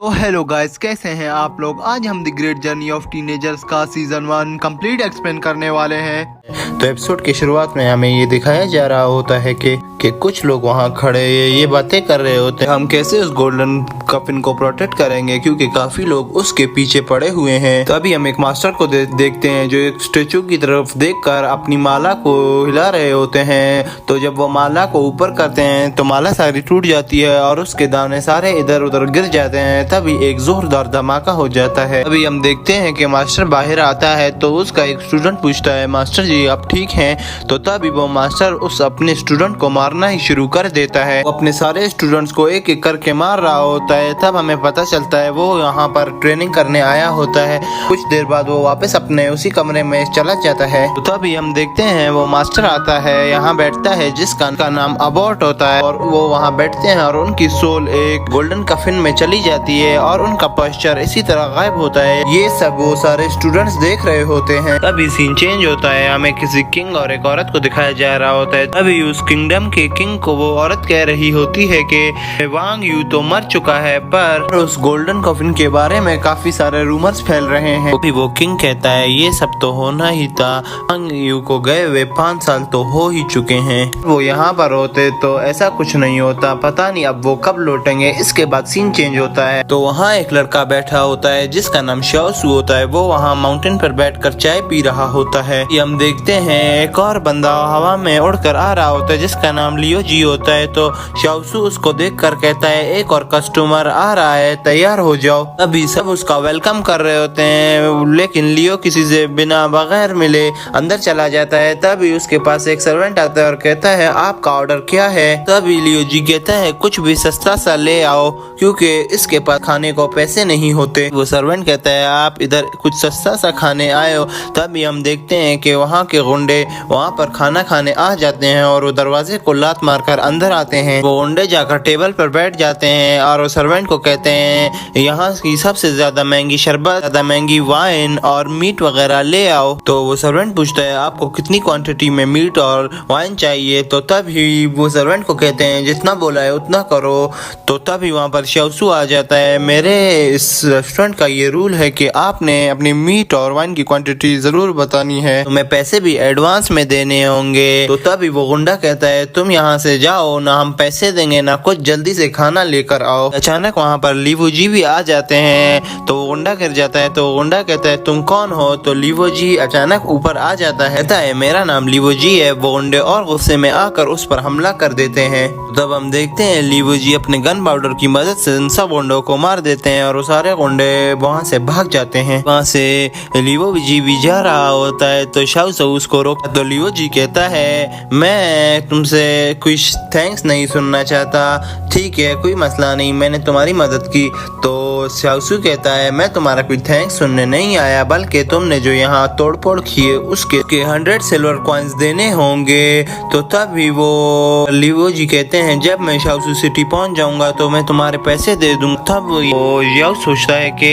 तो hello guys, कैसे हैं आप लोग। आज हम the great journey of teenagers का सीजन 1 कंप्लीट एक्सप्लेन करने वाले हैं। तो एपिसोड की शुरुआत में हमें ये दिखाया जा रहा होता है कि कुछ लोग वहाँ खड़े ये बातें कर रहे होते हैं, हम कैसे उस गोल्डन कफिन को प्रोटेक्ट करेंगे क्योंकि काफी लोग उसके पीछे पड़े हुए हैं। तभी हम एक मास्टर को देखते हैं जो एक स्टेचू की तरफ देखकर अपनी माला को हिला रहे होते हैं। तो जब वो माला को ऊपर करते हैं तो माला सारी टूट जाती है और उसके दाने सारे इधर उधर गिर जाते हैं। तभी एक जोरदार धमाका हो जाता है। अभी हम देखते हैं कि मास्टर बाहर आता है तो उसका एक स्टूडेंट पूछता है, मास्टर जी आप ठीक हैं? तो तभी वो मास्टर उस अपने स्टूडेंट को मारना ही शुरू कर देता है। वो अपने सारे स्टूडेंट्स को एक एक करके मार रहा होता है। तब हमें पता चलता है वो यहाँ पर ट्रेनिंग करने आया होता है। कुछ देर बाद वो वापस अपने उसी कमरे में चला जाता है। तो तभी हम देखते हैं वो मास्टर आता है, यहाँ बैठता है जिसका नाम अबॉर्ट होता है और वो वहाँ बैठते हैं और उनकी सोल एक गोल्डन कफिन में चली जाती है और उनका पोस्चर इसी तरह गायब होता है। ये सब वो सारे स्टूडेंट्स देख रहे होते हैं। तभी सीन चेंज होता है, हमें किसी किंग और एक औरत को दिखाया जा रहा होता है। तभी उस किंगडम के किंग को वो औरत कह रही होती है कि वांग यू तो मर चुका है, पर उस गोल्डन कफिन के बारे में काफी सारे रूमर्स फैल रहे हैं। तभी वो किंग कहता है ये सब तो होना ही था, वांग यू को गए हुए 5 साल तो हो ही चुके हैं। वो यहाँ पर होते तो ऐसा कुछ नहीं होता, पता नहीं अब वो कब लौटेंगे। इसके बाद सीन चेंज होता है तो वहाँ एक लड़का बैठा होता है जिसका नाम शाओसू होता है। वो वहाँ माउंटेन पर बैठकर चाय पी रहा होता है। हम देखते हैं एक और बंदा हवा में उड़कर आ रहा होता है जिसका नाम लियो जी होता है। तो शाओसू उसको देखकर कहता है एक और कस्टमर आ रहा है, तैयार हो जाओ। तभी सब उसका वेलकम कर रहे होते हैं, लेकिन लियो किसी से बिना बगैर मिले अंदर चला जाता है। तभी उसके पास एक सर्वेंट आता है और कहता है आपका ऑर्डर क्या है? तभी लियो जी कहता है कुछ भी सस्ता सा ले आओ क्योंकि इसके पास खाने को पैसे नहीं होते। वो सर्वेंट कहता है आप इधर कुछ सस्ता सा खाने आए हो। तभी हम देखते हैं कि वहाँ के गुंडे वहाँ पर खाना खाने आ जाते हैं और वो दरवाजे को लात मारकर अंदर आते हैं। वो गुंडे जाकर टेबल पर बैठ जाते हैं और वो सर्वेंट को कहते हैं यहाँ की सबसे ज्यादा महंगी शरबत, ज्यादा महंगी वाइन और मीट वगैरह ले आओ। तो वो सर्वेंट पूछता है आपको कितनी क्वांटिटी में मीट और वाइन चाहिए? तो तभी वो सर्वेंट को कहते हैं जितना बोला है उतना करो। तो तभी वहाँ पर शाओसू आ जाता है, मेरे इस रेस्टोरेंट का ये रूल है कि आपने अपनी मीट और वाइन की क्वांटिटी जरूर बतानी है, तुम्हें पैसे भी एडवांस में देने होंगे। तो तभी वो गुंडा कहता है तुम यहाँ से जाओ, ना हम पैसे देंगे ना कुछ, जल्दी से खाना लेकर आओ। अचानक वहाँ पर लीवो जी भी आ जाते हैं तो वो गुंडा गिर जाता है। तो गुंडा कहता है तुम कौन हो? तो लीवो जी अचानक ऊपर आ जाता है, कहता है मेरा नाम लीवो जी है। वो गुंडे और गुस्से में आकर उस पर हमला कर देते हैं। तब हम देखते हैं लीवो जी अपने गन पाउडर की मदद से उन सब गुंडों को मार देते हैं और वो सारे गुंडे वहाँ से भाग जाते हैं। वहाँ से लिवो जी भी जा रहा होता है तो शाओसू उसको रोकता। तो लिवो जी कहता है मैं तुमसे कुछ थैंक्स नहीं सुनना चाहता, ठीक है कोई मसला नहीं, मैंने तुम्हारी मदद की। तो शाओसू कहता है मैं तुम्हारा कोई थैंक्स सुनने नहीं आया, बल्कि तुमने जो यहाँ तोड़फोड़ की है उसके 100 सिल्वर कॉइन्स देने होंगे। तो तभी वो लिवो जी कहते हैं जब मैं शाओसू सिटी पहुँच जाऊंगा तो मैं तुम्हारे पैसे दे दूंगा। तब वो याओ सोचता है कि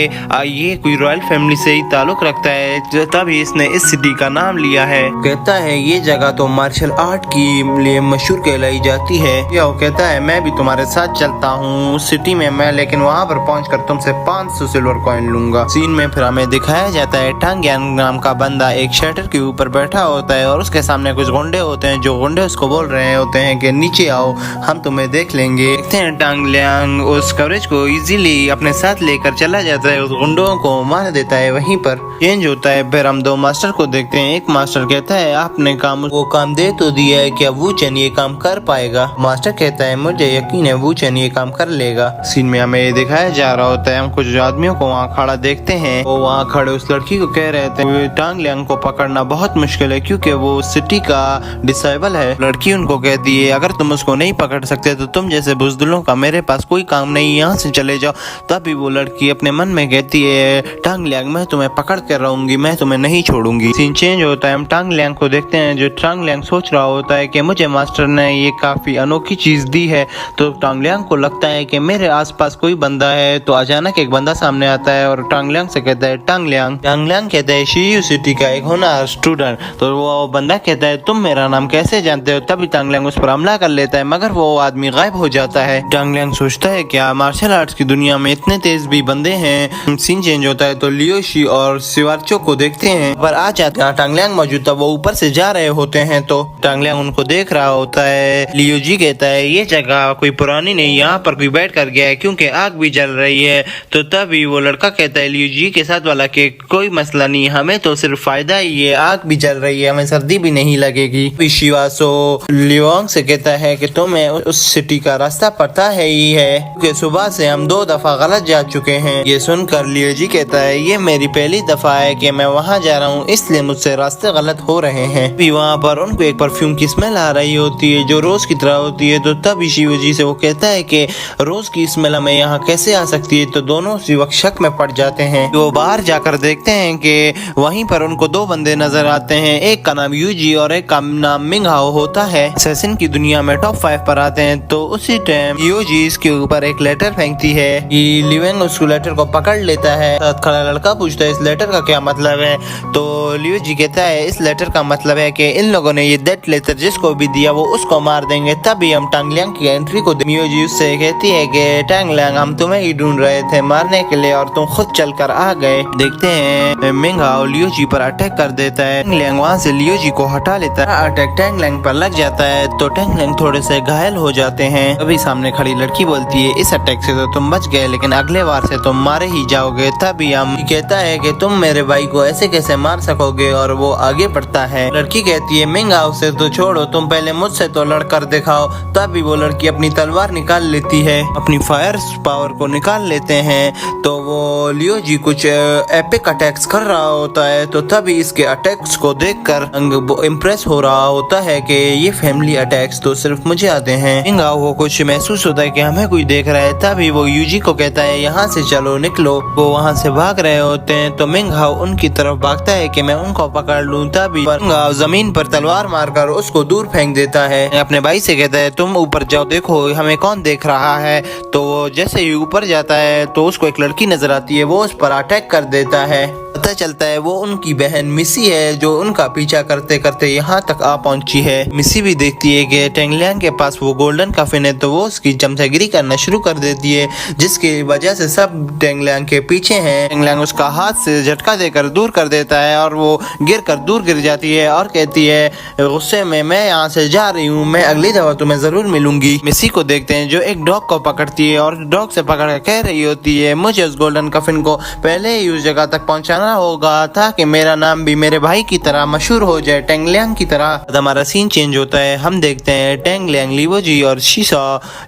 ये कोई रॉयल फैमिली से ही ताल्लुक रखता है, तभी इसने इस सिटी का नाम लिया है। कहता है ये जगह तो मार्शल आर्ट की लिए मशहूर कहलाई जाती है। याओ कहता है मैं भी तुम्हारे साथ चलता हूँ उस सिटी में मैं, लेकिन वहाँ पर पहुँचकर तुमसे 500 सिल्वर कॉइन लूंगा। सीन में फिर हमें दिखाया जाता है टांग यांग नाम का बंदा एक शटर के ऊपर बैठा होता है और उसके सामने कुछ गुंडे होते हैं। जो गुंडे उसको बोल रहे होते हैं कि नीचे आओ हम तुम्हें देख लेंगे। देखते हैं टांग यांग उस कवरेज को इजीली अपने साथ लेकर चला जाता है, उस गुंडों को मार देता है। वहीं पर चेंज होता है, फिर हम 2 मास्टर को देखते हैं। एक मास्टर कहता है आपने वो काम दे तो दिया है, क्या वो चैन ये काम कर पाएगा? मास्टर कहता है मुझे यकीन है वो चैन ये काम कर लेगा। सीन में हमें ये दिखाया जा रहा होता है, हम कुछ आदमियों को वहाँ खड़ा देखते हैं। वो वहाँ खड़े उस लड़की को कह रहे थे टांग यांग को पकड़ना बहुत मुश्किल है क्योंकि वो सिटी का डिसेबल है। लड़की उनको कहती है अगर तुम उसको नहीं पकड़ सकते तो तुम जैसे बुजदिलों का मेरे पास कोई काम नहीं, यहाँ से चले जाओ। तभी वो लड़की अपने मन में कहती है टांग यांग मैं तुम्हें पकड़ कर रहूंगी, मैं तुम्हें नहीं छोड़ूंगी। सीन चेंज होता है, हम टांग यांग को देखते हैं जो टांग यांग सोच रहा होता है कि मुझे मास्टर ने ये काफी अनोखी चीज दी है। तो टांग टांगलियांग को लगता है कि मेरे आसपास कोई बंदा है, तो अचानक एक बंदा सामने आता है और टांगलियांग से कहता है टांगलियांग। टांगलियांग कहता है शीयू सिटी का एक होनहार स्टूडेंट। तो वो बंदा कहता है तुम मेरा नाम कैसे जानते हो। तभी टांगलियांग उस पर हमला कर लेता है, मगर वो आदमी गायब हो जाता है। टांगलियांग सोचता है क्या मार्शल आर्ट्स की दुनिया में इतने तेज भी बंदे हैं। सीन चेंज होता है तो लियोशी और सिवारचो को देखते हैं, पर आ जाते हैं टांगलियांग मौजूद था। वो ऊपर से जा रहे होते हैं तो टांगलियांग उनको देख रहा होता है। लियोजी कहता है ये जगह कोई पुरानी नहीं, यहाँ पर कोई बैठ कर गया है क्योंकि आग भी जल रही है। तो तभी वो लड़का कहता है लियोजी के साथ वाला कि कोई मसला नहीं, हमें तो सिर्फ फायदा ही है, आग भी जल रही है, हमें सर्दी भी नहीं लगेगी। शिवासो लियोंग से कहता है कि तुम्हें उस सिटी का रास्ता पता है ही है क्योंकि सुबह से हम 2 दफा गलत जा चुके हैं। ये सुनकर लियोजी कहता है ये मेरी पहली दफा है कि मैं वहाँ जा रहा हूँ, इसलिए मुझसे रास्ते गलत हो रहे हैं। भी वहाँ पर उनको एक परफ्यूम की स्मेल आ रही होती है जो रोज की तरह होती है। तो तभी शिवजी से वो कहता है कि रोज की स्मेल हमें यहाँ कैसे आ सकती है। तो दोनों शिवक शक में पड़ जाते हैं। वो बाहर जाकर देखते हैं कि वहीं पर उनको 2 बंदे नजर आते हैं, एक का नाम यूजी और एक का नाम मिंगहाओ होता है। असैसिन की दुनिया में टॉप 5 पर आते हैं। तो उसी टाइम यूजी इसके ऊपर एक लेटर फेंकती है। लिवेंग उस लेटर को पकड़ लेता है। साथ खड़ा लड़का पूछता है इस लेटर का क्या मतलब है। तो लियोजी कहता है इस लेटर का मतलब है कि इन लोगों ने ये डेथ लेटर जिसको भी दिया वो उसको मार देंगे। तभी हम टांगलियांग की एंट्री को लियोजी उससे कहती है कि टांगलियांग हम तुम्हें ही ढूंढ रहे थे मारने के लिए और तुम खुद चलकर आ गए। देखते हैं मिंगहाओ लियोजी पर अटैक कर देता है। टांगलियांग वहाँ से लियोजी को हटा लेता है। अटैक टांगलियांग पर लग जाता है तो टांगलियांग थोड़े से घायल हो जाते हैं। तभी सामने खड़ी लड़की बोलती है इस अटैक से तो तुम बच गए लेकिन अगले बार से तुम मारे ही जाओगे। तभी हम कहता है कि तुम मेरे भाई को ऐसे कैसे मार सकोगे और वो आगे बढ़ता है। लड़की कहती है मिंगहाओ से तो छोड़ो, तुम पहले मुझसे तो लड़कर दिखाओ। तभी वो लड़की अपनी तलवार निकाल लेती है, अपनी फायर पावर को निकाल लेते हैं। तो वो लियोजी कुछ एपिक अटैक्स कर रहा होता है। तो तभी इसके अटैक्स को देखकर इम्प्रेस हो रहा होता है कि ये फैमिली अटैक्स तो सिर्फ मुझे आते हैं। मिंगहाओ को कुछ महसूस होता है कि हमें कोई देख रहा है। तभी वो यूजी को कहता है यहाँ से चलो निकलो। वो वहाँ से भाग रहे होते हैं तो मिंगहाओ उनकी तरफ भागता है कि मैं उनको पकड़ लूं। तभी मिंगहाओ जमीन पर तलवार मारकर उसको दूर फेंक देता है। अपने भाई से कहता है तुम ऊपर जाओ देखो हमें कौन देख रहा है। तो वो जैसे ही ऊपर जाता है तो उसको एक लड़की नजर आती है, वो उस पर अटैक कर देता है। पता चलता है वो उनकी बहन मिसी है जो उनका पीछा करते करते यहाँ तक आ पहुंची है। मिसी भी देखती है कि टांगलियांग के पास वो गोल्डन कफिन है तो वो उसकी चमचागिरी करना शुरू कर देती है जिसकी वजह से सब टांगलियांग के पीछे हैं। टांगलियांग उसका हाथ से झटका देकर दूर कर देता है और वो दूर गिर जाती है और कहती है गुस्से में मैं यहाँ से जा रही हूँ, मैं अगली दफा तुम्हें जरूर मिलूंगी। मिसी को देखते हैं जो एक डॉग को पकड़ती है और डॉग से पकड़ कर कह रही होती है मुझे उस गोल्डन कफिन को पहले ही उस जगह तक पहुँचाना होगा ताकि मेरा नाम भी मेरे भाई की तरह मशहूर हो जाए, टांगलियांग की तरह। हमारा सीन चेंज होता है। हम देखते हैं टांगलियांग, लियोजी और शीशा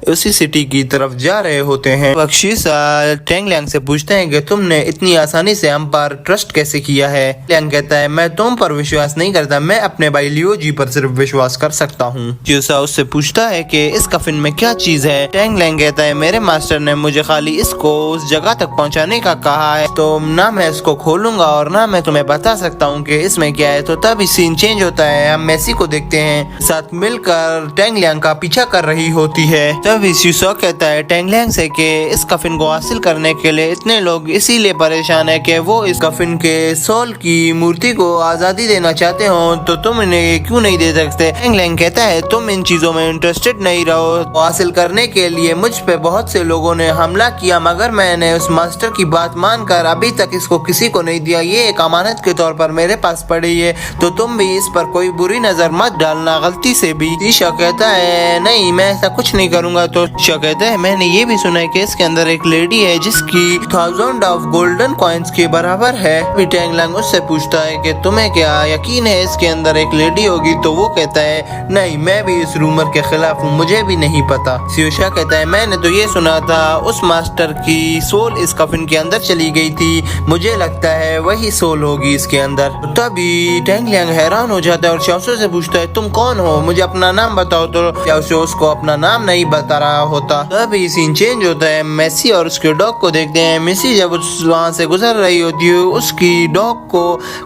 उसी सिटी की तरफ जा रहे होते हैं। शीशा टांगलियांग से पूछते हैं कि तुमने इतनी आसानी से हम पर ट्रस्ट कैसे किया है। टांगलियांग कहता है मैं तुम पर विश्वास नहीं करता, मैं अपने भाई लियोजी पर सिर्फ विश्वास कर सकता हूँ। शीशा उससे पूछता है कि इस कफिन में क्या चीज है। टांगलियांग कहता है मेरे मास्टर ने मुझे खाली इसको उस जगह तक पहुँचाने का कहा है, तो ना मैं इसको खोलूंगा और ना मैं तुम्हें बता सकता हूँ कि इसमें क्या है। तो तब सीन चेंज होता है। हम मेसी को देखते हैं साथ मिलकर टांगलियांग का पीछा कर रही होती है। तब शीशा कहता है टांगलियांग से कि इस कफिन को हासिल करने के लिए इतने लोग इसीलिए परेशान है कि वो इस कफिन के सोल की मूर्ति को आजादी देना चाहते हो, तो तुम इन्हें क्यों नहीं दे सकते। टांगलियांग कहता है तुम इन चीजों में इंटरेस्टेड नहीं रहो। हासिल करने के लिए मुझ पे बहुत से लोगों ने हमला किया मगर मैंने उस मास्टर की बात मानकर अभी तक इसको किसी को नहीं दिया, ये एक अमानत के तौर पर मेरे पास पड़ी है, तो तुम भी इस पर कोई बुरी नजर मत डालना गलती से भी। शीशा कहता है नहीं मैं ऐसा कुछ नहीं करूंगा। तो शीशा कहता है मैंने ये भी सुना है कि इसके अंदर एक लेडी है जिसकी 1000 ऑफ गोल्डन कॉइन्स के बराबर है। टांगलियांग उससे पूछता है कि तुम्हें क्या यकीन है इसके अंदर एक लेडी होगी। तो वो कहता है नहीं मैं भी इस रूमर के खिलाफ हूँ, मुझे भी नहीं पता। शीशा कहता है मैंने तो ये सुना था उस मास्टर की सोल इस कफिन के अंदर चली गई थी, मुझे लगता है वही सोल होगी इसके अंदर। तभी टांगलियांग हैरान हो जाता है और शाओशो से पूछता है तुम कौन हो, मुझे अपना नाम बताओ। तो शाओशो उसको अपना नाम नहीं बता रहा होता। तभी सीन चेंज होता है। मेसी और उसके डॉग को देखते हैं। मेसी जब वहाँ से गुजर रही होती है उसकी डॉग को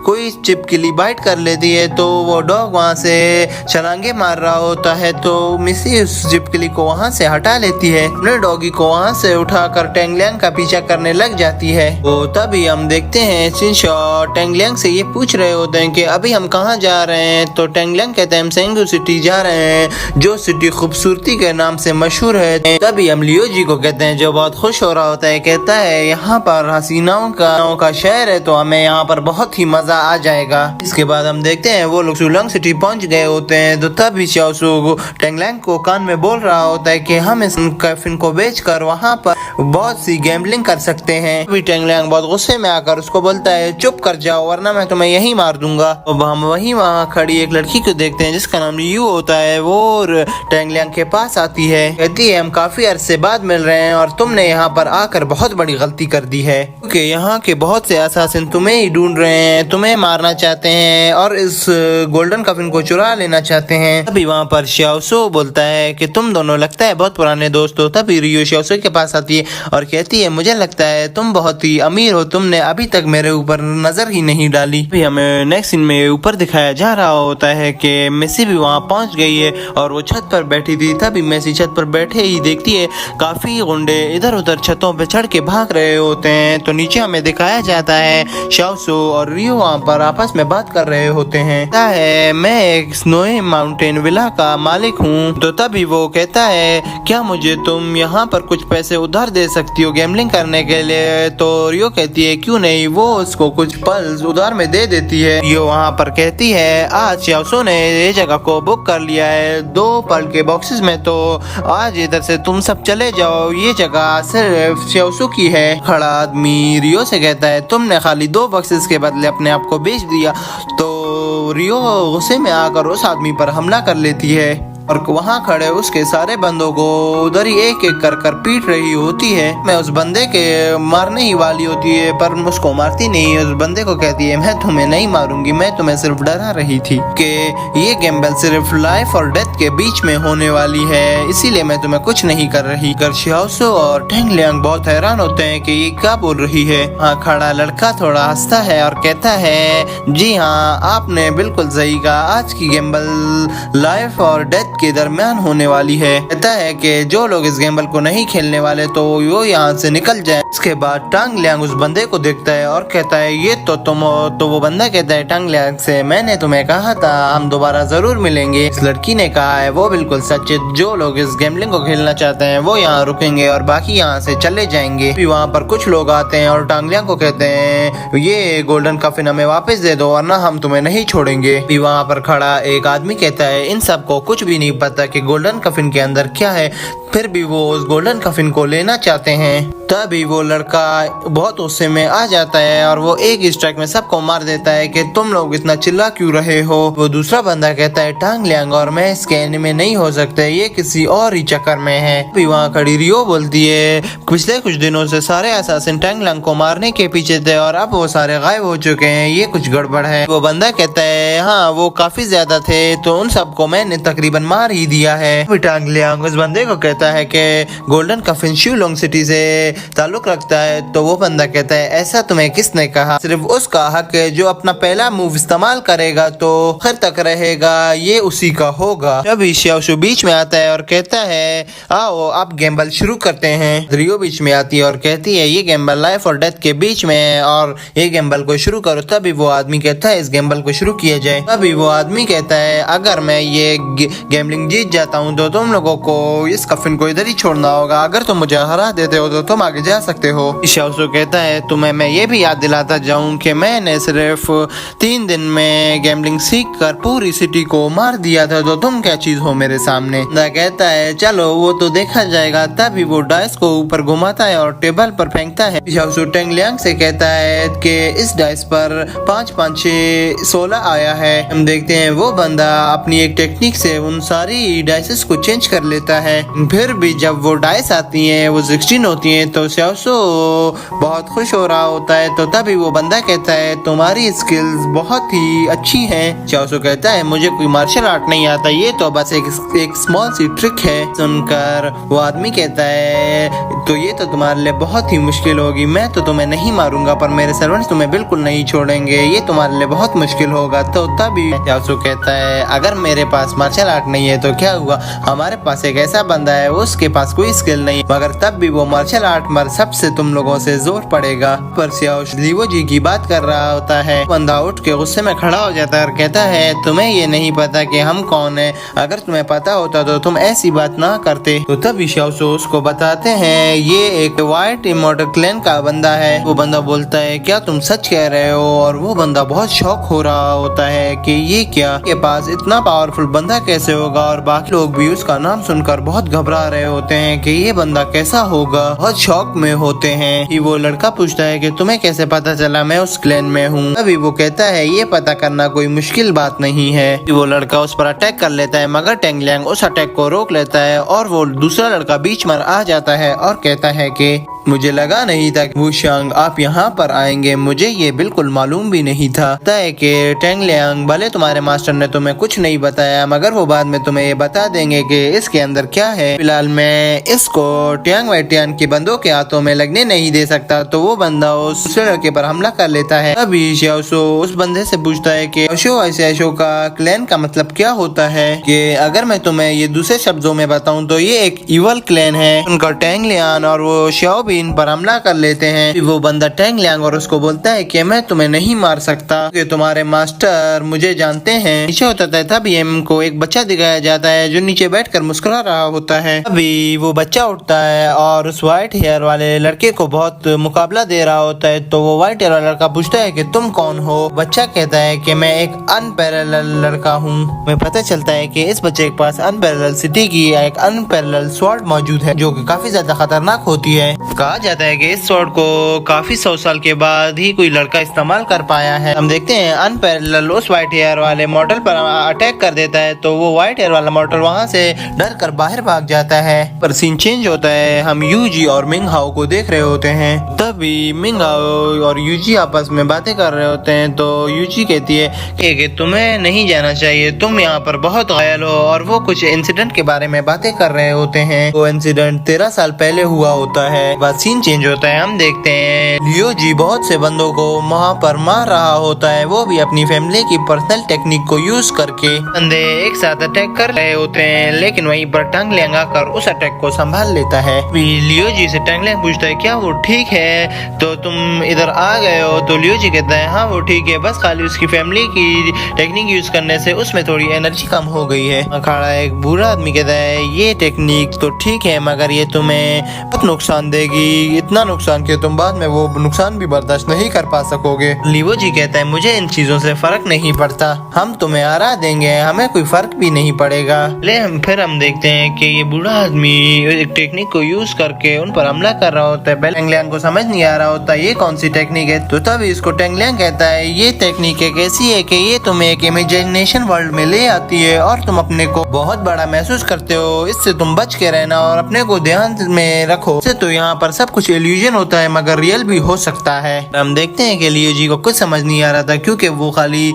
कोई चिपकली बाइट कर लेती है, तो वो डॉग वहाँ से छलांगे मार रहा होता है। तो मेसी उस चिपकली को वहाँ से से हटा लेती है। अपने डॉगी को वहाँ से उठाकर टेंग लियांग का पीछा करने लग जाती है। तो तभी हम देखते हैं शिनशो टेंग लियांग से ये पूछ रहे होते हैं कि अभी हम कहाँ जा रहे हैं। तो टेंग लियांग कहते हैं हम सेंगू सिटी जा रहे हैं, जो सिटी खूबसूरती के नाम से मशहूर है। तभी हम लियो जी को कहते हैं, जो बहुत खुश हो रहा होता है, कहता है यहाँ पर हसीनाओं का शहर है, तो हमें यहाँ पर बहुत ही मजा आ जाएगा। इसके बाद हम देखते हैं वो लोग शुलंग सिटी पहुंच गए होते हैं। तो तभी xiaosu टेंग लियांग को कान में बोल रहा होता है कि हम इस कैफिन को बेचकर वहाँ पर बहुत सी गैम्बलिंग कर सकते हैं। अभी टेंग लियांग बहुत गुस्से में आकर उसको बोलता है चुप कर जाओ वरना मैं तुम्हें यहीं मार दूंगा। अब हम वहाँ खड़ी एक लड़की को देखते हैं जिसका नाम यू होता है। वो टेंग लियांग के पास आती है, कहती है हम काफी अरसे बाद मिल रहे हैं और तुमने यहाँ पर आकर बहुत बड़ी गलती कर दी है, क्योंकि यहाँ के बहुत से असासिन तुम्हें ही ढूंढ रहे हैं, तुम्हें मारना चाहते हैं और इस गोल्डन कफिन को चुरा लेना चाहते हैं। तभी वहाँ पर xiaosu बोलता है कि तुम दोनों लगता है बहुत पुराने दोस्त हो। तभी रियो xiaosu के पास आती है और कहती है मुझे लगता है तुम बहुत ही अमीर हो, तुमने अभी तक मेरे ऊपर नजर ही नहीं डाली। अभी हमें नेक्स्ट सीन में ऊपर दिखाया जा रहा होता है कि मेसी भी वहाँ पहुँच गई है और वो छत पर बैठी थी। तभी मेसी छत पर बैठे ही देखती है काफी गुंडे इधर उधर छतों पे चढ़ के भाग रहे होते हैं। तो नीचे हमें दिखाया जाता है xiaosu और रियो वहाँ पर आपस में बात कर रहे होते हैं। मैं एक स्नोई माउंटेन विला का मालिक हूँ। तो तभी वो कहता है क्या मुझे तुम यहाँ पर कुछ पैसे उधार दे सकती हो गैम्बलिंग करने के लिए। तो रियो कहती है क्यों नहीं, वो उसको कुछ पल्स उधार में दे देती है। रियो वहाँ पर कहती है आज xiaosu ने ये जगह को बुक कर लिया है 2 पल के बॉक्सेस में, तो आज इधर से तुम सब चले जाओ, ये जगह सिर्फ xiaosu की है। खड़ा आदमी रियो से कहता है तुमने खाली 2 बॉक्सेस के बदले अपने आप को बेच दिया। तो रियो गुस्से में आकर उस आदमी पर हमला कर लेती है और वहाँ खड़े उसके सारे बंदों को उधर ही एक एक कर पीट रही होती है। मैं उस बंदे के मारने ही वाली होती है पर उसको मारती नहीं है। उस बंदे को कहती है मैं तुम्हें नहीं मारूंगी, मैं तुम्हें सिर्फ डरा रही थी कि ये गैम्बल सिर्फ लाइफ और डेथ के बीच में होने वाली है, इसीलिए मैं तुम्हें कुछ नहीं कर रही। कर xiaosu और टेंग लियांग बहुत हैरान होते हैं कि ये क्या बोल रही है। हाँ खड़ा लड़का थोड़ा हंसता है और कहता है जी हाँ आपने बिल्कुल सही कहा, आज की गैम्बल लाइफ और डेथ के दरमियान होने वाली है। कहता है कि जो लोग इस गैम्बल को नहीं खेलने वाले तो वो यहाँ से निकल जाए। इसके बाद टांग लियांग उस बंदे को देखता है और कहता है ये तो तुम हो। तो वो बंदा कहता है टांग लियांग से मैंने तुम्हें कहा था हम दोबारा जरूर मिलेंगे। इस लड़की ने कहा है वो बिल्कुल सच है, जो लोग इस गैम्बलिंग को खेलना चाहते हैं वो यहाँ रुकेंगे और बाकी यहाँ से चले जाएंगे। फिर वहाँ पर कुछ लोग आते हैं और टांग लियांग को कहते हैं ये गोल्डन कफिन हमें वापस दे दो वरना हम तुम्हें नहीं छोड़ेंगे। फिर वहाँ पर खड़ा एक आदमी कहता है इन सबको कुछ भी नहीं पता कि गोल्डन कफिन के अंदर क्या है, फिर भी वो उस गोल्डन कफिन को लेना चाहते हैं। तभी वो लड़का बहुत गुस्से में आ जाता है और वो एक स्ट्राइक में सबको मार देता है कि तुम लोग इतना चिल्ला क्यों रहे हो। वो दूसरा बंदा कहता है टांग लियांग और मैं इसके एनिमे नहीं हो सकते, ये किसी और ही चक्कर में है। अभी वहाँ खड़ी रियो बोलती है पिछले कुछ दिनों से सारे असासिन टांग लियांग को मारने के पीछे थे और अब वो सारे गायब हो चुके हैं, ये कुछ गड़बड़ है। वो बंदा कहता है हाँ वो काफी ज्यादा थे तो उन सबको मैंने तकरीबन मार ही दिया है। टांग लियांग उस बंदे को कहता है कि गोल्डन कफिन शिलोंग सिटी से ताल्लुक रखता है। तो वो बंदा कहता है ऐसा तुम्हें किसने कहा, सिर्फ उसका हक है जो अपना पहला मूव इस्तेमाल करेगा तो आखिर तक रहेगा, ये उसी का होगा। तभी xiaosu बीच में आता है और कहता है आओ आप गैम्बल शुरू करते हैं। रियो बीच में आती है और कहती है ये गैम्बल लाइफ और डेथ के बीच में है और ये गैम्बल को शुरू करो। तभी वो आदमी कहता है इस गैम्बल को शुरू किया जाए। तभी वो आदमी कहता है अगर मैं ये गैम्बलिंग जीत जाता हूँ तो तुम लोगों को इस कफिन को इधर ही छोड़ना होगा, अगर तुम मुझे हरा देते हो तो तुम आगे जा सकते हो। xiaosu कहता है तुम्हें मैं ये भी याद दिलाता जाऊं कि मैंने सिर्फ 3 दिन में गैम्बलिंग सीख कर पूरी सिटी को मार दिया था, तो तुम क्या चीज हो मेरे सामने। कहता है चलो वो तो देखा जाएगा। तभी वो डाइस को ऊपर घुमाता है और टेबल पर फेंकता है। xiaosu टेंग लियांग से कहता है कि इस डाइस पर 5 5 6 16 आया है। हम देखते हैं वो बंदा अपनी एक टेक्निक से उन सारी डाइसेस को चेंज कर लेता है। फिर भी जब वो डाइस आती हैं वो 16 होती हैं तो xiaosu बहुत खुश हो रहा होता है। तो तभी वो बंदा कहता है तुम्हारी स्किल्स बहुत ही अच्छी हैं। xiaosu कहता है मुझे कोई मार्शल आर्ट नहीं आता, ये तो बस एक स्मॉल सी ट्रिक है। सुनकर वो आदमी कहता है तो ये तो तुम्हारे लिए बहुत ही मुश्किल होगी, मैं तो तुम्हें नहीं मारूंगा पर मेरे सर्वेंट्स तुम्हें बिल्कुल नहीं छोड़ेंगे, ये तुम्हारे लिए बहुत मुश्किल होगा। तो तभी xiaosu कहता है अगर मेरे पास मार्शल आर्ट नहीं है तो क्या हुआ, हमारे पास एक ऐसा बंदा है है उसके पास कोई स्किल नहीं, मगर तब भी वो मार्शल आर्ट में सबसे तुम लोगों से जोर पड़ेगा। पर सियाओ लीवो जी की बात कर रहा होता है। बंदा उठ के गुस्से में खड़ा हो जाता है और कहता है तुम्हें ये नहीं पता कि हम कौन है, अगर तुम्हें पता होता तो तुम ऐसी बात ना करते। तो तब शियाओ उसको बताते हैं ये एक व्हाइट इमोर्टल क्लैन का बंदा है। वो बंदा बोलता है क्या तुम सच कह रहे हो, और वो बंदा बहुत शौक हो रहा होता है कि ये क्या, के पास इतना पावरफुल बंदा कैसे होगा, और बाकी लोग भी उसका नाम सुनकर बहुत घबरा रहे होते हैं कि ये बंदा कैसा होगा, बहुत शौक में होते हैं। कि वो लड़का पूछता है कि तुम्हें कैसे पता चला मैं उस क्लैन में हूँ। तभी वो कहता है ये पता करना कोई मुश्किल बात नहीं है। वो लड़का उस पर अटैक कर लेता है, मगर टेंग लियांग उस अटैक को रोक लेता है और वो दूसरा लड़का बीच में आ जाता है और कहता है कि मुझे लगा नहीं था कि वुशांग आप यहाँ पर आएंगे, मुझे ये बिल्कुल मालूम भी नहीं था कि टेंग लियांग भले तुम्हारे मास्टर ने तुम्हें कुछ नहीं बताया, मगर वो बाद में तुम्हें ये बता देंगे कि इसके अंदर क्या है। फिलहाल मैं इसको टियांग वैटियान के बंदों के हाथों में लगने नहीं दे सकता। तो वो बंदा उस दूसरे लड़के पर हमला कर लेता है। तभी शियाओ उस बंदे से पूछता है कि अशो का क्लैन का मतलब क्या होता है। कि अगर मैं तुम्हें ये दूसरे शब्दों में बताऊं तो ये एक इवल क्लैन है। उनका टेंग लियान और वो शियाओ इन पर हमला कर लेते हैं। वो बंदा टेंग लियांग और उसको बोलता है कि मैं तुम्हें नहीं मार सकता कि तुम्हारे मास्टर मुझे जानते हैं। नीचे होता है तभी को एक बच्चा दिखाया जाता है जो नीचे बैठकर मुस्कुरा रहा होता है। अभी वो बच्चा उठता है और उस व्हाइट हेयर वाले लड़के को बहुत मुकाबला दे रहा होता है। तो वो व्हाइट हेयर वाला लड़का पूछता है कि तुम कौन हो। बच्चा कहता है कि मैं एक अनपैरेलल लड़का हूँ। मैं पता चलता है कि इस बच्चे के पास अनपैरेलल सिटी की एक अनपैरेलल स्वॉर्ड मौजूद है जो कि काफी ज्यादा खतरनाक होती है। कहा जाता है कि इस स्वॉर्ड को काफी 100 साल के बाद ही कोई लड़का इस्तेमाल कर पाया है। हम देखते हैं अनपैरेलल उस व्हाइट हेयर वाले मॉडल पर अटैक कर देता है। तो वो व्हाइट हेयर वाला मॉडल वहाँ से डर कर बाहर भाग जाता है। पर सीन चेंज होता है, हम यूजी और मिंग हाओ को देख रहे होते हैं। तभी मिंग हाओ और यूजी आपस में बातें कर रहे होते हैं। तो यूजी कहती है कि तुम्हें नहीं जाना चाहिए, तुम यहाँ पर बहुत घायल हो। और वो कुछ इंसिडेंट के बारे में बातें कर रहे होते हैं। वो इंसिडेंट 13 साल पहले हुआ होता है। बाद सीन चेंज होता है, हम देखते हैं लियो जी बहुत से बंदों को वहाँ पर मार रहा होता है। वो भी अपनी फैमिली की पर्सनल टेक्निक को यूज करके बंदे एक साथ अटैक कर रहे होते हैं। लेकिन वहीं पर टेंग लियांग आकर उस अटैक को संभाल लेता है। लियो जी से टेंग लियांग पूछता है क्या वो ठीक है, तो तुम इधर आ गए हो। तो लियो जी कहता है हाँ वो ठीक है, बस खाली उसकी फैमिली की टेक्निक यूज करने से उसमें थोड़ी एनर्जी कम हो गई है। अखाड़ा एक बुरा आदमी कहता है ये टेक्निक तो ठीक है, मगर ये तुम्हें बहुत नुकसान देगी, इतना नुकसान कि तुम बाद में वो नुकसान भी बर्दाश्त नहीं कर पा सकोगे। लियो जी कहता है मुझे इन चीजों से फर्क नहीं पड़ता, हम तुम्हें हरा देंगे, हमें कोई फर्क भी नहीं पड़ेगा। फिर हम देखते हैं कि ये बूढ़ा आदमी एक टेक्निक को यूज करके उन पर हमला कर रहा होता है। पहले टेंग लियांग को समझ नहीं आ रहा होता ये कौन सी टेक्निक है। तो तभी इसको टेंग लियांग कहता है ये टेक्निक एक ऐसी है कि ये तुम्हें एक इमेजिनेशन वर्ल्ड में ले आती है और तुम अपने को बहुत बड़ा महसूस करते हो। इससे तुम बच के रहना और अपने को ध्यान में रखो। इससे तो यहाँ पर सब कुछ इल्यूजन होता है मगर रियल भी हो सकता है। हम देखते हैं कि लियो जी को कुछ समझ नहीं आ रहा था क्योंकि वो खाली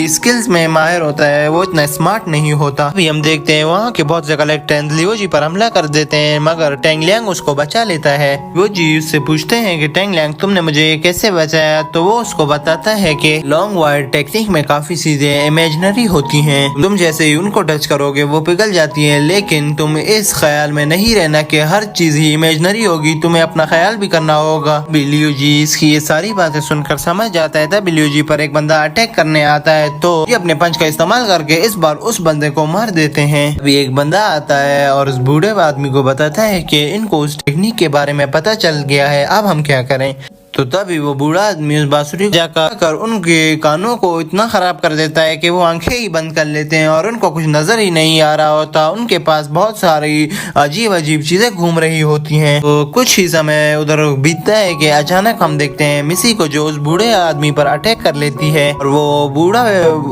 स्किल्स में माहिर होता है, वो इतना स्मार्ट नहीं होता। अभी हम देखते हैं वहाँ के बहुत से कलेक्टर लियो जी पर हमला कर देते हैं मगर टेंग लियांग उसको बचा लेता है। वो जी उससे पूछते हैं कि टेंग लियांग तुमने मुझे कैसे बचाया। तो वो उसको बताता है कि लॉन्ग वायर टेक्निक में काफी चीजें इमेजिनरी होती हैं, तुम जैसे ही उनको टच करोगे वो पिघल जाती है। लेकिन तुम इस ख्याल में नहीं रहना कि हर चीज ही इमेजिनरी होगी, तुम्हें अपना ख्याल भी करना होगा। लियो जी इसकी ये सारी बातें सुनकर समझ जाता है। तब लियो जी पर एक बंदा अटैक करने आता है तो ये अपने पंच का इस्तेमाल करके इस बार उस बंदे को मार देते हैं। अभी एक बंदा आता है और उस बूढ़े आदमी को बताता है कि इनको उस टेक्निक के बारे में पता चल गया है, अब हम क्या करें। तो तभी वो बूढ़ा आदमी उस बांसुरी जाकर उनके कानों को इतना खराब कर देता है कि वो आंखें ही बंद कर लेते हैं और उनको कुछ नजर ही नहीं आ रहा होता। उनके पास बहुत सारी अजीब अजीब चीजें घूम रही होती हैं। तो कुछ ही समय उधर बीतता है कि अचानक हम देखते हैं मिसी को जो उस बूढ़े आदमी पर अटैक कर लेती है और वो बूढ़ा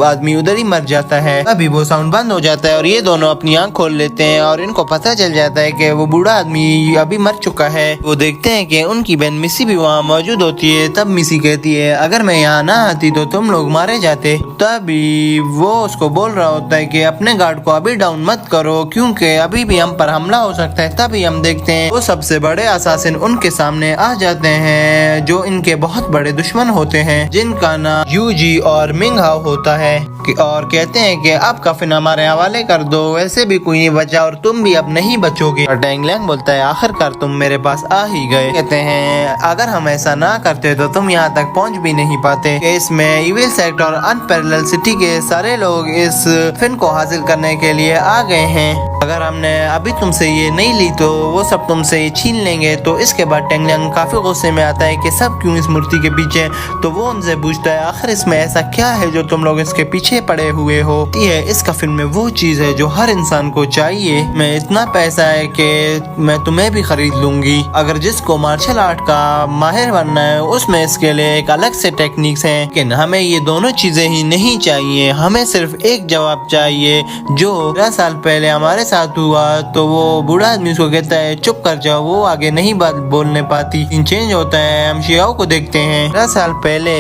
आदमी उधर ही मर जाता है। अभी वो साउंड बंद हो जाता है और ये दोनों अपनी आंख खोल लेते हैं और इनको पता चल जाता है कि वो बूढ़ा आदमी अभी मर चुका है। वो देखते हैं कि उनकी बहन मिसी भी वहाँ मौजूद होती है। तब मिसी कहती है अगर मैं यहाँ ना आती तो तुम लोग मारे जाते। तभी वो उसको बोल रहा होता है कि अपने गार्ड को अभी डाउन मत करो क्योंकि अभी भी हम पर हमला हो सकता है। तभी हम देखते हैं वो सबसे बड़े असासिन उनके सामने आ जाते हैं जो इनके बहुत बड़े दुश्मन होते हैं जिनका नाम यूजी और मिंग हाओ होता है। और कहते हैं कि अब कफिन हमारे हवाले कर दो, वैसे भी कोई नहीं बचा और तुम भी अब नहीं बचोगे। और टैंग लैंग बोलता है आखिरकार तुम मेरे पास आ ही गए। कहते हैं अगर हम ऐसा ना करते तो तुम यहाँ तक पहुँच भी नहीं पाते। इसमें इविल सेक्ट और अनपैरेलल सिटी के सारे लोग इस कफिन को हासिल करने के लिए आ गए हैं। अगर हमने अभी तुमसे ये नहीं ली तो वो सब तुमसे ये छीन लेंगे। तो इसके बाद टैंग लैंग काफी गुस्से में आता है कि सब क्यों इस मूर्ति के पीछे। तो वो उनसे पूछता है आखिर इसमें ऐसा क्या है जो तुम लोग इसके पीछे पड़े हुए हो। ये इस कफिन में वो चीज है जो हर इंसान को चाहिए। मैं इतना पैसा है कि मैं तुम्हें भी खरीद लूंगी। अगर जिसको मार्शल आर्ट का माहिर बनना है उसमें इसके लिए एक अलग से टेक्निक्स हैं, लेकिन हमें ये दोनों चीजें ही नहीं चाहिए। हमें सिर्फ एक जवाब चाहिए जो 10 साल पहले हमारे साथ हुआ। तो वो बूढ़ा आदमी उसको कहता है चुप कर जाओ, वो आगे नहीं बात बोलने पाती। चेंज होता है, हम शियाओ को देखते हैं। 10 साल पहले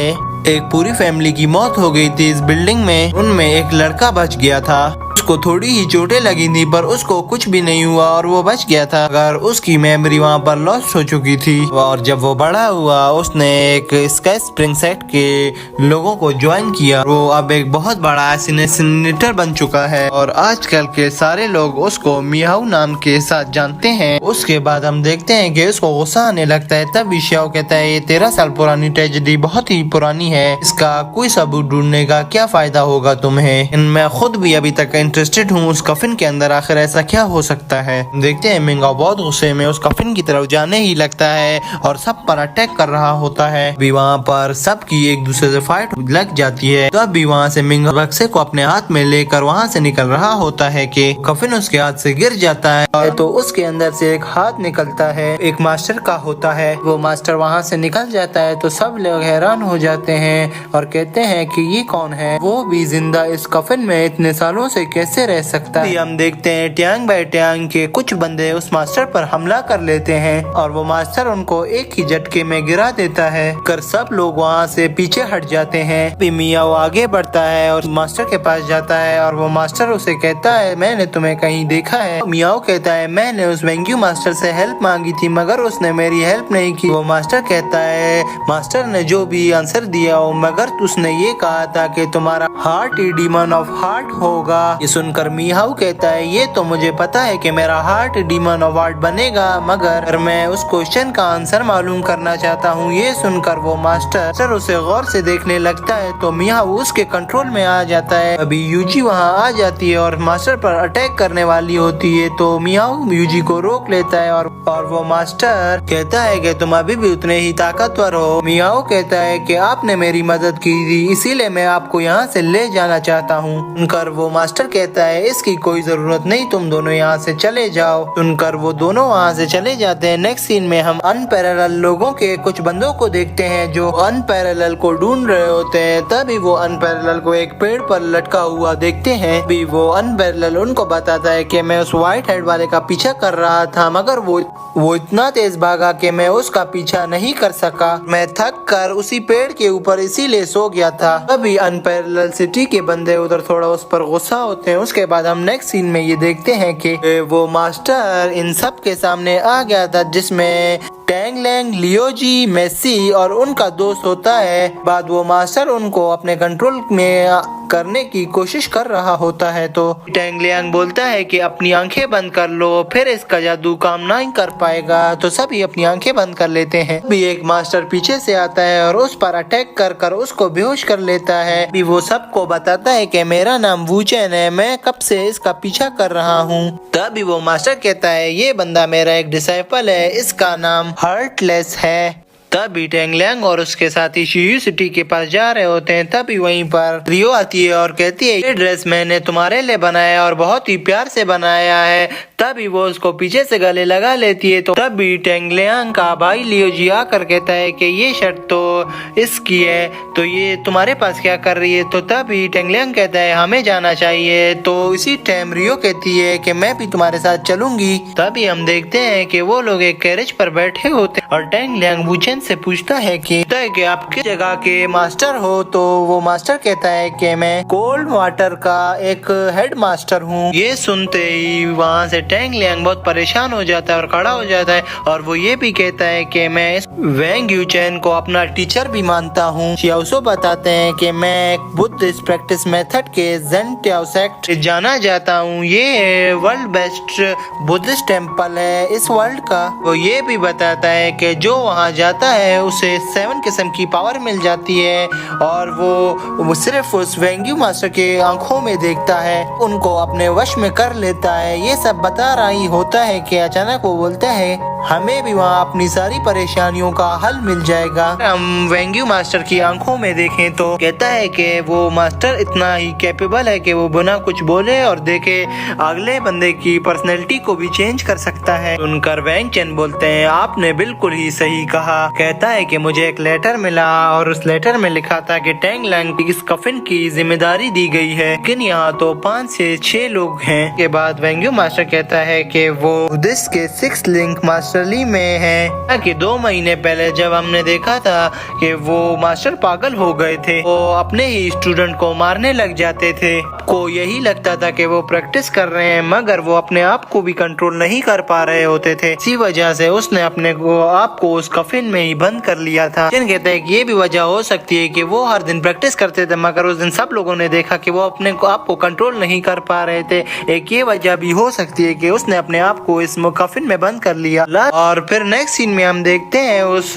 एक पूरी फैमिली की मौत हो गई थी इस बिल्डिंग में। उनमें एक लड़का बच गया था, उसको थोड़ी ही चोटें लगी थी पर उसको कुछ भी नहीं हुआ और वो बच गया था। अगर उसकी मेमोरी वहाँ पर लॉस्ट हो चुकी थी और जब वो बड़ा हुआ उसने एक स्काई स्प्रिंग सेट के लोगों को ज्वाइन किया। वो अब एक बहुत बड़ा एसिनेटर बन चुका है और आजकल के सारे लोग उसको मियाऊ नाम के साथ जानते हैं। उसके बाद हम देखते हैं कि उसको गुस्सा आने लगता है। तब शियाओ कहता है ये 13 साल पुरानी ट्रेजेडी बहुत ही पुरानी है, इसका कोई सबूत ढूंढने का क्या फायदा होगा तुम्हें। मैं खुद भी अभी तक इंटरेस्टेड हूँ उस कफिन के अंदर आखिर ऐसा क्या हो सकता है। देखते हैं मिंगाओ बहुत गुस्से में उस कफिन की तरफ जाने ही लगता है और सब पर अटैक कर रहा होता है। भी वहाँ पर सबकी एक दूसरे से फाइट लग जाती है। तब भी वहाँ से मिंगाओ बक्से को अपने हाथ में लेकर वहाँ से निकल रहा होता है कि कफिन उसके हाथ से गिर जाता है और तो उसके अंदर से एक हाथ निकलता है, एक मास्टर का होता है। वो मास्टर वहाँ से निकल जाता है तो सब लोग हैरान हो जाते हैं और कहते हैं कि ये कौन है, वो भी जिंदा इस कफिन में इतने सालों से कैसे रह सकता है। हम देखते हैं ट्यांग बाय ट्यांग के कुछ बंदे उस मास्टर पर हमला कर लेते हैं और वो मास्टर उनको एक ही झटके में गिरा देता है। कर सब लोग वहाँ से पीछे हट जाते हैं। मियाओ आगे बढ़ता है और मास्टर के पास जाता है और वो मास्टर उसे कहता है मैंने तुम्हें कहीं देखा है। मियाओ कहता है मैंने उस वेंग्यू मास्टर से हेल्प मांगी थी मगर उसने मेरी हेल्प नहीं की। वो मास्टर कहता है मास्टर ने जो भी आंसर दिया हो मगर उसने ये कहा था कि तुम्हारा heart he demon of heart होगा। ये सुनकर मियाओ कहता है ये तो मुझे पता है कि मेरा हार्ट डीमन ऑफ हार्ट बनेगा मगर मैं उस क्वेश्चन का आंसर मालूम करना चाहता हूँ। ये सुनकर वो मास्टर उसे गौर से देखने लगता है तो मियाओ उसके कंट्रोल में आ जाता है। अभी यूजी वहाँ आ जाती है और मास्टर पर अटैक करने वाली होती है तो मियाओ यूजी को रोक लेता है और वो मास्टर कहता है कि तुम अभी भी उतने ही ताकतवर हो। मियाओ कहता है कि आपने मेरी मदद की थी इसीलिए मैं आपको यहाँ से ले जाना चाहता हूँ। सुनकर वो मास्टर कहता है इसकी कोई जरूरत नहीं, तुम दोनों यहाँ से चले जाओ। सुनकर वो दोनों वहाँ से चले जाते हैं। नेक्स्ट सीन में हम अनपैरेलल लोगों के कुछ बंदों को देखते हैं जो अनपैरेलल को ढूंढ रहे होते हैं। तभी वो अनपैरेलल को एक पेड़ पर लटका हुआ देखते हैं। भी वो अनपैरेलल उनको बताता है कि मैं उस व्हाइट हेड वाले का पीछा कर रहा था मगर वो इतना तेज भागा कि मैं उसका पीछा नहीं कर सका। मैं थक कर उसी पेड़ के ऊपर इसीलिए सो गया था। अभी अनपैरेलल सिटी के बंदे उधर थोड़ा उस पर गुस्सा होते हैं। उसके बाद हम नेक्स्ट सीन में ये देखते हैं कि वो मास्टर इन सब के सामने आ गया था जिसमें टैंग लैंग, लियोजी, मेसी और उनका दोस्त होता है। बाद वो मास्टर उनको अपने कंट्रोल में करने की कोशिश कर रहा होता है तो टैंग लैंग बोलता है कि अपनी आंखें बंद कर लो फिर इसका जादू काम नहीं कर पाएगा। तो सभी अपनी आंखें बंद कर लेते हैं। भी एक मास्टर पीछे से आता है और उस पर अटैक कर कर उसको बेहोश कर लेता है। भी वो सबको बताता है कि मेरा नाम वूचेन है, मैं कब से इसका पीछा कर रहा हूँ। तभी वो मास्टर कहता है ये बंदा मेरा एक डिसाइपल है, इसका नाम हार्टलेस है। तभी टैंग लैंग और उसके साथी शियू सिटी के पास जा रहे होते हैं। तभी वहीं पर रियो आती है और कहती है ये ड्रेस मैंने तुम्हारे लिए बनाया और बहुत ही प्यार से बनाया है। तभी वो उसको पीछे से गले लगा लेती है। तो तभी टैंग लैंग का भाई लियोजी आकर कहता है कि ये शर्ट तो इसकी है तो ये तुम्हारे पास क्या कर रही है। तो तभी टैंग लैंग कहता है हमें जाना चाहिए। तो इसी टाइम रियो कहती है कि मैं भी तुम्हारे साथ चलूंगी। तभी हम देखते हैं कि वो लोग एक कैरेज पर बैठे होते हैं और टैंग लैंग वूचेन से पूछता है कि आप किस जगह के मास्टर हो। तो वो मास्टर कहता है कि मैं कोल्ड वाटर का एक हेड मास्टर हूँ। ये सुनते ही वहाँ से टैंग लैंग बहुत परेशान हो जाता है और खड़ा हो जाता है और वो ये भी कहता है कि मैं वेंग यूचेन को अपना टीचर टीचर भी मानता हूँ। शियाओसो बताते हैं कि मैं एक बुद्धिस्ट प्रैक्टिस मेथड के ज़ेन टाओ सेक्ट जाना जाता हूँ। ये वर्ल्ड बेस्ट बुद्धिस्ट टेम्पल है इस वर्ल्ड का। वो ये भी बताता है कि जो वहाँ जाता है उसे 7 किस्म की पावर मिल जाती है और वो सिर्फ उस वेंग्यू मास्टर के आंखों में देखता है, उनको अपने वश में कर लेता है। ये सब बता रहा ही होता है कि अचानक वो बोलता है हमें भी वहाँ अपनी सारी परेशानियों का हल मिल जाएगा। हम वेंग्यू मास्टर की आंखों में देखें तो कहता है कि वो मास्टर इतना ही कैपेबल है कि वो बिना कुछ बोले और देखे अगले बंदे की पर्सनैलिटी को भी चेंज कर सकता है। सुनकर वेंग चेन बोलते हैं आपने बिल्कुल ही सही कहा। कहता है कि मुझे एक लेटर मिला और उस लेटर में लिखा था कि टैंग लैंग इस कफिन की जिम्मेदारी दी गई है, लेकिन यहाँ तो 5 से 6 लोग हैं। के बाद वेंग्यू मास्टर कहता है कि वो बुद्धिस्ट के 6 लिंक मास्टर में है कि 2 महीने पहले जब हमने देखा था कि वो मास्टर पागल हो गए थे, वो अपने ही स्टूडेंट को मारने लग जाते थे। को यही लगता था कि वो प्रैक्टिस कर रहे हैं मगर वो अपने आप को भी कंट्रोल नहीं कर पा रहे होते थे। इसी वजह से उसने अपने आप को उस कफिन में ही बंद कर लिया था। जिन कहते हैं कि ये भी वजह हो सकती है कि वो हर दिन प्रैक्टिस करते थे मगर उस दिन सब लोगों ने देखा कि वो अपने आप को कंट्रोल नहीं कर पा रहे थे। एक ये वजह भी हो सकती है कि उसने अपने आप को इस कफिन में बंद कर लिया। और फिर नेक्स्ट सीन में हम देखते हैं उस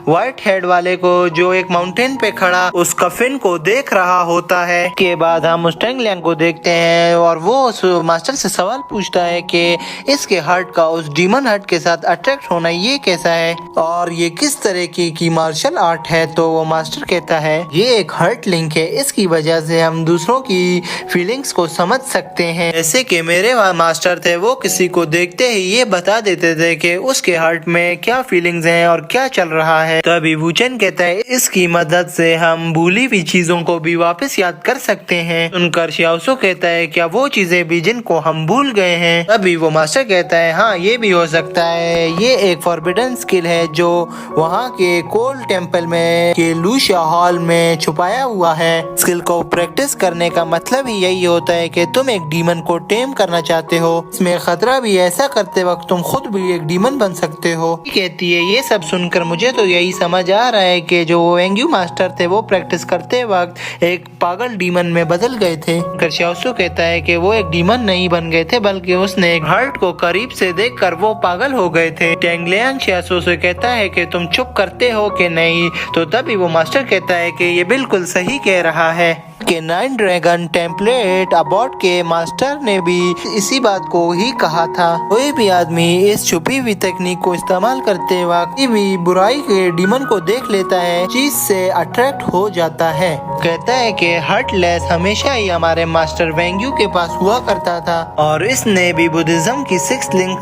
व्हाइट हेड वाले को जो एक माउंटेन पे खड़ा उस कफिन को देख रहा होता है। के बाद हम उस टैंग लैंग को देखते हैं और वो उस मास्टर से सवाल पूछता है कि इसके हार्ट का उस डीमन हार्ट के साथ अट्रैक्ट होना ये कैसा है और ये किस तरह की मार्शल आर्ट है। तो वो मास्टर कहता है ये एक हार्ट लिंक है, इसकी वजह से हम दूसरों की फीलिंग्स को समझ सकते हैं। जैसे कि मेरे मास्टर थे वो किसी को देखते ही ये बता देते थे कि उसके हार्ट में क्या फीलिंग्स हैं और क्या चल रहा है। तभी वूचेन कहता है इसकी मदद से हम भूली हुई चीजों को भी वापस याद कर सकते हैं। सुनकर शियाओसो कहता है क्या वो चीजें भी जिनको हम भूल गए हैं। तभी वो मास्टर कहता है हाँ ये भी हो सकता है, ये एक फॉरबिडन स्किल है जो वहाँ के कोल्ड टेम्पल में के लूशिया हॉल में छुपाया हुआ है। स्किल को प्रैक्टिस करने का मतलब ही यही होता है कि तुम एक डीमन को टेम करना चाहते हो, इसमें खतरा भी ऐसा करते वक्त तुम खुद भी एक डीमन बन सकते हो। कहती है ये सब सुनकर मुझे तो यही समझ आ रहा है कि जो वेंग्यू मास्टर थे वो प्रैक्टिस करते वक्त एक पागल डीमन में बदल गए थे। शियाओसो कहता है कि वो एक डीमन नहीं बन गए थे बल्कि उसने एक हार्ट को करीब से देखकर वो पागल हो गए थे। टैंग लैंग शियाओसो से कहता है कि तुम चुप करते हो कि नहीं। तो तभी वो मास्टर कहता है कि ये बिल्कुल सही कह रहा है कि 9 ड्रैगन टेम्पलेट अबॉट के मास्टर ने भी इसी बात को ही कहा था। कोई भी आदमी इस छुपी हुई तकनीक को इस्तेमाल करते वक्त भी बुराई के डीमन को देख लेता है, चीज से अट्रैक्ट हो जाता है। कहता है कि हार्टलेस हमेशा ही हमारे मास्टर वेंग्यू के पास हुआ करता था और इसने भी बुद्धिज्म की 6 लिंक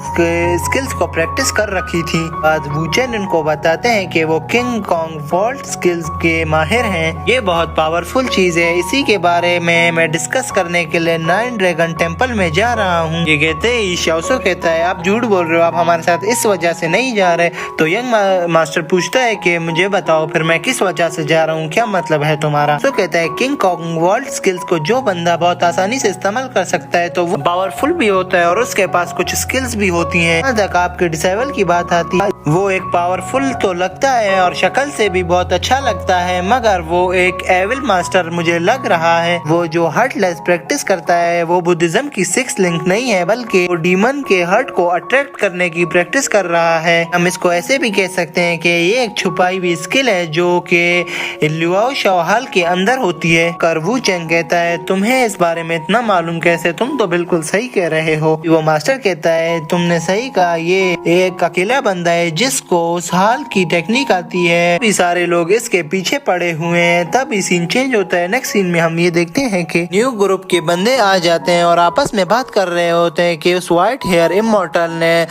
स्किल्स को प्रैक्टिस कर रखी थी। बाद वूचेन इनको बताते हैं कि वो किंग कॉन्ग वॉल्ट स्किल्स के माहिर हैं। ये बहुत पावरफुल चीज है, इसी के बारे में मैं डिस्कस करने के लिए 9 ड्रैगन टेम्पल में जा रहा हूँ। ये कहते ही शियाओसो कहता है आप झूठ बोल रहे हो, आप हमारे साथ इस वजह से नहीं जा रहे। तो यंग मास्टर पूछता है कि मुझे बताओ फिर मैं किस वजह से जा रहा हूँ, क्या मतलब है तुम्हारा। तो कहता है किंग कॉन्ग वर्ल्ड स्किल्स को जो बंदा बहुत आसानी से इस्तेमाल कर सकता है तो वो पावरफुल भी होता है और उसके पास कुछ स्किल्स भी होती हैं। जहाँ तक आपके डिसेबल की बात आती है वो एक पावरफुल तो लगता है और शक्ल से भी बहुत अच्छा लगता है मगर वो एक एविल मास्टर मुझे लग रहा है। वो जो हार्टलेस प्रैक्टिस करता है वो बुद्धिज्म की 6 लिंक नहीं है बल्कि वो डीमन के हार्ट को अट्रैक्ट करने की प्रैक्टिस कर रहा है। हम इसको ऐसे भी कह सकते हैं कि ये एक छुपाई हुई स्किल है जो कि लुआओ शाओहाल के अंदर होती है। करवू चेंग कहता है तुम्हें इस बारे में इतना मालूम कैसे, तुम तो बिल्कुल सही कह रहे हो। वो मास्टर कहता है तुमने सही कहा, ये एक अकेला बंदा है जिसको उस हाल की टेक्निक आती है, भी सारे लोग इसके पीछे पड़े हुए हैं। तब ये सीन चेंज होता है। नेक्स्ट सीन में हम ये देखते हैं कि न्यू ग्रुप के बंदे आ जाते हैं और आपस में बात कर रहे होते हैं कि उस व्हाइट हेयर इमॉर्टल ने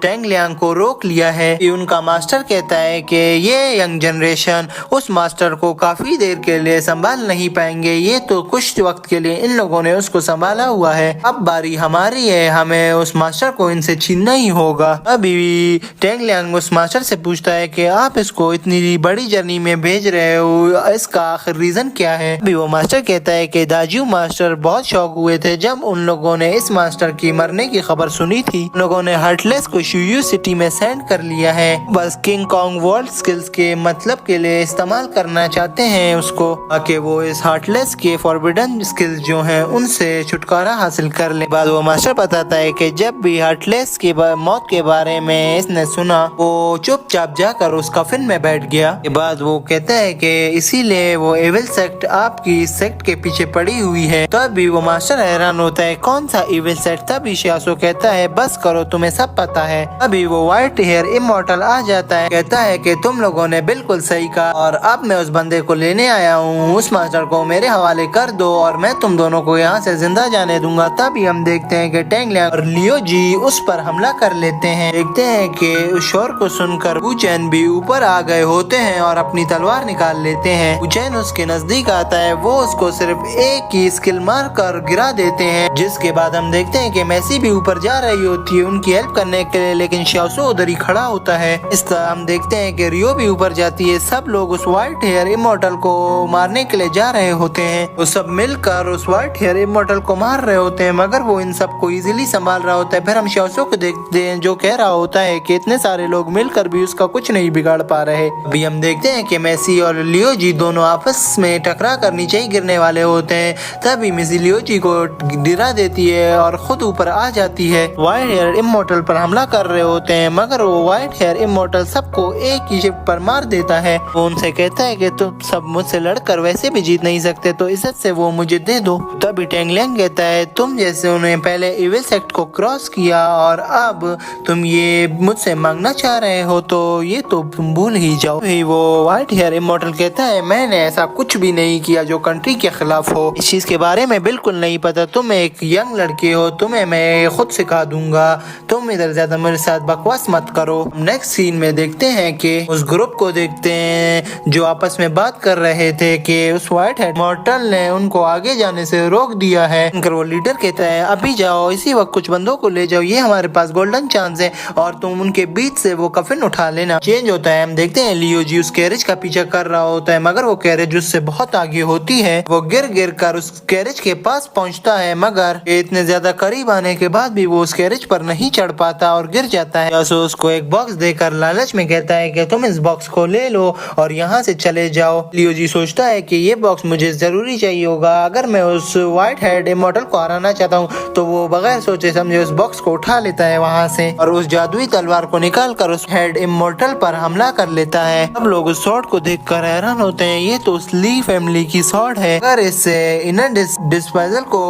टैंग लैंग को रोक लिया है। उनका मास्टर कहता है कि ये यंग जनरेशन उस मास्टर को काफी देर के लिए ये संभाल नहीं पाएंगे, ये तो कुछ वक्त के लिए इन लोगों ने उसको संभाला हुआ है, अब बारी हमारी है, हमें उस मास्टर को इनसे छीनना ही होगा। अभी टेंग लियांग उस मास्टर से पूछता है कि आप इसको इतनी बड़ी जर्नी में भेज रहे हो, इसका आखिर रीजन क्या है। अभी वो मास्टर कहता है कि दाजू मास्टर बहुत शौक हुए थे जब उन लोगों ने इस मास्टर की मरने की खबर सुनी थी। उन लोगों ने हार्टलेस को शुयू सिटी में सेंड कर लिया है, बस किंग कॉन्ग वर्ल्ड स्किल्स के मतलब के लिए इस्तेमाल करना चाहते हैं उसको, ताकि वो इस हार्टलेस के फॉरबिडन स्किल्स जो हैं उनसे छुटकारा हासिल कर ले। बाद वो मास्टर बताता है कि जब भी हार्टलेस की मौत के बारे में इसने सुना वो चुपचाप जाकर उस कफिन में बैठ गया। के बाद वो कहता है कि इसीलिए वो एविल सेक्ट आपकी सेक्ट के पीछे पड़ी हुई है। तभी वो मास्टर हैरान होता है, कौन सा एविल सेक्ट। तभी शियासो कहता है बस करो, तुम्हें सब पता है। अभी वो व्हाइट हेयर इमॉर्टल आ जाता है, कहता है कि तुम लोगों ने बिल्कुल सही कहा और अब मैं उस बंदे को लेने आया हूँ, उस मास्टर को मेरे हवाले कर दो और मैं तुम दोनों को यहाँ से जिंदा जाने दूंगा। तभी हम देखते हैं कि टेंग लियांग और लियो जी उस पर हमला कर लेते हैं। देखते हैं कि उस शोर को सुनकर वू चैन भी ऊपर आ गए होते हैं और अपनी तलवार निकाल लेते हैं। वू चैन उसके नजदीक आता है, वो उसको सिर्फ एक ही स्किल मार कर गिरा देते हैं, जिसके बाद हम देखते हैं कि मैसी भी ऊपर जा रही होती है उनकी हेल्प करने के लिए, लेकिन शियासो उधर ही खड़ा होता है। इस तरह हम देखते हैं कि रियो भी ऊपर जाती है, सब लोग उस व्हाइट हेयर इमॉर्टल को मारने के लिए जा रहे होते हैं। वो सब मिलकर उस व्हाइट हेयर इमॉर्टल को मार रहे होते हैं, मगर वो इन सबको इजीली संभाल रहा होता है। फिर हम शियासो को देखते हैं जो कह रहा होता है कि इतने सारे लोग मिलकर भी उसका कुछ नहीं बिगाड़ पा रहे। अभी हम देखते हैं कि मैसी और लियो जी दोनों आपस में टकरा कर नीचे ही गिरने वाले होते हैं। तभी मिसी लियो जी को गिरा देती है और खुद ऊपर आ जाती है। व्हाइट हेयर इमॉर्टल पर हमला कर रहे होते हैं, मगर वो व्हाइट हेयर इमॉर्टल सबको एक ही शिफ्ट पर मार देता है। वो उनसे कहता है कि तुम सब मुझसे लड़कर वैसे भी जीत नहीं सकते, तो इज्जत से वो मुझे दे दो। तभी टेंग लियांग कहता है तुम जैसे उन्हें पहले इविल सेक्ट को क्रॉस किया और अब तुम ये मुझसे मांगना चाह रहे हो, तो ये तो तुम भूल ही जाओ। वो व्हाइट हेयर इमॉर्टल कहता है मैंने ऐसा कुछ भी नहीं किया जो कंट्री के खिलाफ हो, इस चीज के बारे में बिल्कुल नहीं पता, तुम एक यंग लड़के हो, तुम्हें मैं खुद सिखा दूंगा, तुम इधर ज्यादा मेरे साथ बकवास मत करो। नेक्स्ट सीन में देखते हैं कि उस ग्रुप को देखते हैं जो आपस में बात कर रहे थे कि उस व्हाइट हेयर इमॉर्टल ने उनको आगे जाने से रोक दिया है। वो लीडर कहता है अभी जाओ, इसी वक्त कुछ बंदों को ले जाओ, ये हमारे पास गोल्डन चांस है और तुम उनके बीच से वो कफिन उठा लेना। चेंज होता है, हम देखते हैं लियो जी उस कैरेज का पीछा कर रहा होता है, मगर वो कैरेज उससे बहुत आगे होती है। वो गिर गिर कर उस कैरेज के पास पहुंचता है, मगर इतने ज्यादा करीब आने के बाद भी वो उस कैरेज पर नहीं चढ़ पाता और गिर जाता है। तो उसको एक बॉक्स देकर लालच में कहता है कि तुम इस बॉक्स को ले लो और यहाँ से चले जाओ। लियो जी सोचता है कि ये बॉक्स मुझे जरूरी चाहिए होगा, अगर मैं उस व्हाइट हेड इमॉर्टल को हराना चाहता हूँ तो वो बगैर सोचे समझे उस बॉक्स को उठा लेता है वहाँ से और उस जादुई तलवार को निकाल कर उस हेड इमॉर्टल पर हमला कर लेता है। सब लोग उस स्वॉर्ड को देखकर हैरान होते हैं, ये तो उस ली फैमिली की स्वॉर्ड है, अगर इससे इनर डिस्पोजल को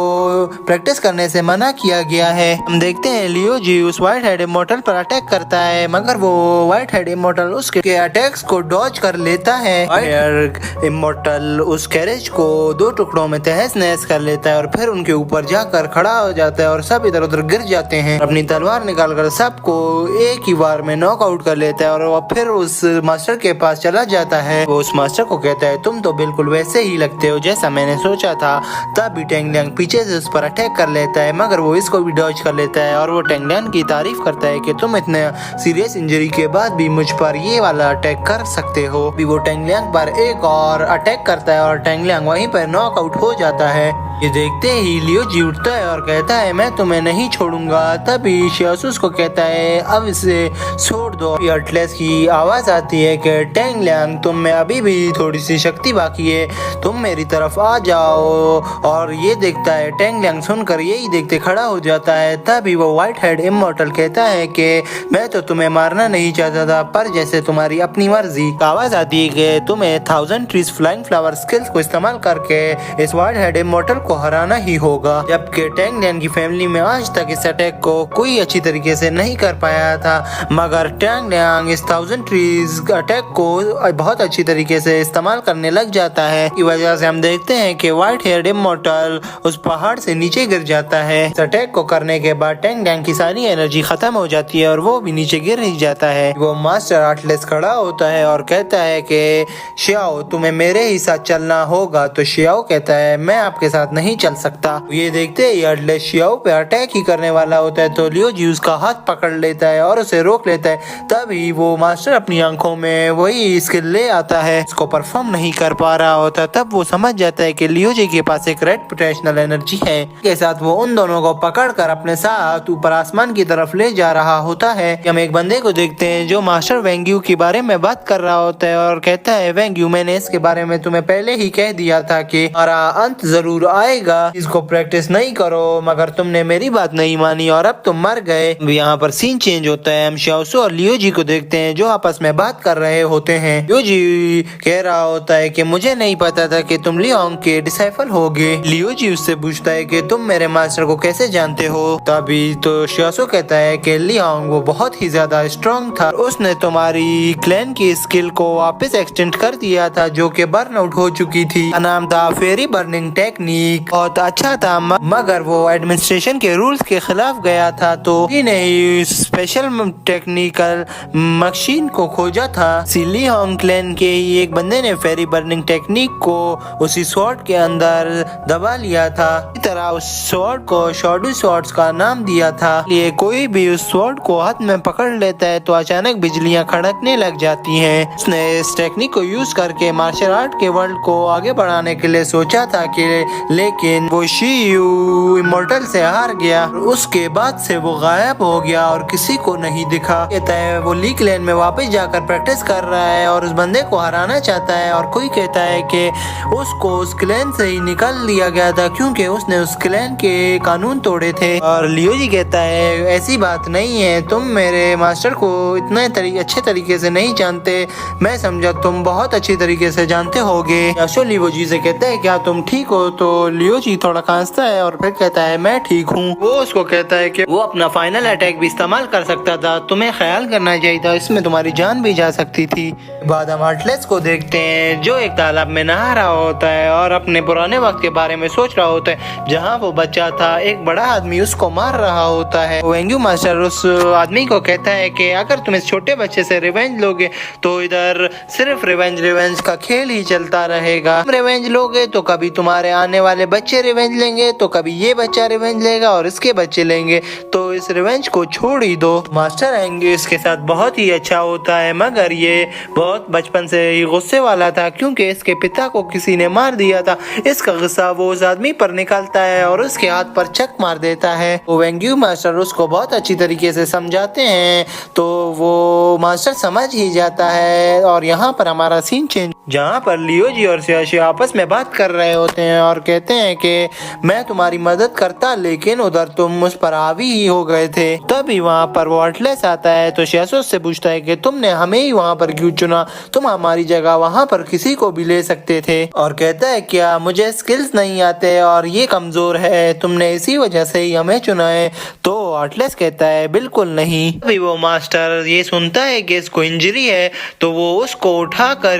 प्रैक्टिस करने से मना किया गया है। हम देखते हैं लियो जी उस व्हाइट हेड इमॉर्टल पर अटैक करता है, मगर वो व्हाइट हेड इमॉर्टल उसके अटैक्स को डॉज कर लेता है। व्हाइट हेड इमॉर्टल उस कैरेज को दो टुकड़ों में तहस नहस कर लेता है और फिर उनके ऊपर जाकर खड़ा हो जाता है और सब इधर उधर गिर जाते हैं। अपनी तलवार निकालकर सबको एक ही बार में नॉक आउट कर लेता है और वो फिर उस मास्टर के पास चला जाता है। वो उस मास्टर को कहता है तुम तो बिल्कुल वैसे ही लगते हो जैसा मैंने सोचा था। तभी टेंग लियांग पीछे से उस पर अटैक कर लेता है, मगर वो इसको भी डॉज कर लेता है और वो टेंग लियांग की तारीफ करता है कि तुम इतने सीरियस इंजरी के बाद भी मुझ पर ये वाला अटैक कर सकते हो। भी वो टेंग लियांग पर एक और अटैक करता है और टेंग लियांग वहीं पर नॉक आउट हो जाता है। ये देखते ही लियो जी उठता है और कहता है मैं तुम्हें नहीं छोड़ूंगा। तभी शियासुस को कहता है अब इसे छोड़ दो। अटलेस की आवाज आती है कि टेंग लियांग तुम में अभी भी थोड़ी सी शक्ति बाकी है, तुम मेरी तरफ आ जाओ। और ये देखता है टेंग लियांग सुनकर यही देखते खड़ा हो जाता है। तभी वो व्हाइट हेड इमॉर्टल कहता है कि मैं तो तुम्हें मारना नहीं चाहता था, पर जैसे तुम्हारी अपनी मर्जी। आवाज आती है कि तुम्हें 1000 ट्रीज फ्लाइंग फ्लावर स्किल्स को इस्तेमाल करके इस व्हाइट हेड इमॉर्टल को हराना ही होगा। जबकि टैंग लियान की फैमिली में आज तक इस अटैक को कोई अच्छी तरीके से नहीं कर पाया था, मगर टैंग लियांग इस 1000 ट्रीज अटैक को बहुत अच्छी तरीके से इस्तेमाल करने लग जाता है। की वजह से हम देखते हैं कि व्हाइट हेयर्ड इमॉर्टल उस पहाड़ से नीचे गिर जाता है। इस अटैक को करने के बाद टैंग लियांग की सारी एनर्जी खत्म हो जाती है और वो भी नीचे गिर ही जाता है। वो मास्टर आर्टलेस खड़ा होता है और कहता है कि शियाओ तुम्हें मेरे ही साथ चलना होगा। तो शियाओ कहता है मैं आपके साथ नहीं चल सकता। ये देखते ही आर्टलेस शियाओ पे अटैक ही करने वाला होता है तो लियो जी उसका हाथ पकड़ लेता है और उसे रोक लेता है। तभी वो मास्टर अपनी आंखों में वही स्किल ले आता है, इसको परफॉर्म नहीं कर पा रहा होता। तब वो समझ जाता है कि लियो जी के पास एक रेड पोटेंशियल एनर्जी है। के साथ वो उन दोनों को पकड़कर अपने साथ ऊपर आसमान की तरफ ले जा रहा होता है। हम एक बंदे को देखते हैं जो मास्टर वेंग्यू के बारे में बात कर रहा होता है और कहता है वेंग्यू मैंने इसके बारे में तुम्हें पहले ही कह दिया था कि हमारा अंत जरूर आएगा, इसको प्रैक्टिस नहीं करो, मगर तुमने मेरी बात नहीं मानी और अब तुम मर गए। यहाँ पर सीन चेंज होता है। हम शाओसो और लियो जी को देखते हैं जो आपस में बात कर रहे होते हैं। लियो जी कह रहा होता है कि मुझे नहीं पता था कि तुम लियोंग के डिसाइपल होगे। लियो जी उससे पूछता है कि तुम मेरे मास्टर को कैसे जानते हो। तभी तो शाओसो कहता है कि लियोंग वो बहुत ही ज्यादा स्ट्रॉन्ग था, उसने तुम्हारी क्लैन की स्किल को वापस एक्सटेंड कर दिया था जो कि बर्न आउट हो चुकी थी। नाम था फेरी बर्निंग टेक्निक, बहुत अच्छा था मगर वो एडमिनिस्ट्रेशन के रूल्स के खिलाफ गया था तो नहीं स्पेशल टेक्निकल मशीन को खोजा था। लियोंग क्लैन के ही एक बंदे ने फेरी बर्निंग टेक्निक को उसी स्वॉर्ड के अंदर दबा लिया था। इस तरह उस स्वॉर्ड को शॉडू स्वॉर्ड्स का नाम दिया था। ये कोई भी उस स्वॉर्ड को हाथ में पकड़ लेता है तो अचानक बिजलियां खड़कने लग जाती हैं। उसने इस टेक्निक को यूज करके मार्शल आर्ट के वर्ल्ड को आगे बढ़ाने के लिए सोचा था कि लेकिन वो शियू इमॉर्टल से हार गया। उसके बाद से वो गायब हो गया और किसी को नहीं दिखा। कहता है वो ली क्लैन में वापस जाकर प्रैक्टिस कर रहा है और उस बंदे को हराना चाहता है और कोई कहता है कि उसको उस क्लैन से ही निकाल दिया गया था क्योंकि उसने उस क्लैन के कानून तोड़े थे। और लियो जी कहता है ऐसी बात नहीं है, तुम मेरे मास्टर को इतने अच्छे तरीके से नहीं जानते, मैं समझा तुम बहुत अच्छी तरीके से जानते होगे। याशो लियो जी से कहता है क्या तुम ठीक हो। तो लियो जी थोड़ा खांसता है और फिर कहता है मैं ठीक हूँ। वो उसको कहता है कि वो अपना फाइनल अटैक भी इस्तेमाल कर सकता था, तुम्हें ख्याल करना चाहिए था, इसमें तुम्हारी जान भी जा सकती थी। बाद हम आर्टलेस को देखते हैं जो एक तालाब में नहा रहा होता है और अपने पुराने वक्त के बारे में सोच रहा होता है जहाँ वो बच्चा था। एक बड़ा आदमी उसको मार रहा होता है। वेंग्यू मास्टर उस आदमी को कहता है कि अगर तुम इस छोटे बच्चे से रिवेंज लोगे तो इधर सिर्फ रिवेंज का खेल ही चलता रहेगा। तुम रिवेंज लोगे तो कभी तुम्हारे आने वाले बच्चे रिवेंज लेंगे, तो कभी ये बच्चा रिवेंज लेगा और इसके बच्चे लेंगे, तो इस रिवेंज को छोड़ ही दो। मास्टर एंगी इसके साथ बहुत ही अच्छा होता है मगर ये बहुत बचपन से ही गुस्से वाला था क्योंकि इसके पिता को किसी ने मार दिया था। इसका गुस्सा वो उस आदमी पर निकालता है और उसके हाथ पर चक मार देता है। वो वेंग्यू मास्टर उसको बहुत अच्छी तरीके से समझाते हैं तो वो मास्टर समझ ही जाता है। और यहाँ पर हमारा सीन चेंज जहाँ पर लियो जी और सियाशी आपस में बात कर रहे होते हैं और कहते हैं कि मैं तुम्हारी मदद करता लेकिन उधर तुम मुझ पर हावी ही हो गए थे। तभी वहाँ पर वो आर्टलेस आता है तो सियासो से पूछता है कि तुमने हमें ही वहाँ पर क्यों चुना, तुम हमारी जगह वहाँ पर किसी को भी ले सकते थे। और कहता है क्या मुझे स्किल्स नहीं आते और ये कमजोर है, तुमने इसी वजह से ही हमें चुना है। तो आर्टलेस कहता है बिल्कुल नहीं। तभी वो मास्टर ये सुनता है कि इसको इंजरी है तो वो उसको उठाकर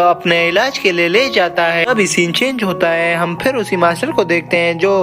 अपने इलाज के लिए ले जाता है। अभी सीन चेंज होता है। हम फिर उसी मास्टर को देखते हैं जो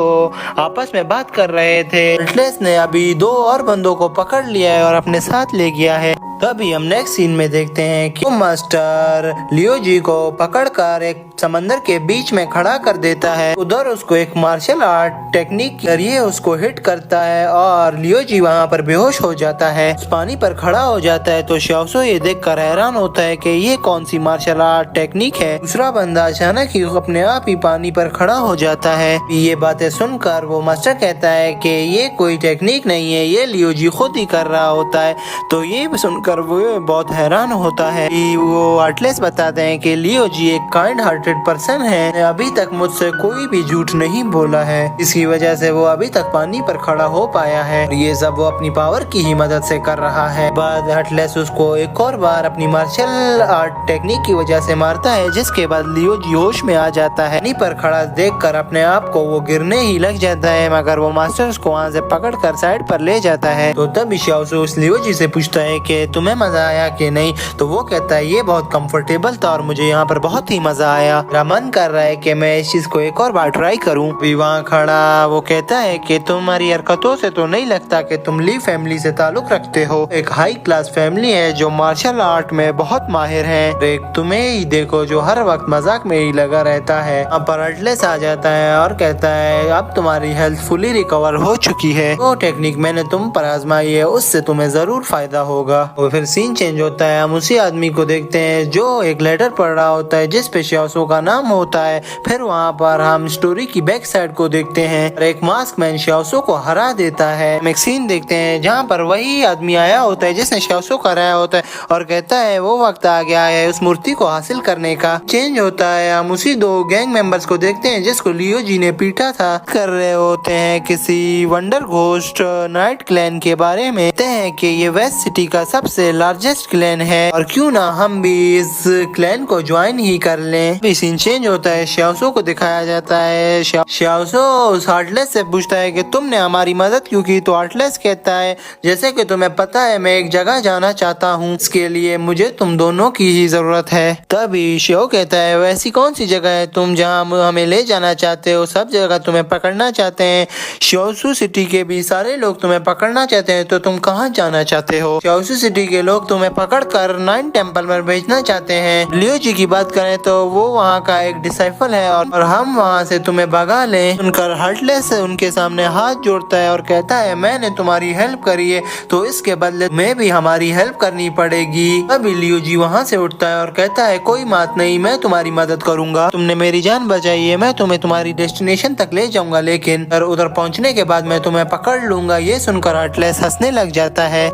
आपस में बात कर रहे थे। आर्टलेस ने अभी 2 और बंदों को पकड़ लिया है और अपने साथ ले गया है। तभी हम नेक्स्ट सीन में देखते हैं कि मास्टर लियो जी को पकड़कर एक समंदर के बीच में खड़ा कर देता है। उधर उसको एक मार्शल आर्ट टेक्निक के जरिए उसको हिट करता है और लियो जी वहाँ पर बेहोश हो जाता है, पानी पर खड़ा हो जाता है। तो शाओसो ये देखकर हैरान होता है कि ये कौन सी मार्शल आर्ट टेक्निक है। दूसरा बंदा अचानक ही अपने आप ही पानी पर खड़ा हो जाता है। ये बातें सुनकर वो मास्टर कहता है कि ये कोई टेक्निक नहीं है, ये लियो जी खुद ही कर रहा होता है। तो ये सुनकर देखकर वो बहुत हैरान होता है कि वो हार्टलेस बताते हैं कि लियो जी एक काइंड हार्टेड पर्सन है, अभी तक मुझसे कोई भी झूठ नहीं बोला है, इसकी वजह से वो अभी तक पानी पर खड़ा हो पाया है। ये सब वो अपनी पावर की ही मदद से कर रहा है। बाद हार्टलेस उसको एक और बार अपनी मार्शल आर्ट टेक्निक की वजह से मारता है, जिसके बाद लियो जी होश में आ जाता है। पानी पर खड़ा देखकर अपने आप को वो गिरने ही लग जाता है, मगर वो मास्टर उसको वहाँ से पकड़कर साइड पर ले जाता है। तो तब शाओसू उस लियो जी से पूछता है कि तुम्हें मजा आया कि नहीं, तो वो कहता है ये बहुत कंफर्टेबल था और मुझे यहाँ पर बहुत ही मजा आया, मेरा मन कर रहा है कि मैं इस चीज को एक और बार ट्राई करूँ। अभी वहाँ खड़ा वो कहता है कि तुम्हारी हरकतों से तो नहीं लगता कि तुम ली फैमिली से ताल्लुक रखते हो, एक हाई क्लास फैमिली है जो मार्शल आर्ट में बहुत माहिर है। एक तुम्हें ही देखो जो हर वक्त मजाक में ही लगा रहता है। अब पर हार्टलेस आ जाता है और कहता है अब तुम्हारी हेल्थ फुली रिकवर हो चुकी है, वो टेक्निक मैंने तुम पर आजमाई है उससे तुम्हें जरूर फायदा होगा। और फिर सीन चेंज होता है, हम उसी आदमी को देखते हैं जो एक लेटर पढ़ रहा होता है जिस पे शाओसू का नाम होता है। फिर वहाँ पर हम स्टोरी की बैक साइड को देखते हैं और एक मास्क मैन शाओसू को हरा देता है। हम एक सीन देखते हैं जहाँ पर वही आदमी आया होता है जिसने शाओसू को हराया होता है और कहता है वो वक्त आ गया है उस मूर्ति को हासिल करने का। चेंज होता है, हम उसी दो गैंग मेंबर्स को देखते हैं जिसको लियो जी ने पीटा था। कर रहे होते हैं किसी वंडर घोस्ट नाइट क्लैन के बारे में, कहते हैं कि ये वेस्ट सिटी का सबसे लार्जेस्ट क्लैन है और क्यों ना हम भी इस क्लैन को ज्वाइन ही कर लें। भी सीन चेंज होता है, शाओसू को दिखाया जाता है। शाओसू उस हार्टलेस से पूछता है कि तुमने हमारी मदद क्यों की, तो हार्टलेस कहता है जैसे कि तुम्हें पता है मैं एक जगह जाना चाहता हूँ, इसके लिए मुझे तुम दोनों की ही जरूरत है। तभी शाओ कहता है वैसी कौन सी जगह है तुम जहाँ हमें ले जाना चाहते हो, सब जगह तुम्हें पकड़ना चाहते हैं, शाओसू सिटी के भी सारे लोग तुम्हें पकड़ना चाहते हैं, तो तुम कहाँ जाना चाहते हो। शाओसू सिटी के लोग तुम्हें पकड़कर 9 टेम्पल में भेजना चाहते हैं। लियो जी की बात करें तो वो वहाँ का एक डिसाइपल है और हम वहाँ से तुम्हें भगा लें। सुनकर हार्टलेस उनके सामने हाथ जोड़ता है और कहता है मैंने तुम्हारी हेल्प करी है तो इसके बदले में भी हमारी हेल्प करनी पड़ेगी। अभी लियो जी वहाँ से उठता है और कहता है कोई बात नहीं, मैं तुम्हारी मदद करूंगा, तुमने मेरी जान बचाई है, मैं तुम्हें तुम्हारी डेस्टिनेशन तक ले जाऊंगा, लेकिन उधर पहुंचने के बाद मैं तुम्हें पकड़ लूंगा। ये सुनकर हार्टलेस हंसने लग जाता है।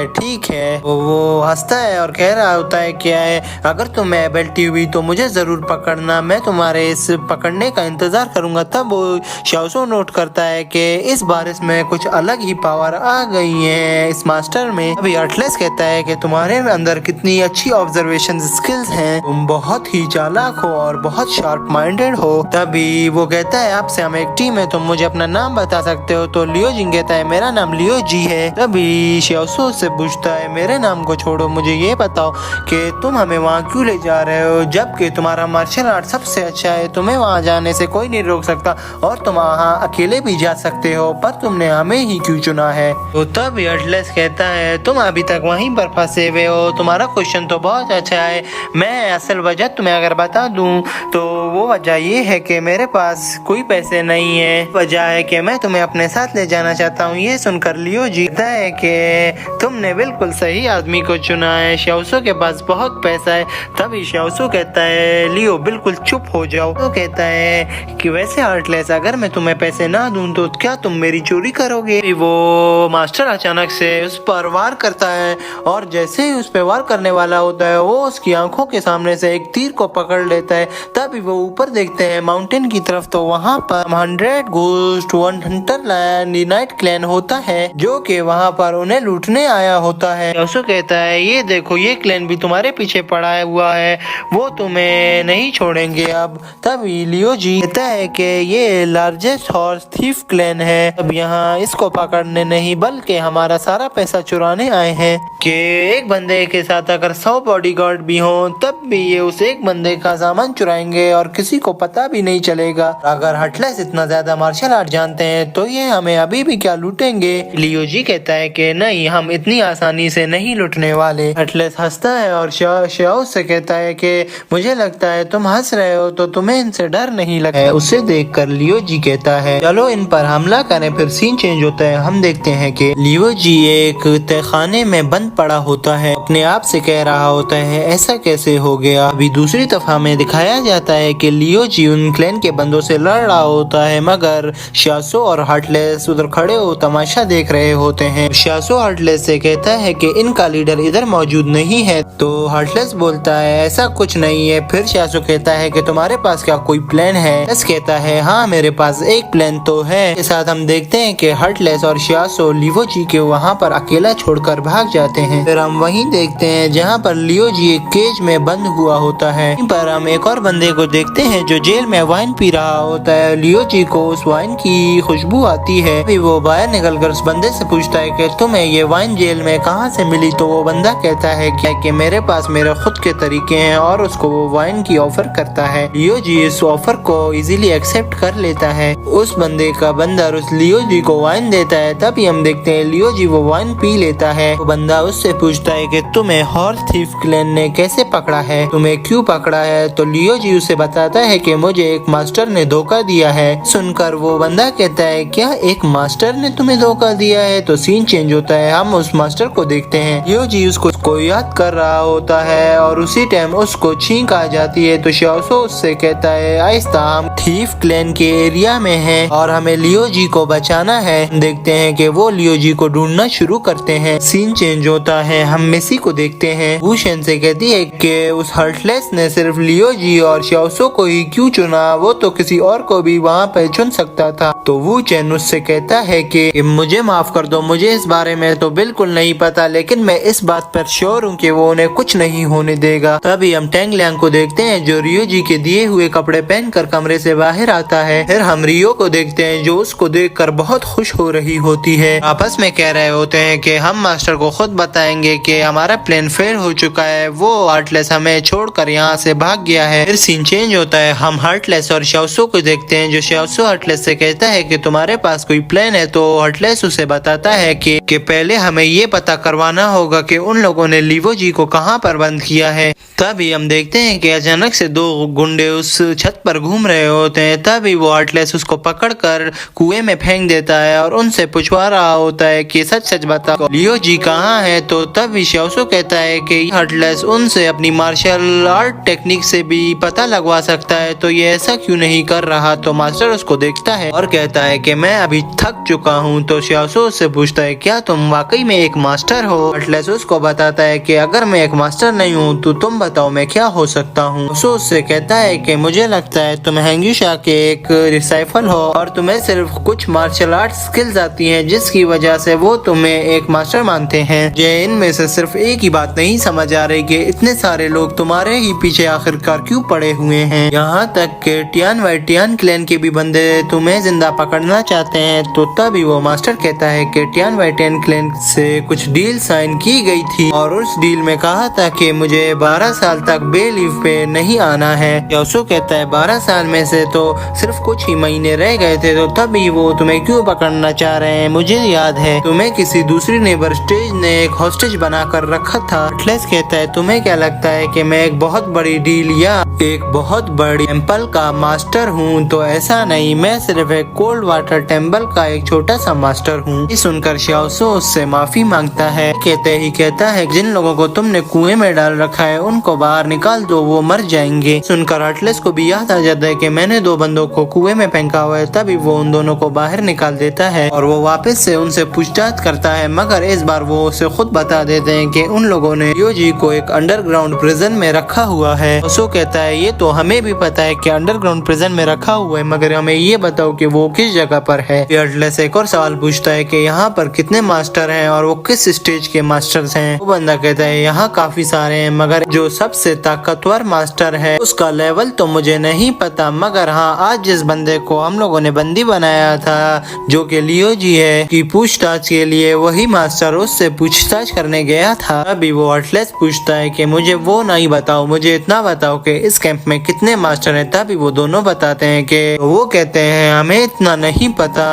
ठीक है, वो हंसता है और कह रहा होता है क्या है अगर तुम्हें एबिलिटी हुई तो मुझे जरूर पकड़ना, मैं तुम्हारे इस पकड़ने का इंतजार करूंगा। तब वो शाओसू नोट करता है कि इस बार इसमें कुछ अलग ही पावर आ गई है इस मास्टर में। अभी हार्टलेस कहता है कि तुम्हारे अंदर कितनी अच्छी ऑब्जर्वेशन स्किल्स हैं, तुम बहुत ही चालाक हो और बहुत शार्प माइंडेड हो। तभी वो कहता है आपसे हम एक टीम है, तुम मुझे अपना नाम बता सकते हो, तो लियो जी कहता है मेरा नाम लियो जी है। तभी शाओसू से पूछता है मेरे नाम को छोड़ो, मुझे ये बताओ कि तुम हमें वहाँ क्यों ले जा रहे हो, जबकि तुम्हारा मार्शल आर्ट सबसे अच्छा है, तुम्हें वहाँ जाने से कोई नहीं रोक सकता और तुम वहाँ अकेले भी जा सकते हो, पर तुमने हमें ही क्यों चुना है। तो तब हार्टलेस कहता है तुम अभी तक वहीं पर फंसे हुए हो, तुम्हारा क्वेश्चन तो बहुत अच्छा है, मैं असल वजह तुम्हें अगर बता दूं तो वो वजह ये है कि मेरे पास कोई पैसे नहीं है, वजह है कि मैं तुम्हें अपने साथ ले जाना चाहता हूँ। ये सुनकर लियो जी कहता है कि तुमने बिल्कुल सही आदमी को चुना है, शाओसू के पास बहुत पैसा है। तभी शाओसू कहता है लियो बिल्कुल चुप हो जाओ। तो कहता है कि वैसे हार्टलेस अगर मैं तुम्हें पैसे ना दूं तो क्या तुम मेरी चोरी करोगे। वो मास्टर अचानक से उस पर वार करता है और जैसे ही उस पर वार करने वाला होता है वो उसकी आंखों के सामने से एक तीर को पकड़ लेता है। तभी वो ऊपर देखते हैं माउंटेन की तरफ, तो वहाँ पर 100 घोस्ट 100 नाइट क्लैन होता है जो कि वहाँ पर उन्हें लूटने आया होता है। शाओसू कहता है ये देखो ये क्लैन भी तुम्हारे पीछे पड़ा हुआ है, वो तुम्हें नहीं छोड़ेंगे अब। तभी लियो जी कहता है कि ये लार्जेस्ट हॉर्स थीफ क्लैन है, अब यहाँ इसको पकड़ने नहीं बल्कि हमारा सारा पैसा चुराने आए हैं, कि एक बंदे के साथ अगर 100 बॉडीगार्ड भी हो तब भी ये उस एक बंदे का सामान चुराएंगे और किसी को पता भी नहीं चलेगा। अगर हार्टलेस इतना ज्यादा मार्शल आर्ट जानते हैं तो ये हमें अभी भी क्या लूटेंगे। लियो जी कहता है कि नहीं, हम इतनी आसानी से नहीं लूटने वाले। हार्टलेस हंसता है और शाओ से कहता है कि मुझे लगता है तुम हंस रहे हो तो तुम्हें इनसे डर नहीं लगता है। उसे देखकर लियो जी कहता है चलो इन पर हमला करें। फिर सीन चेंज होता है, हम देखते हैं कि लियो जी एक तहखाने में बंद पड़ा होता है, अपने आप से कह रहा होता है ऐसा कैसे हो गया। अभी दूसरी तरफ हमें दिखाया जाता है कि लियो जी उन क्लैन के बंदों से लड़ रहा होता है, मगर शाओसू और हार्टलेस उधर खड़े हो तमाशा देख रहे होते हैं। शाओसू हार्टलेस से कहता है कि इनका लीडर इधर मौजूद नहीं है। तो हार्टलेस बोलता है ऐसा कुछ नहीं है। फिर शियासो कहता है कि तुम्हारे पास क्या कोई प्लान है? हेस कहता है हाँ मेरे पास एक प्लान तो है। के साथ हम देखते हैं कि हार्टलेस और शियासो लियो जी के वहाँ पर अकेला छोड़कर भाग जाते हैं। फिर हम वहीं देखते हैं जहाँ पर लियो जी एक केज में बंद हुआ होता है। वहीं पर हम एक और बंदे को देखते हैं जो जेल में वाइन पी रहा होता है। लियो जी को उस वाइन की खुशबू आती है। अभी वो बाहर निकलकर उस बंदे से पूछता है कि तुम्हें ये वाइन जेल में कहाँ से मिली? तो वो बंदा कहता है कि मेरे पास मेरे खुद के तरीके हैं और उसको वो वाइन की ऑफर करता है। लियो जी इस ऑफर को इजीली एक्सेप्ट कर लेता है। उस बंदे का बंदर उस लियो जी को वाइन देता है। तभी हम देखते हैं लियो जी वो वाइन पी लेता है। वो बंदा उससे पूछता है कि तुम्हें हॉर्स थीफ क्लैन ने कैसे पकड़ा है, तुम्हें क्यों पकड़ा है? तो लियो जी उसे बताता है कि मुझे एक मास्टर ने धोखा दिया है। सुनकर वो बंदा कहता है क्या एक मास्टर ने तुम्हें धोखा दिया है? तो सीन चेंज होता है। हम उस मास्टर को देखते हैं। लियो जी उसको याद कर रहा होता है और उसी टाइम उसको छींक आ जाती है। तो शियासो उससे कहता है आहिस्ता हम थीफ क्लैन के एरिया में हैं और हमें लियो जी को बचाना है। देखते हैं कि वो लियो जी को ढूंढना शुरू करते हैं। सीन चेंज होता है। हम मेसी को देखते हैं। भूषण से कहती है कि उस हार्टलेस ने सिर्फ लियो जी और शियासो को ही क्यों चुना, वो तो किसी और को भी वहाँ पे चुन सकता था। तो वो चैन उससे कहता है कि मुझे माफ कर दो, मुझे इस बारे में तो बिल्कुल नहीं पता, लेकिन मैं इस बात पर श्योर हूँ कि वो उन्हें कुछ नहीं होने देगा। तभी हम टैंग लियांग को देखते हैं जो रियो जी के दिए हुए कपड़े पहनकर कमरे से बाहर आता है। फिर हम रियो को देखते हैं जो उसको देखकर बहुत खुश हो रही होती है। आपस में कह रहे होते हैं कि हम मास्टर को खुद बताएंगे कि हमारा प्लान फेल हो चुका है, वो हार्टलेस हमें छोड़कर यहाँ से भाग गया है। फिर सीन चेंज होता है। हम हार्टलेस और शियासो को देखते हैं जो शियासो हार्टलेस से कहता है कि तुम्हारे पास कोई प्लान है। तो हार्टलेस उसे बताता है कि पहले हमें ये पता करवाना होगा कि उन लोगों ने लियो जी को कहाँ पर बंद किया है। तभी हम देखते हैं कि अचानक से दो गुंडे उस छत पर घूम रहे होते हैं। तभी वो हार्टलेस उसको पकड़कर कुएं में फेंक देता है और उनसे पूछवा रहा होता है कि सच सच बताओ लियो जी कहाँ है। तो तभी शियासो कहता है कि हार्टलेस उनसे अपनी मार्शल आर्ट टेक्निक से भी पता लगवा सकता है, तो ये ऐसा क्यों नहीं कर रहा। तो मास्टर उसको देखता है और कहता है कि मैं अभी थक चुका हूँ। तो शियासो उससे पूछता है क्या तुम वाकई में एक मास्टर हो? हार्टलेस उसको बताता है कि अगर मैं एक मास्टर नहीं हूँ तो तुम बताओ मैं क्या हो सकता हूँ। शियासो उससे कहता है कि मुझे लगता है तुम हेंग्यूशा के एक डिसाइपल हो और तुम्हें सिर्फ कुछ मार्शल आर्ट स्किल्स आती हैं जिसकी वजह से वो तुम्हें एक मास्टर मानते हैं। मुझे इनमें से सिर्फ एक ही बात नहीं समझ आ रही कि इतने सारे लोग तुम्हारे ही पीछे आखिरकार क्यों पड़े हुए हैं। यहाँ तक कि टियान वाइटियान क्लैन के भी बंदे तुम्हें जिंदा पकड़ना चाहते हैं। तो तभी वो मास्टर कहता है कि टियान वाइटियान क्लैन से कुछ डील साइन की गई थी और उस डील में कहा था कि मुझे 12 साल तक बे लीव पे नहीं आना है। शियासो कहता है 12 साल में से तो सिर्फ कुछ ही महीने रह गए थे, तो तभी वो तुम्हें क्यों पकड़ना चाह रहे हैं? मुझे याद है तुम्हें किसी दूसरी नेबर स्टेज ने एक हॉस्टेज बनाकर रखा था। हार्टलेस कहता है तुम्हें क्या लगता है कि मैं एक बहुत बड़ी डील या एक बहुत बड़ी टेम्पल का मास्टर हूँ? तो ऐसा नहीं, मैं सिर्फ एक कोल्ड वाटर टेम्पल का एक छोटा सा मास्टर हूँ। ये सुनकर शियासो उससे माफी मांगता है। कहते ही कहता है जिन लोगों को तुमने कुएं में डाल रखा है उनको बाहर निकाल दो, वो मर जाएंगे। सुनकर हार्टलेस को भी याद आ जाता है कि मैंने दो बंदों को कुएं में फेंका हुआ है। तभी वो उन दोनों को बाहर निकाल देता है और वो वापस से उनसे पूछताछ करता है, मगर इस बार वो उसे खुद बता देते हैं कि उन लोगों ने लियो जी को एक अंडरग्राउंड प्रिजन में रखा हुआ है। शियासो कहता है ये तो हमें भी पता है कि अंडरग्राउंड प्रिजन में रखा हुआ है, मगर हमें ये बताओ कि वो किस जगह पर है। हार्टलेस एक और सवाल पूछता है कि यहाँ पर कितने मास्टर हैं और वो किस स्टेज के मास्टर्स हैं। वो बंदा कहता है यहाँ काफी सारे हैं, मगर जो सबसे ताकतवर मास्टर है उसका लेवल तो मुझे नहीं पता, मगर हाँ आज जिस बंदे को हम लोगों ने बंदी बनाया था जो कि लियो जी है की पूछताछ के लिए वही मास्टर उससे पूछताछ करने गया था। अभी वो हार्टलेस पूछता है कि मुझे वो नहीं बताओ, मुझे इतना बताओ कि इस कैंप में कितने मास्टर हैं। तभी वो दोनों बताते हैं कि वो कहते हैं हमें इतना नहीं पता।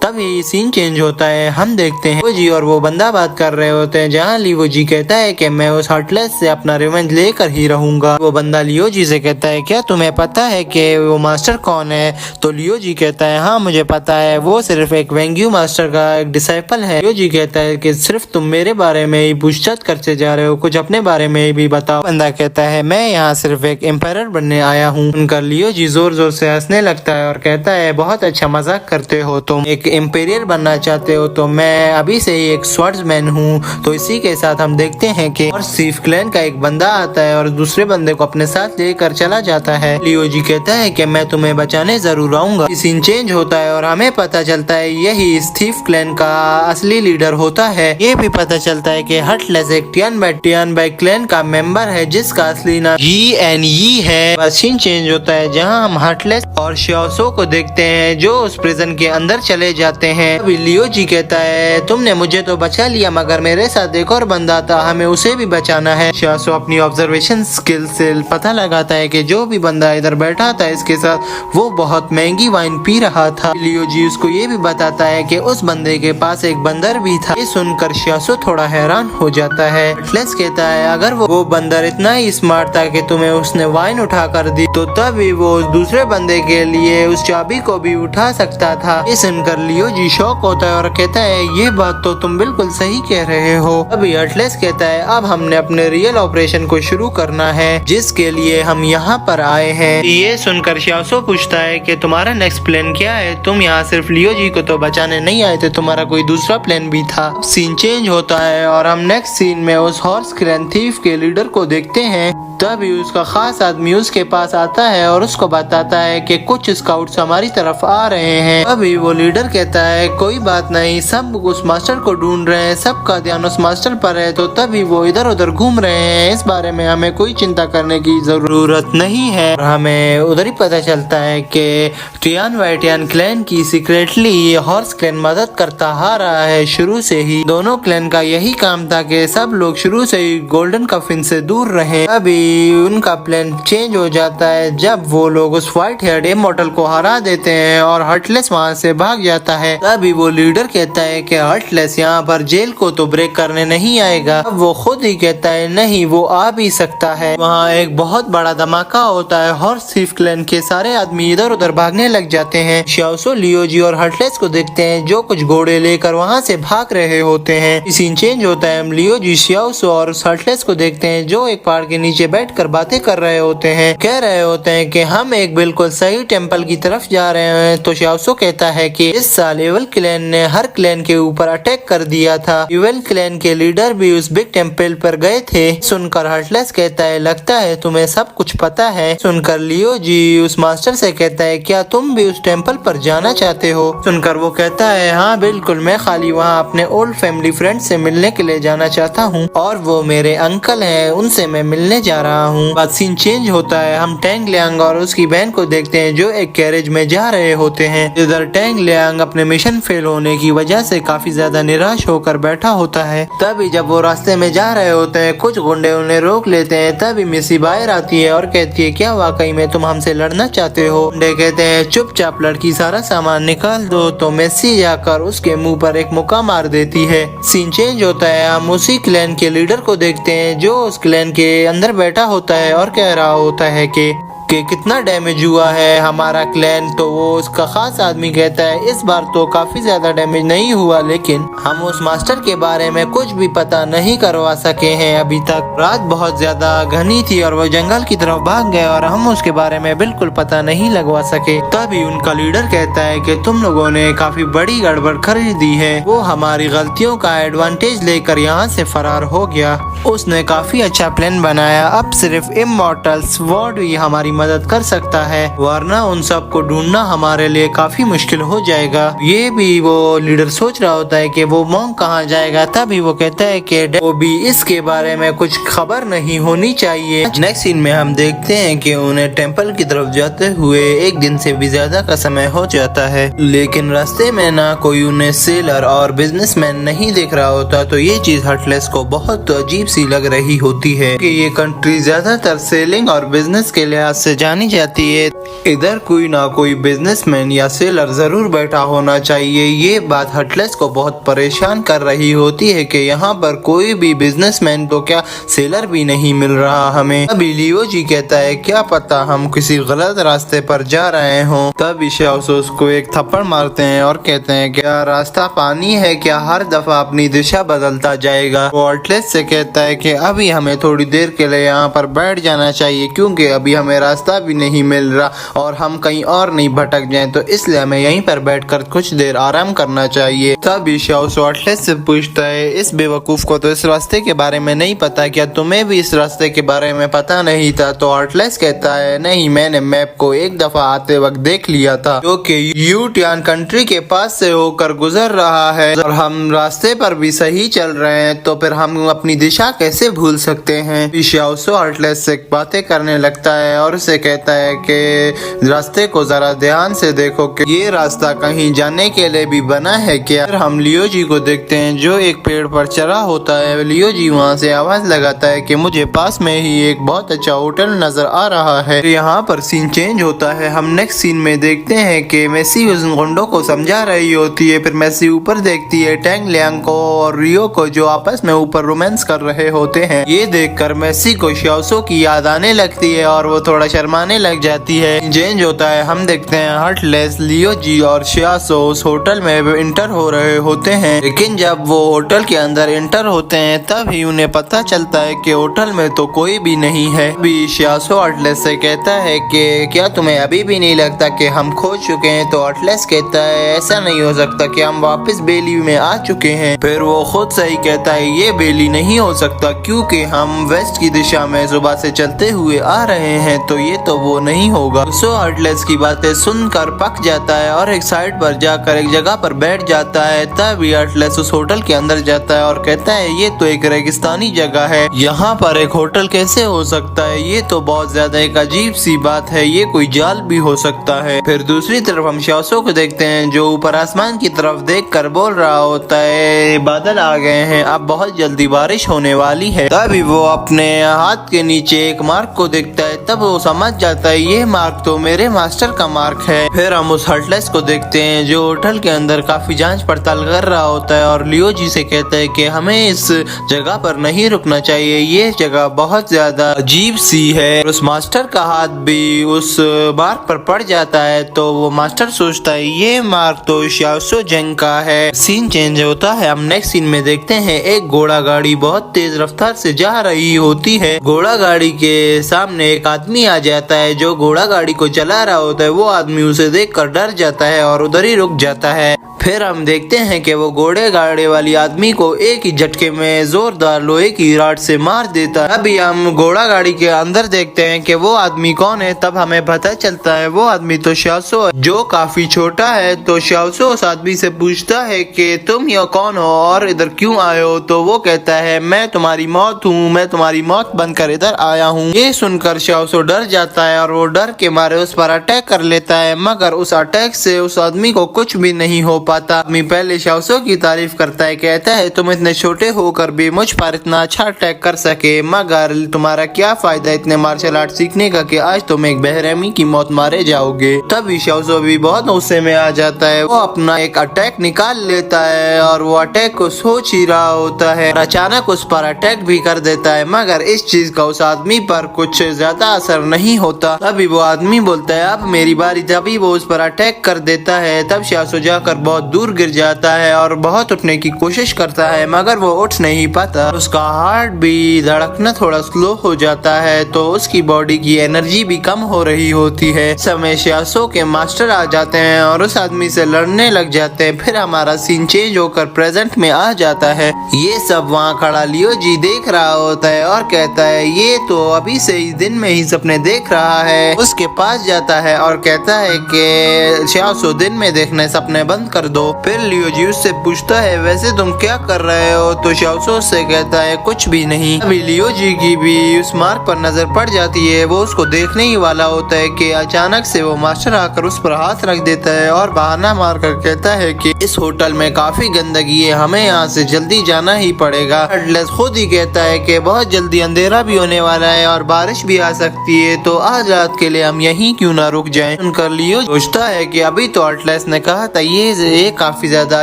तभी सीन चेंज होता है। हम देखते हैं लियो जी और वो बंदा बात कर रहे होते हैं जहाँ लियो जी कहता है कि मैं उस हार्टलेस से अपना रिवेंज लेकर ही रहूंगा। वो बंदा लियो जी से कहता है क्या तुम्हें पता है कि वो मास्टर कौन है? तो लियो जी कहता है हाँ मुझे पता है, वो सिर्फ एक वेंग्यू मास्टर का एक डिसाइपल है। लियो जी कहता है कि सिर्फ तुम मेरे बारे में ही पूछताछ करते जा रहे हो, कुछ अपने बारे में भी बताओ। बंदा कहता है मैं यहाँ सिर्फ एक एम्पायर बनने आया हूँ। उनका लियो जी जोर जोर से हंसने लगता है और कहता है बहुत अच्छा मजाक करते हो तुम, एक एम्पेरियर बनना चाहते हो तो मैं अभी से ही एक स्वॉर्ड्समैन हूँ। तो इसी के साथ हम देखते हैं कि और सीफ क्लैन का एक बंदा आता है और दूसरे बंदे को अपने साथ लेकर चला जाता है। लियो जी कहता है कि मैं तुम्हें बचाने जरूर आऊंगा। सीन चेंज होता है और हमें पता चलता है यही इस थीफ क्लैन का असली लीडर होता है। ये भी पता चलता है कि हर्टलेस एक टियान बाई क्लैन का मेंबर है जिसका असली नाम यी है। सीन चेंज होता है जहाँ हम हर्टलेस और श्याओसो को देखते हैं जो उस प्रिजन के अंदर चले जाते हैं। अभी लियो जी कहता है तुमने मुझे तो बचा लिया मगर मेरे साथ एक और बंदा था, हमें उसे भी बचाना है। श्याओसो अपनी ऑब्जर्वेशन स्किल से पता लगाता है कि जो भी बंदा इधर बैठा था इसके साथ वो बहुत महंगी वाइन पी रहा था। लियो जी उसको ये भी बताता है कि उस बंदे के पास एक बंदर भी था। ये सुनकर श्याओसो थोड़ा हैरान हो जाता है। हर्टलेस कहता है अगर वो बंदर इतना ही स्मार्ट था कि तुम्हें उसने वाइन उठा कर दी तो तभी वो उस दूसरे बंदे के लिए उस चाबी को भी उठा सकता था। ये सुनकर लियो जी शॉक होता है और कहता है ये बात तो तुम बिल्कुल सही कह रहे हो। अभी हर्टलेस कहता है अब हमने अपने रियल ऑपरेशन को शुरू करना है जिसके लिए हम यहाँ पर आए हैं। ये सुनकर श्याओसो पूछता है कि तुम्हारा नेक्स्ट प्लान क्या है? तुम यहाँ सिर्फ लियो जी को तो बचाने नहीं आए थे, तुम्हारा कोई दूसरा प्लान भी था। सीन चेंज होता है और हम नेक्स्ट सीन में उस हॉर्स क्लैन थीफ के लीडर को देखते हैं। तभी उसका खास आदमी उसके पास आता है और उसको बताता है कि कुछ स्काउट्स हमारी तरफ आ रहे हैं। अभी वो लीडर कहता है कोई बात नहीं, सब उस मास्टर को ढूंढ रहे हैं, सबका ध्यान उस मास्टर पर है। तो तभी वो इधर उधर घूम रहे हैं, इस बारे में हमें कोई चिंता करने की जरूरत नहीं है। हमें उधर ही पता चलता है कि टियान क्लैन की सीक्रेटली ये हॉर्स क्लैन मदद करता आ रहा है शुरू से ही। दोनों क्लैन का यही काम था कि सब लोग शुरू से ही गोल्डन कफिन से दूर रहे। अभी उनका प्लान चेंज हो जाता है जब वो लोग उस व्हाइट हेयर्ड इमॉर्टल को हरा देते हैं और हर्टलेस वहाँ से भाग जाता है। तभी वो लीडर कहता है कि हर्टलेस यहाँ पर जेल को तो ब्रेक करने नहीं आएगा। अब वो खुद ही कहता है नहीं वो आ भी सकता है। वहाँ एक बहुत बड़ा धमाका होता है, हॉर्स थीफ क्लैन के सारे आदमी इधर उधर भागने लग जाते हैं। श्याओसो लियो जी और हर्टलेस को देखते हैं जो कुछ घोड़े लेकर वहाँ से भाग रहे होते हैं। सीन चेंज होता है, हम लियो जी श्याओसो और हर्टलेस को देखते हैं जो एक पहाड़ के नीचे बैठकर बातें कर रहे होते हैं। कह रहे होते हैं कि हम एक बिल्कुल सही टेंपल की तरफ जा रहे हैं। तो श्याओसो कहता है कि इस साल इवल क्लैन ने हर क्लैन के ऊपर अटैक कर दिया था, इवल क्लैन के लीडर भी उस बिग टेंपल पर गए थे। सुनकर हर्टलेस कहता है लगता है तुम्हें सब कुछ पता है। सुनकर लियो जी उस मास्टर से कहता है क्या तुम भी उस टेंपल पर जाना चाहते हो? सुनकर वो कहता है हाँ बिल्कुल, मैं खाली वहाँ अपने ओल्ड फैमिली फ्रेंड से मिलने के लिए जाना चाहता हूँ और वो मेरे अंकल हैं, उनसे मैं मिलने जा रहा हूँ। बाद सीन चेंज होता है, हम टैंग लियांग और उसकी बहन को देखते हैं जो एक कैरेज में जा रहे होते हैं। इधर टैंग लियांग अपने मिशन फेल होने की वजह से काफी ज्यादा निराश होकर बैठा होता है। तभी जब वो रास्ते में जा रहे होते हैं कुछ गुंडे उन्हें रोक लेते हैं। तभी मिसी बाहर आती है और कहती है क्या वाकई में तुम हमसे लड़ना चाहते हो? गुंडे कहते हैं चुपचाप लड़की सारा सामान निकाल दो। तो मेसी जाकर उसके मुंह पर एक मुक्का मार देती है। सीन चेंज होता है, हम उसी क्लैन के लीडर को देखते हैं जो उस क्लैन के अंदर बैठा होता है और कह रहा होता है कि कितना डैमेज हुआ है हमारा क्लैन। तो वो उसका खास आदमी कहता है इस बार तो काफी ज्यादा डैमेज नहीं हुआ, लेकिन हम उस मास्टर के बारे में कुछ भी पता नहीं करवा सके हैं अभी तक। रात बहुत ज्यादा घनी थी और वो जंगल की तरफ भाग गए और हम उसके बारे में बिल्कुल पता नहीं लगवा सके। तभी उनका लीडर कहता है कि तुम लोगों ने काफी बड़ी गड़बड़ कर दी है, वो हमारी गलतियों का एडवांटेज लेकर यहाँ से फरार हो गया। उसने काफी अच्छा प्लान बनाया, अब सिर्फ इमॉर्टल स्वॉर्ड ही हमारी मदद कर सकता है, वरना उन सब को ढूंढना हमारे लिए काफी मुश्किल हो जाएगा। ये भी वो लीडर सोच रहा होता है कि वो मॉन्क कहाँ जाएगा। तभी वो कहता है कि वो भी इसके बारे में कुछ खबर नहीं होनी चाहिए। नेक्स्ट सीन में हम देखते हैं कि उन्हें टेंपल की तरफ जाते हुए एक दिन से भी ज्यादा का समय हो जाता है, लेकिन रास्ते में ना कोई उन्हें सेलर और बिजनेसमैन नहीं देख रहा होता। तो ये चीज हर्टलेस को बहुत अजीब सी लग रही होती है कि ये कंट्री ज्यादातर सेलिंग और बिजनेस के लिहाज से जानी जाती है, इधर कोई ना कोई बिजनेसमैन या सेलर जरूर बैठा होना चाहिए। ये बात हर्टलेस को बहुत परेशान कर रही होती है कि यहाँ पर कोई भी बिजनेसमैन तो क्या सेलर भी नहीं मिल रहा हमें। अभी लियो जी कहता है क्या पता हम किसी गलत रास्ते पर जा रहे हों। तब श्याओसो उसको एक थप्पड़ मारते हैं और कहते हैं क्या रास्ता पानी है क्या हर दफा अपनी दिशा बदलता जाएगा। वो हर्टलेस से कहता है कि अभी हमें थोड़ी देर के लिए यहाँ पर बैठ जाना चाहिए क्योंकि अभी हमें रास्ता भी नहीं मिल रहा और हम कहीं और नहीं भटक जाएं, तो इसलिए हमें यहीं पर बैठकर कुछ देर आराम करना चाहिए। तभी शाओसो अटलस से पूछता है, इस बेवकूफ को तो इस रास्ते के बारे में नहीं पता, क्या तुम्हें भी इस रास्ते के बारे में पता नहीं था? तो अटलस कहता है, नहीं, मैंने मैप को एक दफा आते वक्त देख लिया था, जो कि यूटियान कंट्री के पास से होकर गुजर रहा है और हम रास्ते पर भी सही चल रहे हैं, तो फिर हम अपनी दिशा कैसे भूल सकते हैं? शाओसो अटलस से बातें करने लगता है और उसे कहता है कि रास्ते को जरा ध्यान से देखो कि ये रास्ता कहीं जाने के लिए भी बना है क्या? फिर हम लियो जी को देखते हैं जो एक पेड़ पर चढ़ा होता है। लियो जी वहाँ से आवाज लगाता है कि मुझे पास में ही एक बहुत अच्छा होटल नजर आ रहा है। यहाँ पर सीन चेंज होता है। हम नेक्स्ट सीन में देखते हैं कि मेसी उस गुंडों को समझा रही होती है। फिर मेसी ऊपर देखती है टैंग लियांग को और रियो को, जो आपस में ऊपर रोमांस कर रहे होते हैं। ये देखकर मेसी को शाओसो की याद आने लगती है और वो थोड़ा शर्माने लग जाती है। चेंज होता है। हम देखते हैं अटलस, लियो जी और शाओसो उस होटल में इंटर हो रहे होते हैं, लेकिन जब वो होटल के अंदर इंटर होते हैं तभी उन्हें पता चलता है कि होटल में तो कोई भी नहीं है। अभी शाओसो अटलस से कहता है कि क्या तुम्हें अभी भी नहीं लगता कि हम खो चुके हैं? तो अटलस कहता है, ऐसा नहीं हो सकता कि हम वापस बेली में आ चुके हैं। फिर वो खुद से ही कहता है, ये बेली नहीं हो सकता क्योंकि हम वेस्ट की दिशा में सुबह से चलते हुए आ रहे हैं, तो ये तो वो नहीं होगा। सो अटलस की बातें सुनकर पक जाता है और एक साइड पर जाकर एक जगह पर बैठ जाता है। तभी अटलस उस होटल के अंदर जाता है और कहता है, ये तो एक रेगिस्तानी जगह है, यहाँ पर एक होटल कैसे हो सकता है? ये तो बहुत ज्यादा एक अजीब सी बात है, ये कोई जाल भी हो सकता है। फिर दूसरी तरफ हम शाओसो को देखते हैं जो ऊपर आसमान की तरफ देखकर बोल रहा होता है, बादल आ गए हैं, अब बहुत जल्दी बारिश होने वाली है। तभी वो अपने हाथ के नीचे एक मार्क को देखता है। तब वो समझ जाता है, ये मार्क तो मेरे मास्टर का मार्क है। फिर हम उस अटलस को देखते हैं जो होटल के अंदर काफी जांच पड़ताल कर रहा होता है और लियो जी से कहता है कि हमें इस जगह पर नहीं रुकना चाहिए, ये जगह बहुत ज्यादा अजीब सी है। उस मास्टर का हाथ भी उस मार्क पर पड़ जाता है, तो वो मास्टर सोचता है ये मार्क तो शाओसो जंग का है। सीन चेंज होता है। हम नेक्स्ट सीन में देखते हैं एक घोड़ा गाड़ी बहुत तेज रफ्तार से जा रही होती है। घोड़ा गाड़ी के सामने एक आदमी आ जाता है। जो घोड़ा गाड़ी को चला रहा होता है वो आदमी उसे देखकर डर जाता है और उधर ही रुक जाता है। फिर हम देखते हैं कि वो घोड़े गाड़ी वाली आदमी को एक ही झटके में जोरदार लोहे की रॉड से मार देता है। अभी हम घोड़ा गाड़ी के अंदर देखते हैं कि वो आदमी कौन है। तब हमें पता चलता है वो आदमी तो शाओसो है, जो काफी छोटा है। तो शाओसो उस आदमी से पूछता है कि तुम ये कौन हो और इधर क्यों आए हो? तो वो कहता है, मैं तुम्हारी मौत हूँ, मैं तुम्हारी मौत बनकर इधर आया हूँ। ये सुनकर शाओसो डर जाता है और वो डर के मारे उस पर अटैक कर लेता है, मगर उस अटैक से उस आदमी को कुछ भी नहीं हो पाता। आदमी पहले शाओसो की तारीफ करता है, कहता है तुम इतने छोटे होकर भी मुझ पर इतना अच्छा अटैक कर सके, मगर तुम्हारा क्या फायदा इतने मार्शल आर्ट सीखने का कि आज तुम एक बेरहमी की मौत मारे जाओगे। तभी शाओसो भी बहुत गुस्से में आ जाता है। वो अपना एक अटैक निकाल लेता है और वो अटैक को सोच ही रहा होता है, अचानक उस पर अटैक भी कर देता है, मगर इस चीज का उस आदमी पर कुछ ज्यादा असर नहीं होता। तभी वो आदमी बोलता है अब मेरी बारी। तभी वो उस पर अटैक कर देता है। तब शाओसो जाकर बहुत दूर गिर जाता है और बहुत उठने की कोशिश करता है, मगर वो उठ नहीं पाता। उसका हार्ट भी धड़कना थोड़ा स्लो हो जाता है, तो उसकी बॉडी की एनर्जी भी कम हो रही होती है। समय शाओसो के मास्टर आ जाते हैं और उस आदमी से लड़ने लग जाते हैं। फिर हमारा सीन चेंज होकर प्रेजेंट में आ जाता है। ये सब वहाँ खड़ा लियो जी देख रहा होता है और कहता है ये तो अभी से ही दिन में ही सपने देख रहा है। उसके पास जाता है और कहता है कि शाओसो दिन में देखने सपने बंद कर दो। फिर लियो जी उससे पूछता है वैसे तुम क्या कर रहे हो? तो शाओसो से कहता है कुछ भी नहीं। अभी लियो जी की भी उस मार्क पर नजर पड़ जाती है। वो उसको देखने ही वाला होता है कि अचानक से वो मास्टर आकर उस पर हाथ रख देता है और बहाना मारकर कहता है कि इस होटल में काफी गंदगी है, हमें यहाँ से जल्दी जाना ही पड़ेगा। अटलस खुद ही कहता है कि बहुत जल्दी अंधेरा भी होने वाला है और बारिश भी आ सकती है, तो आज रात के लिए हम यहीं क्यों ना रुक जाएं। उनका लियो सोचता है कि अभी तो अटलस ने कहा था ये ये काफी ज्यादा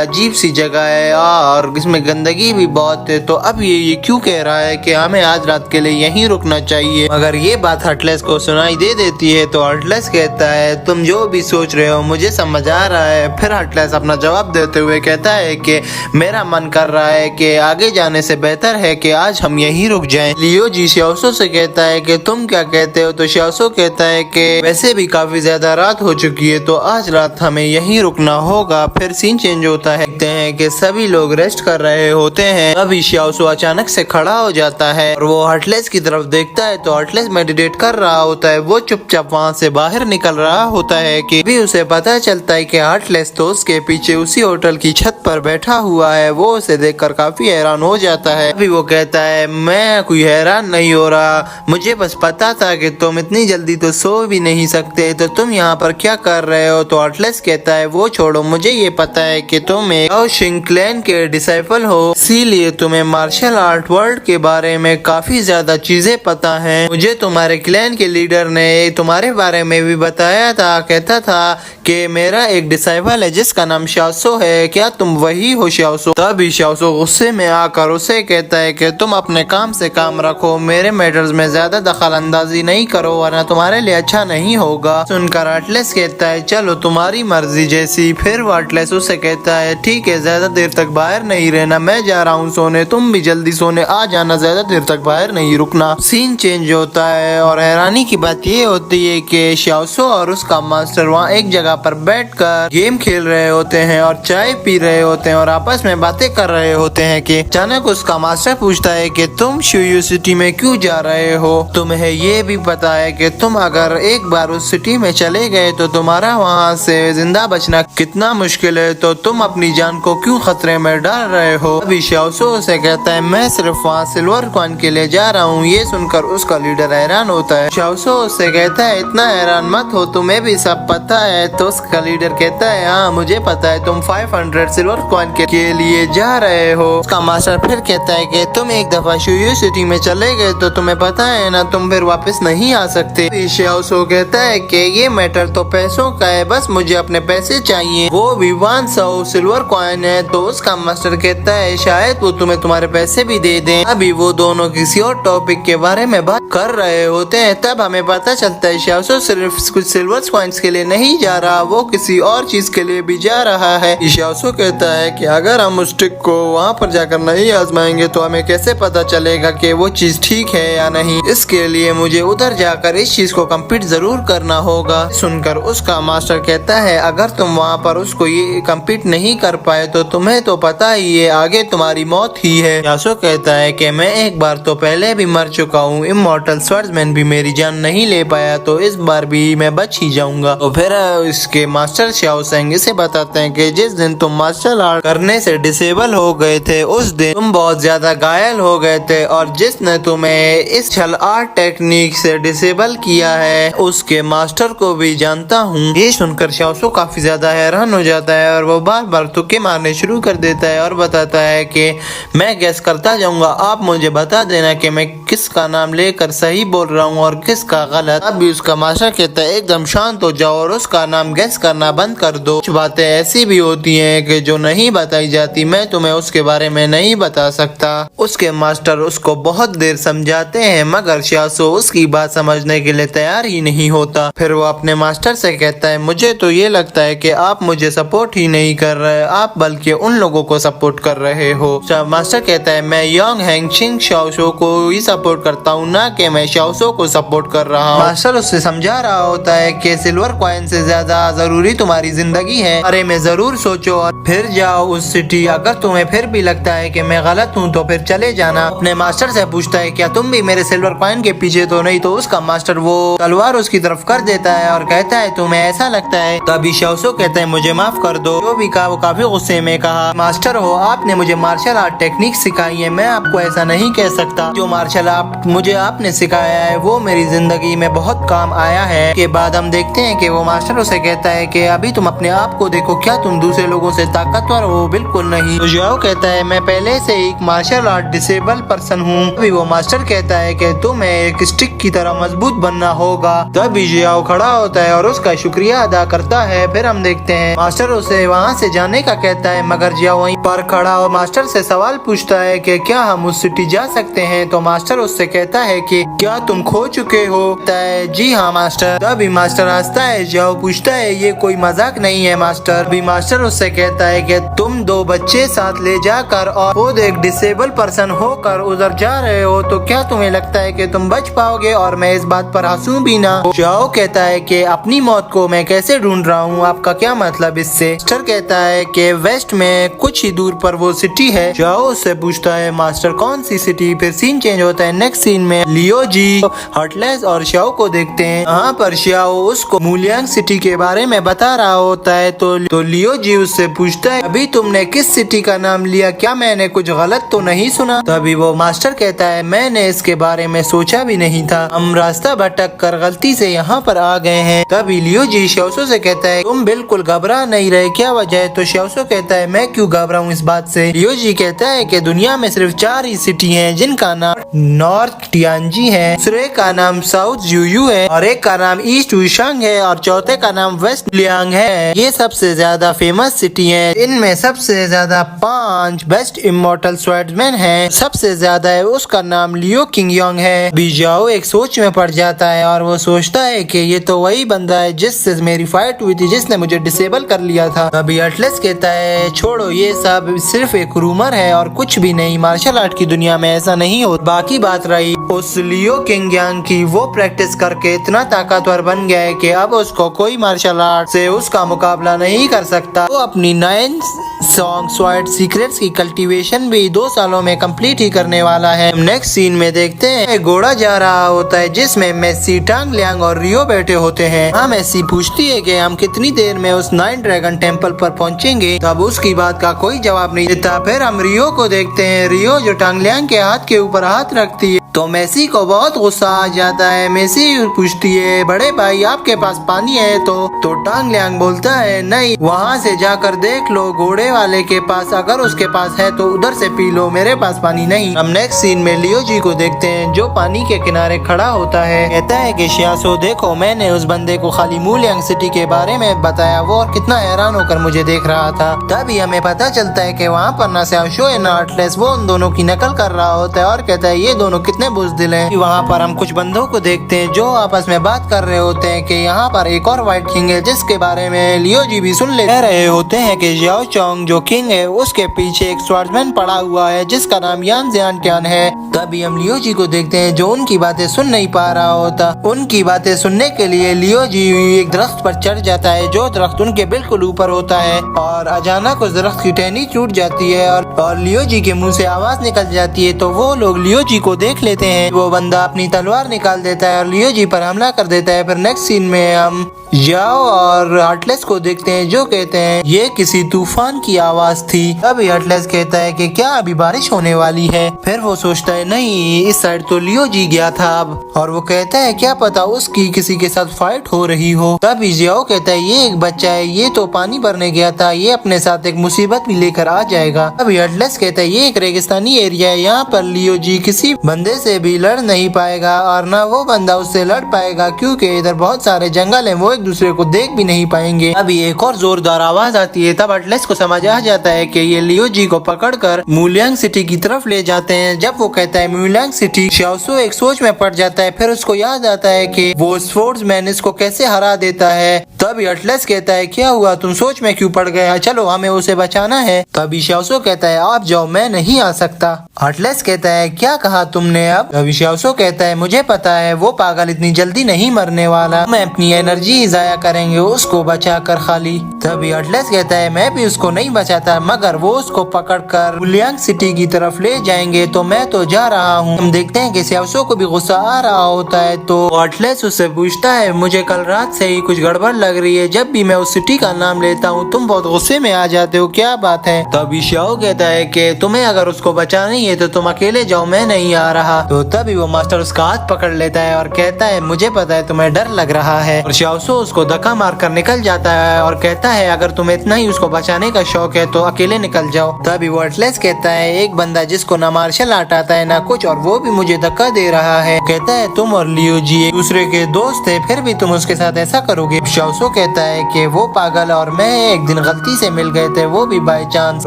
अजीब सी जगह है और इसमें गंदगी भी बहुत है, तो अब ये क्यों कह रहा है कि हमें आज रात के लिए यहीं रुकना चाहिए। मगर ये बात हटलेस को सुनाई दे देती है, तो हटलेस कहता है तुम जो भी सोच रहे हो मुझे समझ आ रहा है। फिर हटलेस अपना जवाब देते हुए कहता है कि मेरा मन कर रहा है कि आगे जाने से बेहतर है कि आज हम यहीं रुक जाएं। लियो जी xiaosu से कहता है कि तुम क्या कहते हो, तो xiaosu कहता है कि वैसे भी काफी ज्यादा रात हो चुकी है, तो आज रात हमें यहीं रुकना होगा। फिर सीन चेंज होता है, देखते हैं कि सभी लोग रेस्ट कर रहे होते हैं। अभी xiaosu अचानक से खड़ा हो जाता है और वो हटलेस की तरफ देखता है, तो हटलेस मेडिटेट कर रहा होता है। वो चुपचाप वहाँ से बाहर निकल रहा होता है कि भी उसे पता चलता है कि हटलेस तो उसके पीछे उसी होटल की छत पर बैठा हुआ है। वो उसे देखकर काफी हैरान हो जाता है। अभी वो कहता है मैं कोई हैरान नहीं हो रहा, मुझे बस पता था कि तुम इतनी जल्दी तो सो भी नहीं सकते, तो तुम यहाँ पर क्या कर रहे हो। तो हटलेस कहता है वो छोड़ो, मुझे ये पता है कि तुम एक शिंग क्लैन के डिसाइपल हो, इसीलिए तुम्हें मार्शल आर्ट वर्ल्ड के बारे में काफी ज्यादा चीजें पता है। मुझे तुम्हारे क्लैन के लीडर ने तुम्हारे बारे में भी बताया था, कहता था कि मेरा एक डिसाइपल है जिसका नाम xiaosu है, क्या तुम वही हो xiaosu। तभी xiaosu गुस्से में आकर उसे कहता है कि तुम अपने काम से काम रखो, मेरे मैटर्स में ज्यादा दखल अंदाजी नहीं करो वरना तुम्हारे लिए अच्छा नहीं होगा। सुनकर हटलेस कहता है चलो तुम्हारी मर्जी जैसी। फिर वो हटलेस उसे कहता है ठीक है, ज्यादा देर तक बाहर नहीं रहना, मैं जा रहा हूँ सोने, तुम भी जल्दी सोने आ जाना, ज्यादा देर तक बाहर नहीं रुकना। सीन चेंज होता है और हैरानी की बात ये होती है कि xiaosu और उसका मास्टर वहाँ एक जगह पर बैठकर गेम खेल रहे होते हैं और चाय पी रहे होते हैं और आपस में बातें कर रहे होते हैं कि अचानक उसका मास्टर पूछता है कि तुम शियू सिटी में क्यों जा रहे हो, तुम्हें ये भी पता है कि तुम अगर एक बार उस सिटी में चले गए तो तुम्हारा वहाँ से जिंदा बचना कितना मुश्किल है, तो तुम अपनी जान को क्यों खतरे में डाल रहे हो। अभी xiaosu उसे कहता है मैं सिर्फ वहाँ सिल्वर कॉइन के लिए जा रहा हूँ। ये सुनकर उसका लीडर हैरान होता है। xiaosu उससे कहता है इतना हैरान मत हो, तुम्हें भी सब पता है। तो उसका लीडर कहता है हाँ मुझे पता है, तुम 500 सिल्वर कॉइन के लिए जा रहे हो। उसका मास्टर फिर कहता है कि तुम एक दफा शियू सिटी में चले गए तो तुम्हें पता है ना, तुम फिर वापस नहीं आ सकते। xiaosu कहता है कि ये मैटर तो पैसों का है, बस मुझे अपने पैसे चाहिए, वो भी 100 सिल्वर कॉइन है। तो उसका मास्टर कहता है शायद वो तुम्हें तुम्हारे पैसे भी दे दें। अभी वो दोनों किसी और टॉपिक के बारे में बात कर रहे होते हैं, तब हमें पता चलता है xiaosu सिर्फ कुछ सिल्वर कॉइन्स के लिए नहीं जा रहा, वो किसी और चीज के लिए भी जा रहा है। xiaosu कहता है कि अगर हम उस ट्रिक को वहाँ पर जाकर नहीं आजमाएंगे तो हमें कैसे पता चलेगा कि वो चीज ठीक है या नहीं, इसके लिए मुझे उधर जाकर इस चीज को कंप्लीट जरूर करना होगा। सुनकर उसका मास्टर कहता है अगर तुम वहाँ पर उसको ये कंप्लीट नहीं कर पाए तो तुम्हें तो पता ही है आगे तुम्हारी मौत ही है। xiaosu कहता है कि मैं एक बार तो पहले भी मर चुका हूँ, इमॉर्टल स्वर्ड्समैन भी मेरी जान नहीं ले पाया, तो इस बार भी मैं बच ही जाऊंगा। तो फिर इसके मास्टर xiao zheng इसे बताते हैं कि जिस दिन तुम मार्शल आर्ट करने से डिसेबल हो गए थे उस दिन तुम बहुत ज्यादा घायल हो गए थे, और जिसने तुम्हें इस छल आर्ट टेक्निक से डिसेबल किया है उसके मास्टर को भी जानता हूँ। ये सुनकर xiaosu काफी ज्यादा हैरान हो जाता है और वो बार बार तुक्के मारने शुरू कर देता है और बताता है कि मैं गैस करता जाऊंगा, आप मुझे बता देना कि मैं किसका नाम लेकर सही बोल रहा हूँ और किसका गलत। अभी उसका मास्टर कहता है एकदम शांत हो जाओ और उसका नाम गैस करना बंद कर दो। कुछ बातें ऐसी भी होती हैं कि जो नहीं बताई जाती, मैं तुम्हें उसके बारे में नहीं बता सकता। उसके मास्टर उसको बहुत देर समझाते हैं मगर xiaosu उसकी बात समझने के लिए तैयार ही नहीं होता। फिर वो अपने मास्टर से कहता है मुझे तो ये लगता है कि आप मुझे सपोर्ट ही नहीं कर रहे, आप बल्कि उन लोगों को सपोर्ट कर रहे हो। मास्टर कहता है मैं योंग हैंगशिंग xiaosu को ही सपोर्ट करता हूँ, ना कि मैं xiaosu को सपोर्ट कर रहा हूँ। मास्टर उससे समझा रहा होता है कि सिल्वर कॉइन से ज्यादा जरूरी तुम्हारी जिंदगी है, अरे में जरूर सोचो और फिर जाओ उस सिटी। अगर तुम्हें फिर भी लगता है कि मैं गलत हूँ तो फिर चले जाना। अपने मास्टर से पूछता है क्या तुम भी मेरे सिल्वर कॉइन के पीछे तो नहीं, तो उसका मास्टर वो तलवार उसकी तरफ कर देता है और कहता है तुम्हें ऐसा लगता है। तभी xiaosu कहता है मुझे माफ कर दो। जो भी कहा वो काफी गुस्से में कहा, मास्टर हो आपने मुझे मार्शल आर्ट टेक्निक सिखाई है, मैं आपको ऐसा नहीं कह सकता। जो मार्शल आर्ट मुझे आपने सिखाया है वो मेरी जिंदगी में बहुत काम आया है। के बाद हम देखते हैं कि वो मास्टर उसे कहता है कि अभी तुम अपने आप को देखो, क्या तुम दूसरे लोगों से ताकत ताकतवर हो, बिल्कुल नहीं। तो जियाओ कहता है मैं पहले से एक मार्शल आर्ट डिसेबल पर्सन हूँ। तभी वो मास्टर कहता है कि तुम्हें एक स्टिक की तरह मजबूत बनना होगा। तभी जियाओ खड़ा होता है और उसका शुक्रिया अदा करता है। फिर हम देखते हैं मास्टर उसे वहाँ से जाने का कहता है, मगर जियाओ वहीं पर खड़ा और मास्टर से सवाल पूछता है कि क्या हम उस सिटी जा सकते हैं। तो मास्टर उससे कहता है कि क्या तुम खो चुके हो? जी हाँ मास्टर। तभी मास्टर हंसता है। जियाओ पूछता है ये कोई मजाक नहीं है मास्टर। अभी मास्टर उससे कहता है कि तुम 2 बच्चे साथ ले जाकर और खुद एक डिसेबल पर्सन होकर उधर जा रहे हो, तो क्या तुम्हें लगता है कि तुम बच पाओगे और मैं इस बात पर हंसूं भी ना? जियाओ कहता है कि अपनी मौत को मैं कैसे ढूंढ रहा हूँ, आपका क्या मतलब इससे? मास्टर कहता है कि वेस्ट में कुछ ही दूर पर वो सिटी है। जियाओ उससे पूछता है मास्टर कौन सी सिटी? फिर सीन चेंज होता है। नेक्स्ट सीन में लियो जी हर्टलेस और श्याओ को देखते हैं। यहाँ पर श्याओ उसको मूलियांग सिटी के बारे में बता रहा होता है। तो लियो जी उससे पूछता है अभी तुमने किस सिटी का नाम लिया, क्या मैंने कुछ गलत तो नहीं सुना? तभी वो मास्टर कहता है मैंने इसके बारे में सोचा भी नहीं था, हम रास्ता भटक कर गलती से यहाँ पर आ गए हैं। तभी लियो जी श्याओसो से कहता है तुम बिल्कुल घबरा नहीं रहे, क्या वजह है? तो श्याओसो कहता है मैं क्यों घबराऊं इस बात से। लियो जी कहता है कि दुनिया में सिर्फ 4 ही सिटी हैं जिनका नाम नॉर्थ टियानजी है, दूसरे का नाम साउथ जुयू है और एक का नाम ईस्ट वुशांग है और चौथे का नाम वेस्ट लियांग है। ये सबसे ज्यादा फेमस सिटी है। इनमें सबसे ज्यादा 5 बेस्ट इमोर्टल स्वॉर्ड्समैन हैं। सबसे ज्यादा है उसका नाम लियो किंगयोंग है। जियाओ एक सोच में पड़ जाता है और वो सोचता है कि ये तो वही बंदा है जिससे मेरी फाइट हुई थी, जिसने मुझे डिसेबल कर लिया था। अभी अटलस कहता है छोड़ो ये सब सिर्फ एक रूमर है और कुछ भी नहीं, मार्शल आर्ट की दुनिया में ऐसा नहीं हो। बाकी बात रही उस लियो किंगयांग की, वो प्रैक्टिस करके इतना ताकतवर बन गया है कि अब उसको कोई मार्शल आर्ट से उसका मुकाबला नहीं कर सकता। वो अपनी 9 सॉन्ग स्वॉर्ड सीक्रेट्स की कल्टीवेशन भी 2 सालों में कंप्लीट ही करने वाला है। नेक्स्ट सीन में देखते हैं घोड़ा जा रहा होता है जिसमें मेसी, टांग लियांग और रियो बैठे होते हैं। हाँ मेसी पूछती है कि हम कितनी देर में उस 9 ड्रैगन टेम्पल पर पहुंचेंगे। तब उसकी बात का कोई जवाब नहीं देता। फिर हम रियो को देखते हैं। रियो जो टांग लियांग के हाथ के ऊपर हाथ रखती है तो मेसी को बहुत गुस्सा आ जाता है। मेसी पूछती है बड़े भाई आपके पास पानी है? तो टांग लियांग बोलता है नहीं, वहाँ से जाकर देख लो घोड़े वाले के पास, अगर उसके पास है तो उधर से पी लो, मेरे पास पानी नहीं। हम नेक्स्ट सीन में लियो जी को देखते हैं जो पानी के किनारे खड़ा होता है। कहता है कि श्यासो देखो मैंने उस बंदे को खाली मूलियांग सिटी के बारे में बताया, वो और कितना हैरान होकर मुझे देख रहा था। तभी हमें पता चलता है कि वहाँ पर ना श्याओशो ना अटलस वो उन दोनों की नकल कर रहा होता है और कहता है ये दोनों कितने बुज़दिल हैं। वहाँ पर हम कुछ बंदों को देखते हैं जो आपस में बात कर रहे होते हैं कि यहाँ पर एक और व्हाइट किंग है जिसके बारे में लियो जी भी सुन ले रहे होते हैं कि जियाओ चोंग जो किंग है उसके पीछे एक स्वॉर्ड्समैन पड़ा हुआ है जिसका नाम यान जियान ट्यान है। तभी हम लियो जी को देखते हैं जो उनकी बातें सुन नहीं पा रहा होता। उनकी बातें सुनने के लिए लियो जी एक दरख्त पर चढ़ जाता है जो दरख्त उनके बिल्कुल ऊपर होता है और अचानक उस दरख्त की टहनी टूट जाती है और लियो जी के मुंह से आवाज निकल जाती है। तो वो लोग लियो जी को देख लेते हैं। वो बंदा अपनी तलवार निकाल देता है और लियो जी पर हमला कर देता है। फिर नेक्स्ट सीन में हम जियाओ और अटलस को देखते हैं जो कहते हैं ये किसी तूफान की आवाज थी। अभी अटलस कहता है कि क्या अभी बारिश होने वाली है? फिर वो सोचता है नहीं, इस साइड तो लियो जी गया था अब। और वो कहता है क्या पता उसकी किसी के साथ फाइट हो रही हो। तभी जियाओ कहता है ये एक बच्चा है, ये तो पानी भरने गया था, ये अपने साथ एक मुसीबत भी लेकर आ जाएगा। अभी अटलस कहता है ये एक रेगिस्तानी एरिया है, यहाँ पर लियो जी किसी बंदे से भी लड़ नहीं पाएगा और न वो बंदा उससे लड़ पाएगा क्योंकि इधर बहुत सारे जंगल हैं, वो एक दूसरे को देख भी नहीं पाएंगे। अभी एक और जोरदार आवाज आती है। तब अटलस को समझ आ जाता है कि ये लियो जी को पकड़कर मूलियांग सिटी की तरफ ले जाते हैं। जब वो कहता है मूलियांग सिटी, श्याओसो एक सोच में पड़ जाता है। फिर उसको याद आता है कि वो स्पोर्ट्समैन इसको कैसे हरा देता है। तभी अटलस कहता है क्या हुआ, तुम सोच में क्यों पड़ गया, चलो हमें उसे बचाना है। तभी श्याओसो कहता है आप जाओ, मैं नहीं आ सकता। अटलस कहता है क्या कहा तुमने अब? तभी श्याओसो कहता है मुझे पता है वो पागल इतनी जल्दी नहीं मरने वाला, मैं अपनी एनर्जी जाया करेंगे उसको बचा कर खाली। तभी अटलस कहता है मैं भी उसको नहीं बचाता, मगर वो उसको पकड़कर मूलियांग सिटी की तरफ ले जाएंगे तो मैं तो जा रहा हूँ। हम देखते हैं कि श्याओसो को भी गुस्सा आ रहा होता है तो अटलस उससे पूछता है मुझे कल रात से ही कुछ गड़बड़ लग रही है, जब भी मैं उस सिटी का नाम लेता हूँ तुम बहुत गुस्से में आ जाते हो, क्या बात है? तभी श्याओ कहता है कि तुम्हें अगर उसको बचाना ही है तो तुम अकेले जाओ, मैं नहीं आ रहा। तो तभी वो मास्टर उसका हाथ पकड़ लेता है और कहता है मुझे पता है तुम्हें डर लग रहा है। और श्याओसो उसको धक्का मार कर निकल जाता है और कहता है अगर तुम्हें इतना ही उसको बचाने का शौक है तो अकेले निकल जाओ। तभी वो एटलस कहता है एक बंदा जिसको ना मार्शल आर्ट आता है ना कुछ, और वो भी मुझे धक्का दे रहा है। कहता है तुम और लियो जी एक दूसरे के दोस्त थे, फिर भी तुम उसके साथ ऐसा करोगे। शाओसो कहता है कि वो पागल और मैं एक दिन गलती से मिल गए थे, वो भी बाय चांस।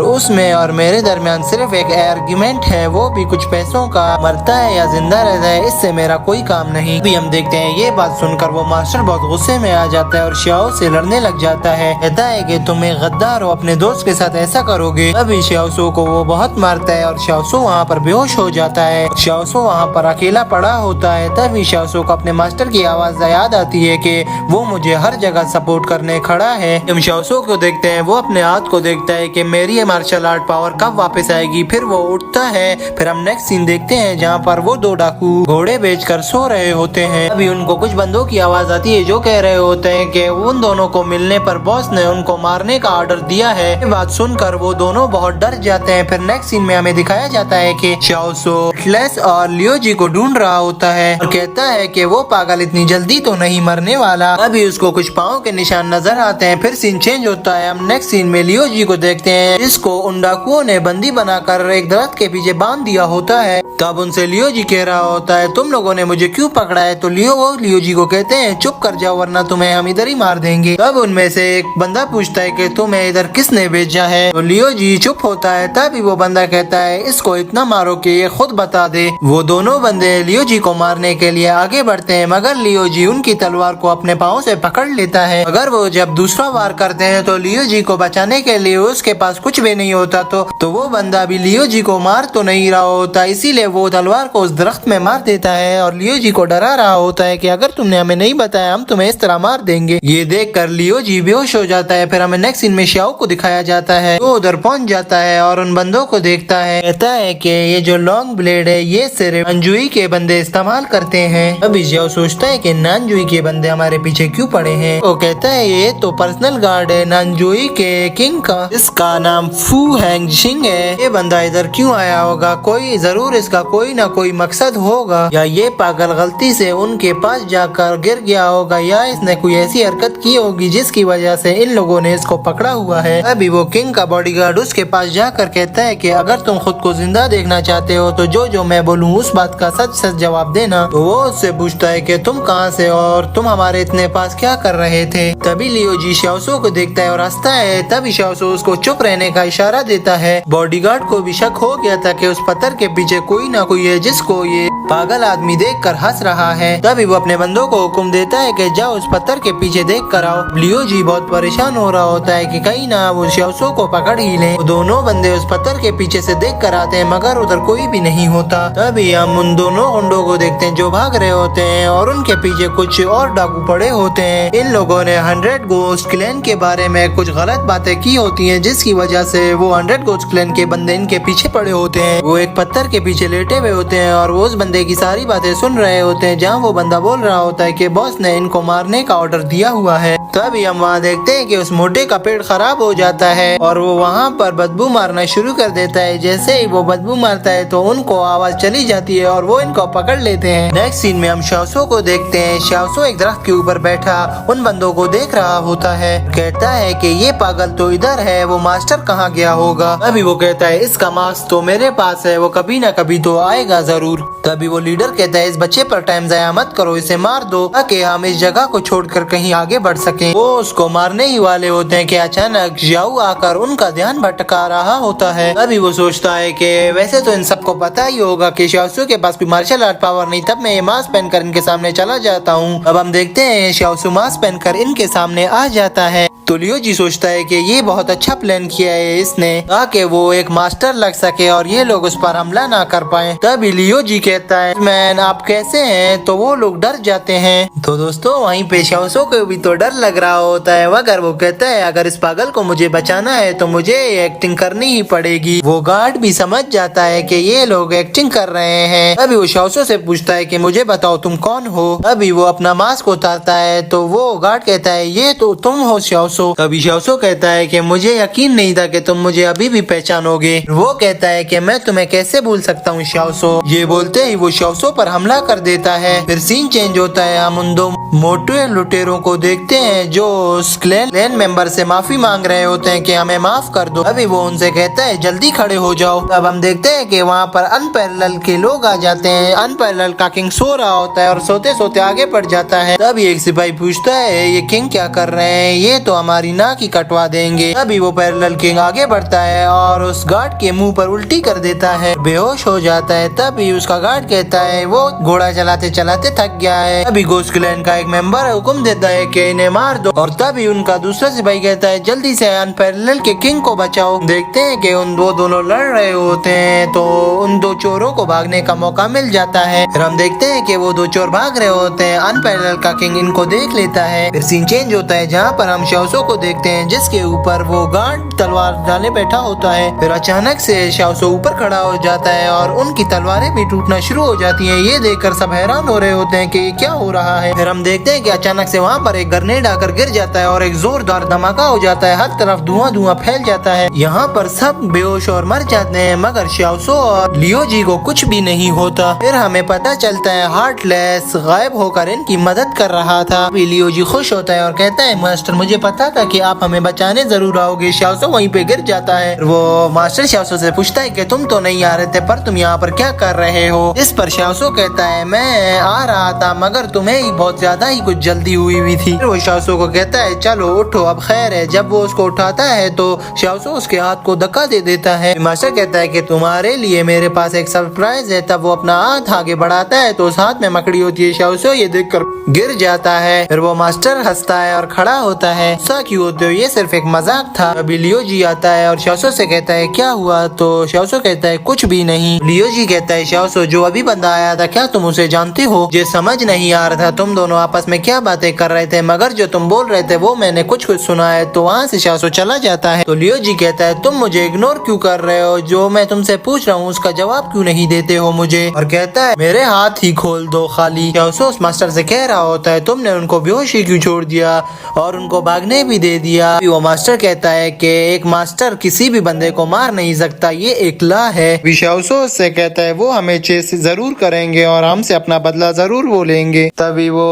उसमें और मेरे दरमियान सिर्फ एक आर्गुमेंट है, वो भी कुछ पैसों का। मरता है या जिंदा रहता है इससे मेरा कोई काम नहीं। अभी हम देखते हैं ये बात सुनकर वो मास्टर बहुत गुस्से में आ जाता है और शाओ से लड़ने लग जाता है। कहता है कि तुम एक गद्दार हो, अपने दोस्त के साथ ऐसा करोगे। अभी शाओसो को वो बहुत मारता है और शाओसो वहाँ पर बेहोश हो जाता है। शाओसो वहाँ पर अकेला पड़ा होता है। तभी शाओसो को अपने मास्टर की आवाज याद आती है कि वो मुझे हर जगह सपोर्ट करने खड़ा है। हम शाओसो को देखते हैं, वो अपने हाथ को देखता है कि मेरी मार्शल आर्ट पावर कब वापस आएगी। फिर वो उठता है। फिर हम नेक्स्ट सीन देखते हैं जहाँ पर वो दो डाकू घोड़े बेचकर सो रहे होते हैं। अभी उनको कुछ बंदों की आवाज आती है जो कह रहे होते हैं कि उन दोनों को मिलने पर बॉस ने उनको मारने का ऑर्डर दिया है। ये बात सुनकर वो दोनों बहुत डर जाते हैं। फिर नेक्स्ट सीन में हमें दिखाया जाता है कि शाओसो एटलस और लियो जी को ढूंढ रहा होता है और कहता है कि वो पागल इतनी जल्दी तो नहीं मरने वाला। अभी उसको कुछ पाँव के निशान नजर आते हैं। फिर सीन चेंज होता है। हम नेक्स्ट सीन में लियो जी को देखते हैं जिसको उन डाकुओं ने बंदी बनाकर एक दरख्त के पीछे बांध दिया होता है। तब उनसे लियो जी कह रहा होता है तुम लोगों ने मुझे क्यों पकड़ा है। तो लियो जी को कहते हैं चुप कर जाओ वरना तुम्हें हम इधर ही मार देंगे। तब उनमें से एक बंदा पूछता है कि तुम्हें इधर किसने भेजा है। तो लियो जी चुप होता है। तभी वो बंदा कहता है इसको इतना मारो कि ये खुद बता दे। वो दोनों बंदे लियो जी को मारने के लिए आगे बढ़ते हैं मगर लियो जी उनकी तलवार को अपने पाँव से पकड़ लेता है। अगर वो जब दूसरा वार करते हैं तो लियो जी को बचाने के लिए उसके पास कुछ भी नहीं होता। तो वो बंदा भी लियो जी को मार तो नहीं रहा होता, इसीलिए वो तलवार को उस दरख्त में मार देता है और लियो जी को डरा रहा होता है कि अगर तुमने हमें नहीं बताया हम तुम्हें इस तरह मार देंगे। ये देखकर लियो जी बेहोश हो जाता है। फिर हमें नेक्स्ट सीन में शाओ को दिखाया जाता है। वो उधर पहुंच जाता है और उन बंदों को देखता है। कहता है कि ये जो लॉन्ग ब्लेड है ये सिर्फ नानजुई के बंदे इस्तेमाल करते हैं। अभी शाओ सोचता है कि नानजुई के बंदे हमारे पीछे क्यों पड़े हैं। वो कहता है ये तो पर्सनल गार्ड है नानजुई के किंग का, इसका नाम फू हैंगशिंग है। ये बंदा इधर क्यों आया होगा, कोई जरूर इसका कोई ना कोई मकसद होगा, या ये पागल गलती से उनके पास जाकर गिर गया होगा, या इसने कोई ऐसी हरकत की होगी जिसकी वजह से इन लोगों ने इसको पकड़ा हुआ है। अभी वो किंग का बॉडीगार्ड उसके पास जाकर कहता है कि अगर तुम खुद को जिंदा देखना चाहते हो तो जो मैं बोलूँ उस बात का सच सच जवाब देना। तो वो उससे पूछता है कि तुम कहाँ से हो और तुम हमारे इतने पास क्या कर रहे थे। तभी लियो जी शाओसो को देखता है और हंसता है। तभी शाओसो उसको चुप रहने का इशारा देता है। बॉडीगार्ड को भी शक हो गया था कि उस पत्थर के पीछे कोई ना कोई है जिसको ये पागल आदमी देखकर हंस रहा है। तभी वो अपने बंदों को हुक्म देता है कि जाओ उस पत्थर के पीछे देख कर आओ। लियो जी बहुत परेशान हो रहा होता है कि कहीं ना वो शाओसो को पकड़ ही ले। वो दोनों बंदे उस पत्थर के पीछे से देख कर आते हैं मगर उधर कोई भी नहीं होता। तभी हम उन दोनों गुंडों को देखते हैं जो भाग रहे होते हैं और उनके पीछे कुछ और डाकू पड़े होते हैं। इन लोगों ने 100 गोस्ट क्लैन के बारे में कुछ गलत बातें की होती हैं जिसकी वजह से वो 100 गोस्ट क्लैन के बंदे इनके पीछे पड़े होते हैं। वो एक पत्थर के पीछे लेटे हुए होते हैं और वो उस बंदे की सारी बातें सुन रहे होते हैं जहाँ वो बंदा बोल रहा होता है कि बॉस ने इनको मारने का ऑर्डर दिया हुआ है। तभी हम वहाँ देखते हैं कि उस मोटे का पेट खराब हो जाता है और वो वहाँ पर बदबू मारना शुरू कर देता है। जैसे ही वो बदबू मारता है तो उनको आवाज चली जाती है और वो इनको पकड़ लेते हैं। नेक्स्ट सीन में हम शाओसो को देखते हैं। शाओसो एक दरख्त के ऊपर बैठा उन बंदों को देख रहा होता है। कहता है कि ये पागल तो इधर है, वो मास्टर कहाँ गया होगा। अभी वो कहता है इसका मास्क तो मेरे पास है, वो कभी ना कभी तो आएगा जरूर। तभी वो लीडर कहता है इस बच्चे पर टाइम जाया मत करो, इसे मार दो ताकि हम इस जगह को छोड़कर कहीं आगे बढ़ सकें। वो उसको मारने ही वाले होते हैं कि अचानक जाऊ आकर उनका ध्यान भटका रहा होता है। अभी वो सोचता है कि वैसे तो इन सबको पता ही होगा कि शाओसो के पास कोई मार्शल आर्ट पावर नहीं, तब मैं ये मास्क पहनकर इनके सामने चला जाता हूँ। अब हम देखते हैं शाओसो मास्क पहनकर इनके सामने आ जाता है। तो लियो जी सोचता है कि ये बहुत अच्छा प्लान किया है इसने ताकि वो एक मास्टर लग सके और ये लोग उस पर हमला ना कर पाए। तभी लियो जी कहता है मैन आप कैसे हैं, तो वो लोग डर जाते हैं। तो दोस्तों वहीं पे शाओसो को भी तो डर लग रहा होता है मगर वो कहता है अगर इस पागल को मुझे बचाना है तो मुझे एक्टिंग करनी ही पड़ेगी। वो गार्ड भी समझ जाता है कि ये लोग एक्टिंग कर रहे हैं। अभी वो शाओसो से पूछता है कि मुझे बताओ तुम कौन हो। अभी वो अपना मास्क उतारता है तो वो गार्ड कहता है ये तो तुम हो शाओसो। शाओसो। तभी शाओसो कहता है कि मुझे यकीन नहीं था कि तुम मुझे अभी भी पहचानोगे। वो कहता है कि मैं तुम्हें कैसे भूल सकता हूँ शाओसो। ये बोलते ही वो शाओसो पर हमला कर देता है। फिर सीन चेंज होता है, हम उन दो मोटे लुटेरों को देखते हैं जो उस क्लैन मेंबर से माफी मांग रहे होते हैं कि हमें माफ कर दो। अभी वो उनसे कहता है जल्दी खड़े हो जाओ। अब हम देखते हैं कि वहाँ पर अनपैरेलल के लोग आ जाते हैं। अनपैरेलल का किंग सो रहा होता है और सोते सोते आगे बढ़ जाता है। तभी एक सिपाही पूछता है ये किंग क्या कर रहे हैं, ये तो हमारी नाक ही कटवा देंगे। तभी वो पैरेलल किंग आगे बढ़ता है और उस गार्ड के मुंह पर उल्टी कर देता है, बेहोश हो जाता है। तभी उसका गार्ड कहता है वो घोड़ा चलाते चलाते थक गया है। तभी घोस्ट क्लैन का एक मेंबर हुक्म देता है कि इन्हें मार दो और तभी उनका दूसरा सिपाही कहता है जल्दी से अनपैरेलल के किंग को बचाओ। देखते हैं कि उन दो दोनों लड़ रहे होते हैं तो उन दो चोरों को भागने का मौका मिल जाता है। फिर हम देखते हैं कि वो दो चोर भाग रहे होते हैं। अनपैरेलल का किंग इनको देख लेता है। फिर सीन चेंज होता है जहाँ पर हम शाओसो को देखते हैं जिसके ऊपर वो गार्ड तलवार डाले बैठा होता है। फिर अचानक से शाओसो ऊपर खड़ा हो जाता है और उनकी तलवारें भी टूटना शुरू हो जाती हैं। ये देखकर सब हैरान हो रहे होते हैं कि ये क्या हो रहा है। फिर हम देखते हैं कि अचानक से वहाँ पर एक ग्रेनेड आकर गिर जाता है और एक जोरदार धमाका हो जाता है। हर तरफ धुआं धुआं फैल जाता है। यहाँ पर सब बेहोश और मर जाते हैं मगर शाओसो और लियो जी को कुछ भी नहीं होता। फिर हमें पता चलता है हार्टलेस गायब होकर इनकी मदद कर रहा था। लियो जी खुश होता है और कहता है मास्टर मुझे पता था कि आप हमें बचाने जरूर आओगे। शाओसो वहीं पे गिर जाता है। वो मास्टर शाओसो से पूछता है कि तुम तो नहीं आ रहे थे पर तुम यहाँ पर क्या कर रहे हो। इस पर शाओसो कहता है मैं आ रहा था मगर तुम्हें ही बहुत ज्यादा ही कुछ जल्दी हुई थी। फिर वो शाओसो को कहता है चलो उठो अब खैर है। जब वो उसको उठाता है तो शाओसो उसके हाथ को धक्का दे देता है। मास्टर कहता है कि तुम्हारे लिए मेरे पास एक सरप्राइज है। तब वो अपना हाथ आगे बढ़ाता है तो उस हाथ में मकड़ी होती है। शाओसो ये देखकर गिर जाता है। फिर वो मास्टर हंसता है और खड़ा होता है, ऐसा क्यों होते हो, ये सिर्फ एक मजाक था। अभी लियो जी आता है और शाओसो से कहता है क्या हुआ। तो शाओसो कहता है कुछ भी नहीं। लियो जी कहता है शाओसो जो अभी बंदा आया था क्या तुम उसे जानते हो। ये समझ नहीं आ रहा था तुम दोनों आपस में क्या बातें कर रहे थे मगर जो तुम बोल रहे थे वो मैंने कुछ कुछ सुना है। तो वहाँ से शाओसो चला जाता है। तो लियो जी कहता है तुम मुझे इग्नोर क्यों कर रहे हो, जो मैं तुमसे पूछ रहा हूँ उसका जवाब क्यों नहीं देते हो मुझे। और कहता है मेरे हाथ ही खोल दो खाली। शाओसो उस मास्टर से कह रहा होता है तुमने उनको बेहोशी क्यों छोड़ दिया और उनको भागने भी दे दिया। वो मास्टर कहता है कि एक मास्टर किसी भी बंदे को मार नहीं सकता, ये एक ला है। शाओसो से कहता है वो हमें चेस जरूर करेंगे और हमसे अपना बदला जरूर वो लेंगे। तभी वो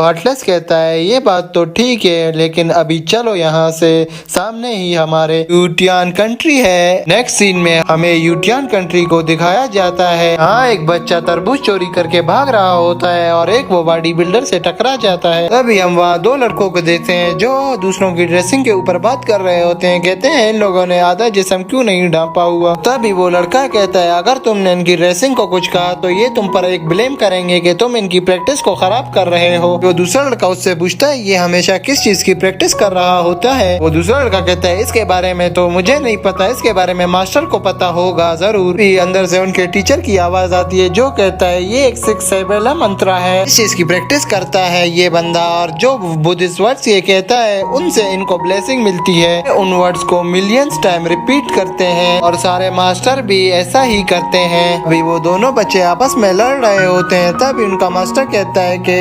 हार्टलेस कहता है ये बात तो ठीक है लेकिन अभी चलो यहाँ से, सामने ही हमारे यूटियान कंट्री है। नेक्स्ट सीन में हमें यूटियान कंट्री को दिखाया जाता है। यहाँ एक बच्चा तरबूज चोरी करके भाग रहा होता है और एक वो बॉडी बिल्डर से टकरा जाता है। तभी हम वहाँ दो लड़कों को देखते हैं जो दूसरों की ड्रेसिंग के ऊपर बात कर रहे होते हैं। कहते हैं इन लोगों ने आधा जिस्म क्यों नहीं ढांपा हुआ। तभी वो लड़का कहता है अगर तुमने इनकी ड्रेसिंग को कुछ कहा तो ये तुम पर एक ब्लेम करेंगे कि तुम इनकी प्रैक्टिस को खराब कर रहे हो। वो दूसरा लड़का उससे पूछता है ये हमेशा किस चीज की प्रैक्टिस कर रहा होता है। वो दूसरा लड़का कहता है इसके बारे में तो मुझे नहीं पता, इसके बारे में मास्टर को पता होगा जरूर। अंदर से उनके टीचर की आवाज आती है जो कहता है ये एक सिक्स सैबेला मंत्रा है, इस चीज की प्रैक्टिस करता है ये बंदा और जो बुद्धिस्ट वर्ड्स ये कहता है उनसे इनको ब्लेसिंग मिलती है। उन वर्ड्स को मिलियंस टाइम रिपीट करते हैं और सारे मास्टर भी ऐसा ही करते हैं। अभी वो दोनों बच्चे आपस में लड़ रहे होते हैं। तभी उनका मास्टर कहता है कि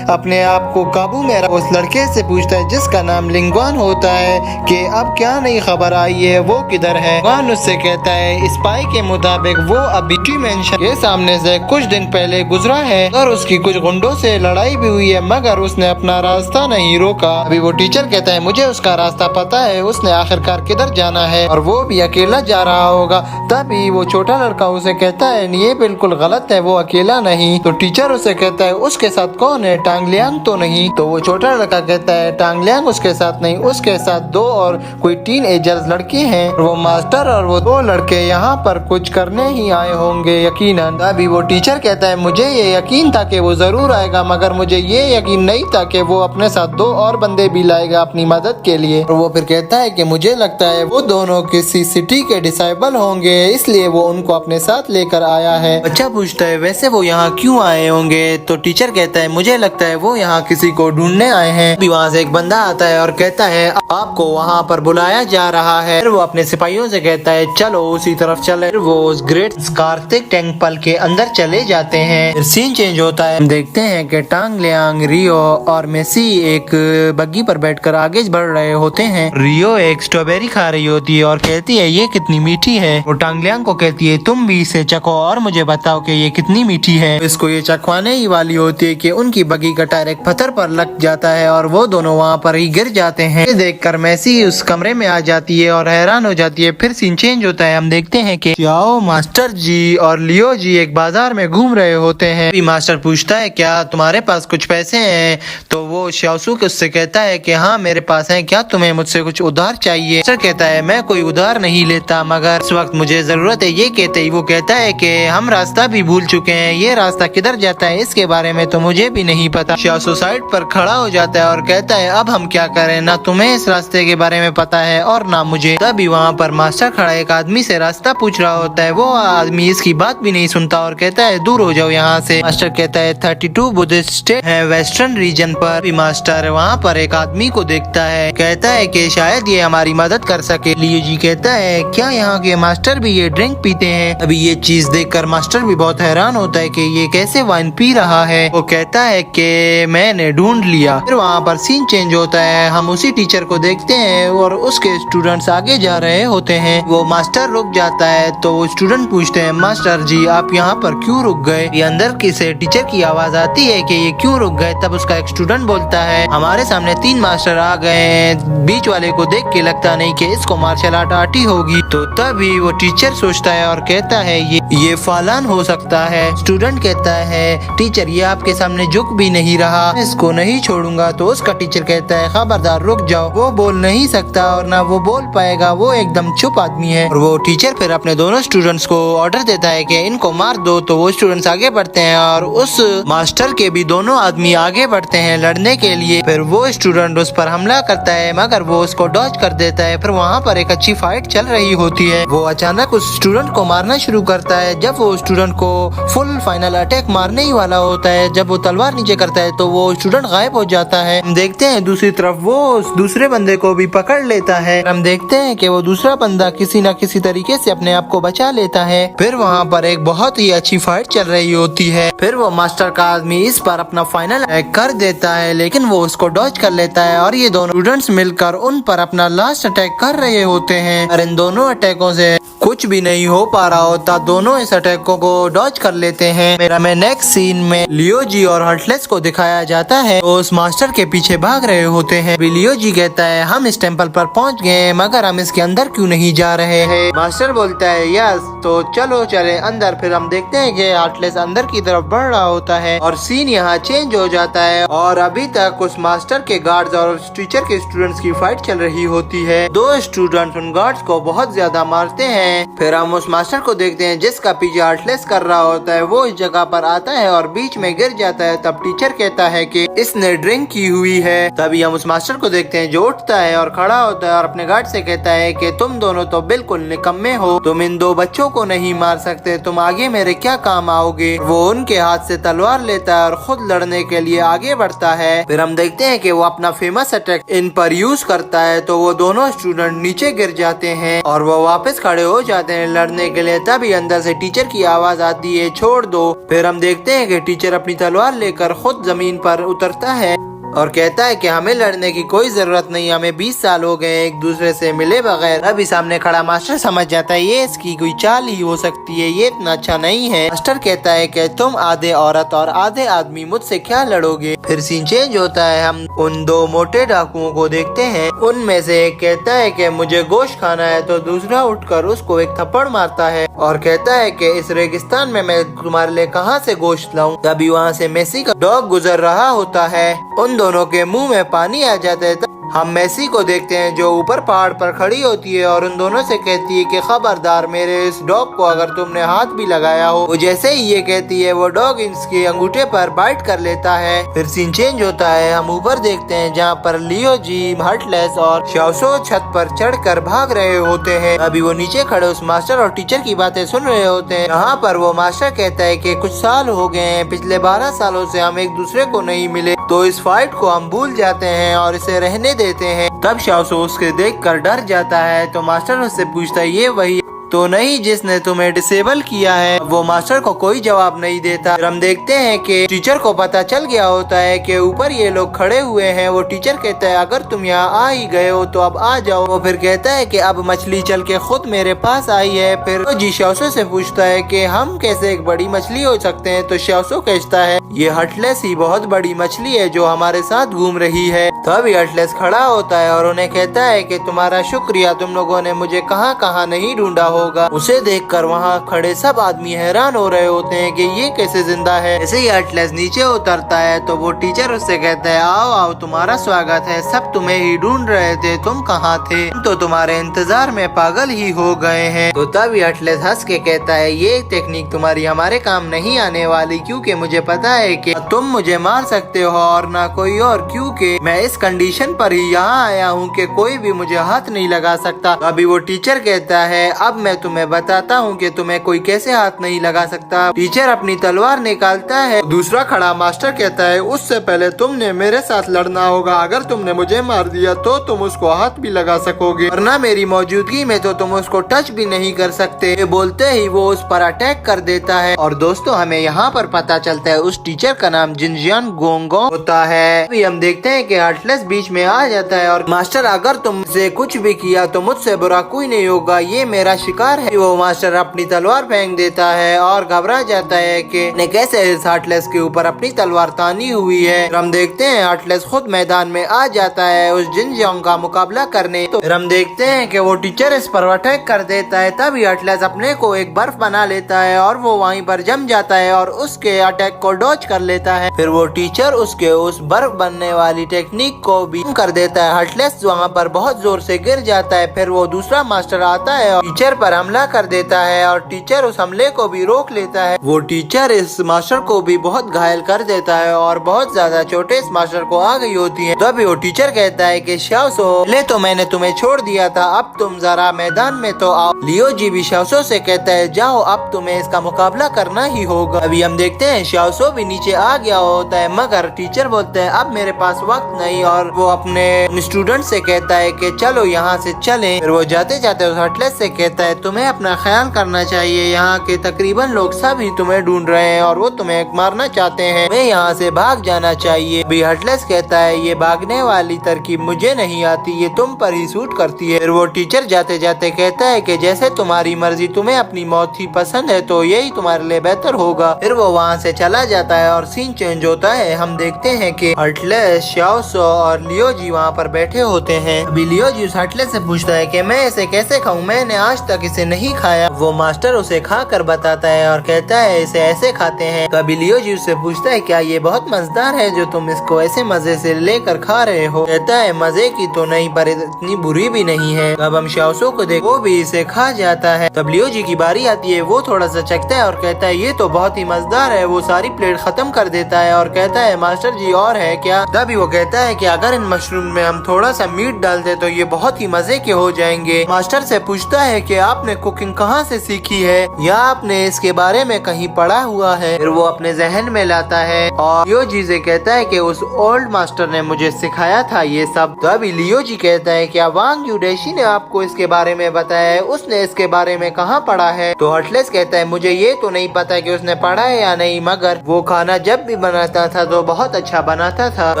अपने आप को काबू में रखो। उस लड़के से पूछता है जिसका नाम लिंगवान होता है कि अब क्या नई खबर आई है, वो किधर है। लिंगवान उससे कहता है स्पाई के मुताबिक वो अभी मेंशन के सामने से कुछ दिन पहले गुजरा है और उसकी कुछ गुंडों से लड़ाई भी हुई है मगर उसने अपना रास्ता नहीं रोका। अभी वो टीचर कहता है मुझे उसका रास्ता पता है, उसने आखिरकार किधर जाना है और वो भी अकेला जा रहा होगा। तभी वो छोटा लड़का उसे कहता है ये बिल्कुल गलत है, वो अकेला नहीं। तो टीचर उसे कहता है उसके साथ कौन है, टांगलियांग तो नहीं। तो वो छोटा लड़का कहता है टांगलियांग उसके साथ नहीं, उसके साथ दो और कोई टीन एजर्स लड़के हैं। वो मास्टर और वो दो लड़के यहाँ पर कुछ करने ही आए होंगे यकीनन। अभी वो टीचर कहता है मुझे ये यकीन था कि वो जरूर आएगा मगर मुझे ये यकीन नहीं था कि वो अपने साथ दो और बंदे भी लाएगा अपनी मदद के लिए। और वो फिर कहता है कि मुझे लगता है वो दोनों किसी सिटी के डिसाइबल होंगे इसलिए वो उनको अपने साथ लेकर आया है। बच्चा पूछता है वैसे वो यहाँ क्यों आए होंगे। तो टीचर कहता है मुझे लगता है वो यहाँ किसी को ढूंढने आए हैं। अभी वहाँ से एक बंदा आता है और कहता है आपको वहाँ पर बुलाया जा रहा है। फिर वो अपने सिपाहियों से कहता है चलो उसी तरफ चले। वो उस ग्रेट कार्तिक टेम्पल के अंदर चले जाते हैं। फिर सीन चेंज होता है, हम देखते हैं कि टांगलियांग, रियो और मेसी एक बग्गी पर बैठकर आगे बढ़ रहे होते हैं। रियो एक स्ट्रॉबेरी खा रही होती है और कहती है ये कितनी मीठी है। वो टांगलियांग को कहती है तुम भी इसे चखो और मुझे बताओ कि ये कितनी मीठी है। इसको ये चखवाने ही वाली होती है कि उनकी बगी का टायर एक पत्थर पर लग जाता है और वो दोनों वहाँ पर ही गिर जाते हैं। ये देखकर मैसी उस कमरे में आ जाती है और हैरान हो जाती है। फिर सीन चेंज होता है, हम देखते हैं कि च्याओ, मास्टर जी और लियो जी एक बाजार में घूम रहे होते हैं। मास्टर पूछता है क्या तुम्हारे पास कुछ पैसे हैं? तो वो शाओसू उससे कहता है कि हाँ मेरे पास है, क्या तुम्हें मुझसे कुछ उधार चाहिए? मास्टर कहता है मैं कोई उधार नहीं लेता मगर इस वक्त मुझे जरूरत है। ये कहते ही वो कहता है कि हम रास्ता भी भूल चुके हैं, ये रास्ता किधर जाता है इसके बारे में तो मुझे भी नहीं पता। शाओसू साइड पर खड़ा हो जाता है और कहता है अब हम क्या करें, ना तुम्हें इस रास्ते के बारे में पता है और ना मुझे। तभी वहाँ पर मास्टर खड़ा एक आदमी से रास्ता पूछ रहा होता है। वो आदमी इसकी बात भी नहीं सुनता और कहता है दूर हो जाओ यहाँ से। मास्टर कहता है 32 बुद्धिस्ट स्टेट है वेस्टर्न रीजन पर। भी मास्टर वहाँ पर एक आदमी को देखता है, कहता है कि शायद ये हमारी मदद कर सके। लियो जी कहता है क्या यहाँ के मास्टर भी ये ड्रिंक पीते हैं? अभी ये चीज देखकर मास्टर भी बहुत हैरान होता है कि ये कैसे वाइन पी रहा है। वो कहता है कि मैंने ढूंढ लिया। फिर वहाँ पर सीन चेंज होता है, हम उसी टीचर को देखते हैं और उसके स्टूडेंट्स आगे जा रहे होते हैं। वो मास्टर रुक जाता है तो वो स्टूडेंट पूछते हैं मास्टर जी आप यहाँ पर क्यों रुक गए? ये अंदर की से टीचर की आवाज आती है कि ये क्यों रुक गए। तब उसका एक स्टूडेंट बोलता है हमारे सामने 3 मास्टर आ गए हैं, बीच वाले को देख के लगता नहीं कि इसको मार्शल आर्ट आती होगी। तो तभी वो टीचर सोचता है और कहता है ये फालान हो सकता है। स्टूडेंट कहता है टीचर ये आपके सामने झुक भी नहीं रहा, इसको नहीं छोड़ूंगा। तो उसका टीचर कहता है खबरदार रुक जाओ, वो बोल नहीं सकता और ना वो बोल पाएगा, वो एकदम चुप आदमी है। और वो टीचर फिर अपने दोनों स्टूडेंट्स को ऑर्डर देता है कि इनको मार दो। तो वो स्टूडेंट्स आगे बढ़ते हैं और उस मास्टर के भी दोनों आदमी आगे बढ़ते हैं लड़ने के लिए। फिर वो स्टूडेंट उस पर हमला करता है मगर वो उसको डॉज कर देता है। फिर वहाँ पर एक अच्छी फाइट चल रही होती है। वो अचानक उस स्टूडेंट को मारना शुरू करता है। जब वो स्टूडेंट को फुल फाइनल अटैक मारने ही वाला होता है, जब वो तलवार नीचे करता है तो वो स्टूडेंट गायब हो जाता है। हम देखते हैं दूसरी तरफ वो उस दूसरे बंदे को भी पकड़ लेता है। हम देखते हैं कि वो दूसरा बंदा किसी न किसी तरीके से अपने आप को बचा लेता है। फिर वहाँ पर एक बहुत ही अच्छी फाइट चल रही होती है। फिर वो मास्टर का आदमी इस पर अपना फाइनल अटैक कर देता है लेकिन वो उसको डॉज कर लेता है और ये दोनों स्टूडेंट्स मिलकर उन पर अपना लास्ट अटैक कर रहे होते हैं। और इन दोनों अटैकों से कुछ भी नहीं हो पा रहा होता, दोनों इस अटैकों को डॉज कर लेते हैं। मेरा में नेक्स्ट सीन में लियो जी और हर्टलेस को दिखाया जाता है, वो उस मास्टर के पीछे भाग रहे होते हैं। लियो जी कहता है हम इस टेम्पल पर पहुंच गए मगर हम इसके अंदर क्यों नहीं जा रहे हैं? मास्टर बोलता है यस तो चलो चले अंदर। फिर हम देखते हैं कि हर्टलेस अंदर की तरफ बढ़ रहा होता है और सीन यहाँ चेंज हो जाता है और अभी तक उस मास्टर के गार्ड्स और उस टीचर के स्टूडेंट्स की फाइट चल रही होती है। 2 स्टूडेंट्स उन गार्ड्स को बहुत ज्यादा मारते हैं। फिर हम उस मास्टर को देखते हैं जिसका पीछे हर्टलेस कर रहा होता है। वो इस जगह पर आता है और बीच में गिर जाता है। तब टीचर कहता है कि इसने ड्रिंक की हुई है। तभी हम उस मास्टर को देखते हैं जो उठता है और खड़ा होता है और अपने गार्ड से कहता है कि तुम दोनों तो बिल्कुल निकम्मे हो, तुम इन 2 बच्चों को नहीं मार सकते, तुम आगे मेरे क्या काम आओगे? वो उनके हाथ से तलवार लेता है और खुद लड़ने के लिए आगे बढ़ता है। फिर हम देखते हैं कि वो अपना फेमस अटैक इन पर यूज करता है तो वो दोनों स्टूडेंट नीचे गिर जाते हैं और वो वापस खड़े हो जाते हैं लड़ने के लिए। तभी अंदर से टीचर की आवाज आती है छोड़ दो। फिर हम देखते हैं कि टीचर अपनी तलवार लेकर खुद जमीन पर उतरता है और कहता है कि हमें लड़ने की कोई जरूरत नहीं, हमें 20 साल हो गए एक दूसरे से मिले बगैर। अभी सामने खड़ा मास्टर समझ जाता है ये इसकी कोई चाल ही हो सकती है, ये इतना अच्छा नहीं है। मास्टर कहता है कि तुम आधे औरत और आधे आदमी, मुझसे क्या लड़ोगे? फिर सीन चेंज होता है, हम उन 2 मोटे डाकुओं को देखते हैं। उनमें से एक कहता है कि मुझे गोश्त खाना है तो दूसरा उठकर उसको एक थप्पड़ मारता है और कहता है कि इस रेगिस्तान में मैं तुम्हारे लिए कहाँ से गोश्त लाऊं? तभी वहाँ से मेसी का डॉग गुजर रहा होता है। उन दोनों के मुंह में पानी आ जाता है। हम मेसी को देखते हैं जो ऊपर पहाड़ पर खड़ी होती है और उन दोनों से कहती है कि खबरदार मेरे इस डॉग को अगर तुमने हाथ भी लगाया हो। वो जैसे ही ये कहती है वो डॉग इसके अंगूठे पर बाइट कर लेता है। फिर सीन चेंज होता है, हम ऊपर देखते हैं जहाँ पर लियो जी, हर्टलेस और शाओसू छत पर चढ़कर भाग रहे होते हैं। अभी वो नीचे खड़े उस मास्टर और टीचर की बातें सुन रहे होते हैं। यहाँ पर वो मास्टर कहता है कि कुछ साल हो गए हैं, पिछले 12 सालों से हम एक दूसरे को नहीं मिले, तो इस फाइट को हम भूल जाते हैं और इसे रहने देते हैं। तब शाओसू उसके देखकर डर जाता है तो मास्टर उससे पूछता है ये वही तो नहीं जिसने तुम्हें डिसेबल किया है। वो मास्टर को कोई जवाब नहीं देता। फिर हम देखते हैं कि टीचर को पता चल गया होता है कि ऊपर ये लोग खड़े हुए हैं। वो टीचर कहता है अगर तुम यहाँ आ ही गए हो तो अब आ जाओ। वो फिर कहता है कि अब मछली चल के खुद मेरे पास आई है। फिर वो जी श्याओसो से पूछता है कि हम कैसे एक बड़ी मछली हो सकते हैं। तो श्याओसो कहता है ये हटलेस ही बहुत बड़ी मछली है जो हमारे साथ घूम रही है। तो अभी हटलेस खड़ा होता है और उन्हें कहता है कि तुम्हारा शुक्रिया, तुम लोगों ने मुझे कहाँ कहाँ नहीं ढूंढा होगा। उसे देखकर वहाँ खड़े सब आदमी हैरान हो रहे होते हैं कि ये कैसे जिंदा है। जैसे ही हटलेस नीचे उतरता है तो वो टीचर उससे कहता है आओ आओ तुम्हारा स्वागत है, सब तुम्हें ही ढूंढ रहे थे, तुम कहाँ थे, तो तुम्हारे इंतजार में पागल ही हो गए हैं। तो तभी हटलेस हंस के कहता है ये टेक्निक तुम्हारी हमारे काम नहीं आने वाली, क्योंकि मुझे पता है कि तुम मुझे मार सकते हो और ना कोई और, क्योंकि मैं इस कंडीशन पर ही यहाँ आया हूँ कि कोई भी मुझे हाथ नहीं लगा सकता। तो अभी वो टीचर कहता है अब मैं तुम्हें बताता हूँ कि तुम्हें कोई कैसे हाथ नहीं लगा सकता। टीचर अपनी तलवार निकालता है। दूसरा खड़ा मास्टर कहता है उससे पहले तुमने मेरे साथ लड़ना होगा, अगर तुमने मुझे मार दिया तो तुम उसको हाथ भी लगा सकोगे, वरना मेरी मौजूदगी में तो तुम उसको टच भी नहीं कर सकते। ये बोलते ही वो उस पर अटैक कर देता है। और दोस्तों हमें यहाँ पर पता चलता है उस टीचर का नाम जिनजियान गोंगो होता है। अभी हम देखते हैं कि हटलेस बीच में आ जाता है और मास्टर अगर तुमसे कुछ भी किया तो मुझसे बुरा कोई नहीं होगा, ये मेरा शिकार है। वो मास्टर अपनी तलवार फेंक देता है और घबरा जाता है कि ने कैसे इस हटलेस के ऊपर अपनी तलवार तानी हुई है। हम देखते हैं हटलेस खुद मैदान में आ जाता है उस जिनजियांग का मुकाबला करने। तो हम देखते हैं कि वो टीचर इस पर अटैक कर देता है। तभी हटलेस अपने को एक बर्फ बना लेता है और वो वहीं पर जम जाता है और उसके अटैक को डॉज कर लेता है। फिर वो टीचर उसके उस बर्फ बनने वाली टेक्निक को भी कर देता है। हटलेस वहाँ पर बहुत जोर से गिर जाता है। फिर वो दूसरा मास्टर आता है और टीचर पर हमला कर देता है और टीचर उस हमले को भी रोक लेता है। वो टीचर इस मास्टर को भी बहुत घायल कर देता है और बहुत ज्यादा चोटें इस मास्टर को आ गई होती हैं। तभी वो टीचर कहता है कि श्याओसो ले तो मैंने तुम्हें छोड़ दिया था, अब तुम जरा मैदान में तो आओ। लियो जी भी श्याओसो से कहता है जाओ अब तुम्हें इसका मुकाबला करना ही होगा। अभी हम देखते हैं श्याओसो भी नीचे आ गया होता है, मगर टीचर बोलते हैं अब मेरे पास वक्त नहीं और वो अपने स्टूडेंट से कहता है कि चलो यहाँ से चलें। फिर वो जाते जाते उस हटलेस से कहता है तुम्हें अपना ख्याल करना चाहिए, यहाँ के तकरीबन लोग सब ही तुम्हें ढूंढ रहे हैं और वो तुम्हें मारना चाहते हैं, मैं यहाँ से भाग जाना चाहिए। भी हटलेस कहता है ये भागने वाली तरकीब मुझे नहीं आती, ये तुम पर ही सूट करती है। फिर वो टीचर जाते जाते कहता है कि जैसे तुम्हारी मर्जी, तुम्हें अपनी मौत ही पसंद है तो यही तुम्हारे लिए बेहतर होगा। फिर वो वहाँ से चला जाता है और सीन चेंज होता है। हम देखते हैं कि हटलेस, श्याओसो और लियो जी वहाँ पर बैठे होते हैं। अभी लियो जी उस हटलेस से पूछता है कि मैं इसे कैसे खाऊं, मैंने आज तक इसे नहीं खाया। वो मास्टर उसे खा कर बताता है और कहता है इसे ऐसे खाते हैं। तो अभी लियो जी उससे पूछता है क्या ये बहुत मजेदार है जो तुम इसको ऐसे मजे से लेकर खा रहे हो। कहता है मजे की तो नहीं पर इतनी बुरी भी नहीं है। अब हम श्याओसो को देख वो भी इसे खा जाता है। तब लियो जी की बारी आती है, वो थोड़ा सा चखता है और कहता है ये तो बहुत ही मजेदार है। वो सारी प्लेट खत्म कर देता है और कहता है मास्टर जी और है क्या। तभी वो कहता है कि अगर इन मशरूम में हम थोड़ा सा मीट डाल दे तो ये बहुत ही मजे के हो जाएंगे। मास्टर से पूछता है कि आपने कुकिंग कहाँ से सीखी है या आपने इसके बारे में कहीं पढ़ा हुआ है। फिर वो अपने जहन में लाता है और लियो जी से कहता है कि उस ओल्ड मास्टर ने मुझे सिखाया था ये सब। तो अभी लियो जी कहता है क्या वांग यूडेशी ने आपको इसके बारे में बताया है, उसने इसके बारे में कहाँ पढ़ा है। तो हटलेस कहता है मुझे ये तो नहीं पता कि उसने पढ़ा है या नहीं, मगर वो खाना जब भी बनाता था तो बहुत अच्छा बनाता था। तो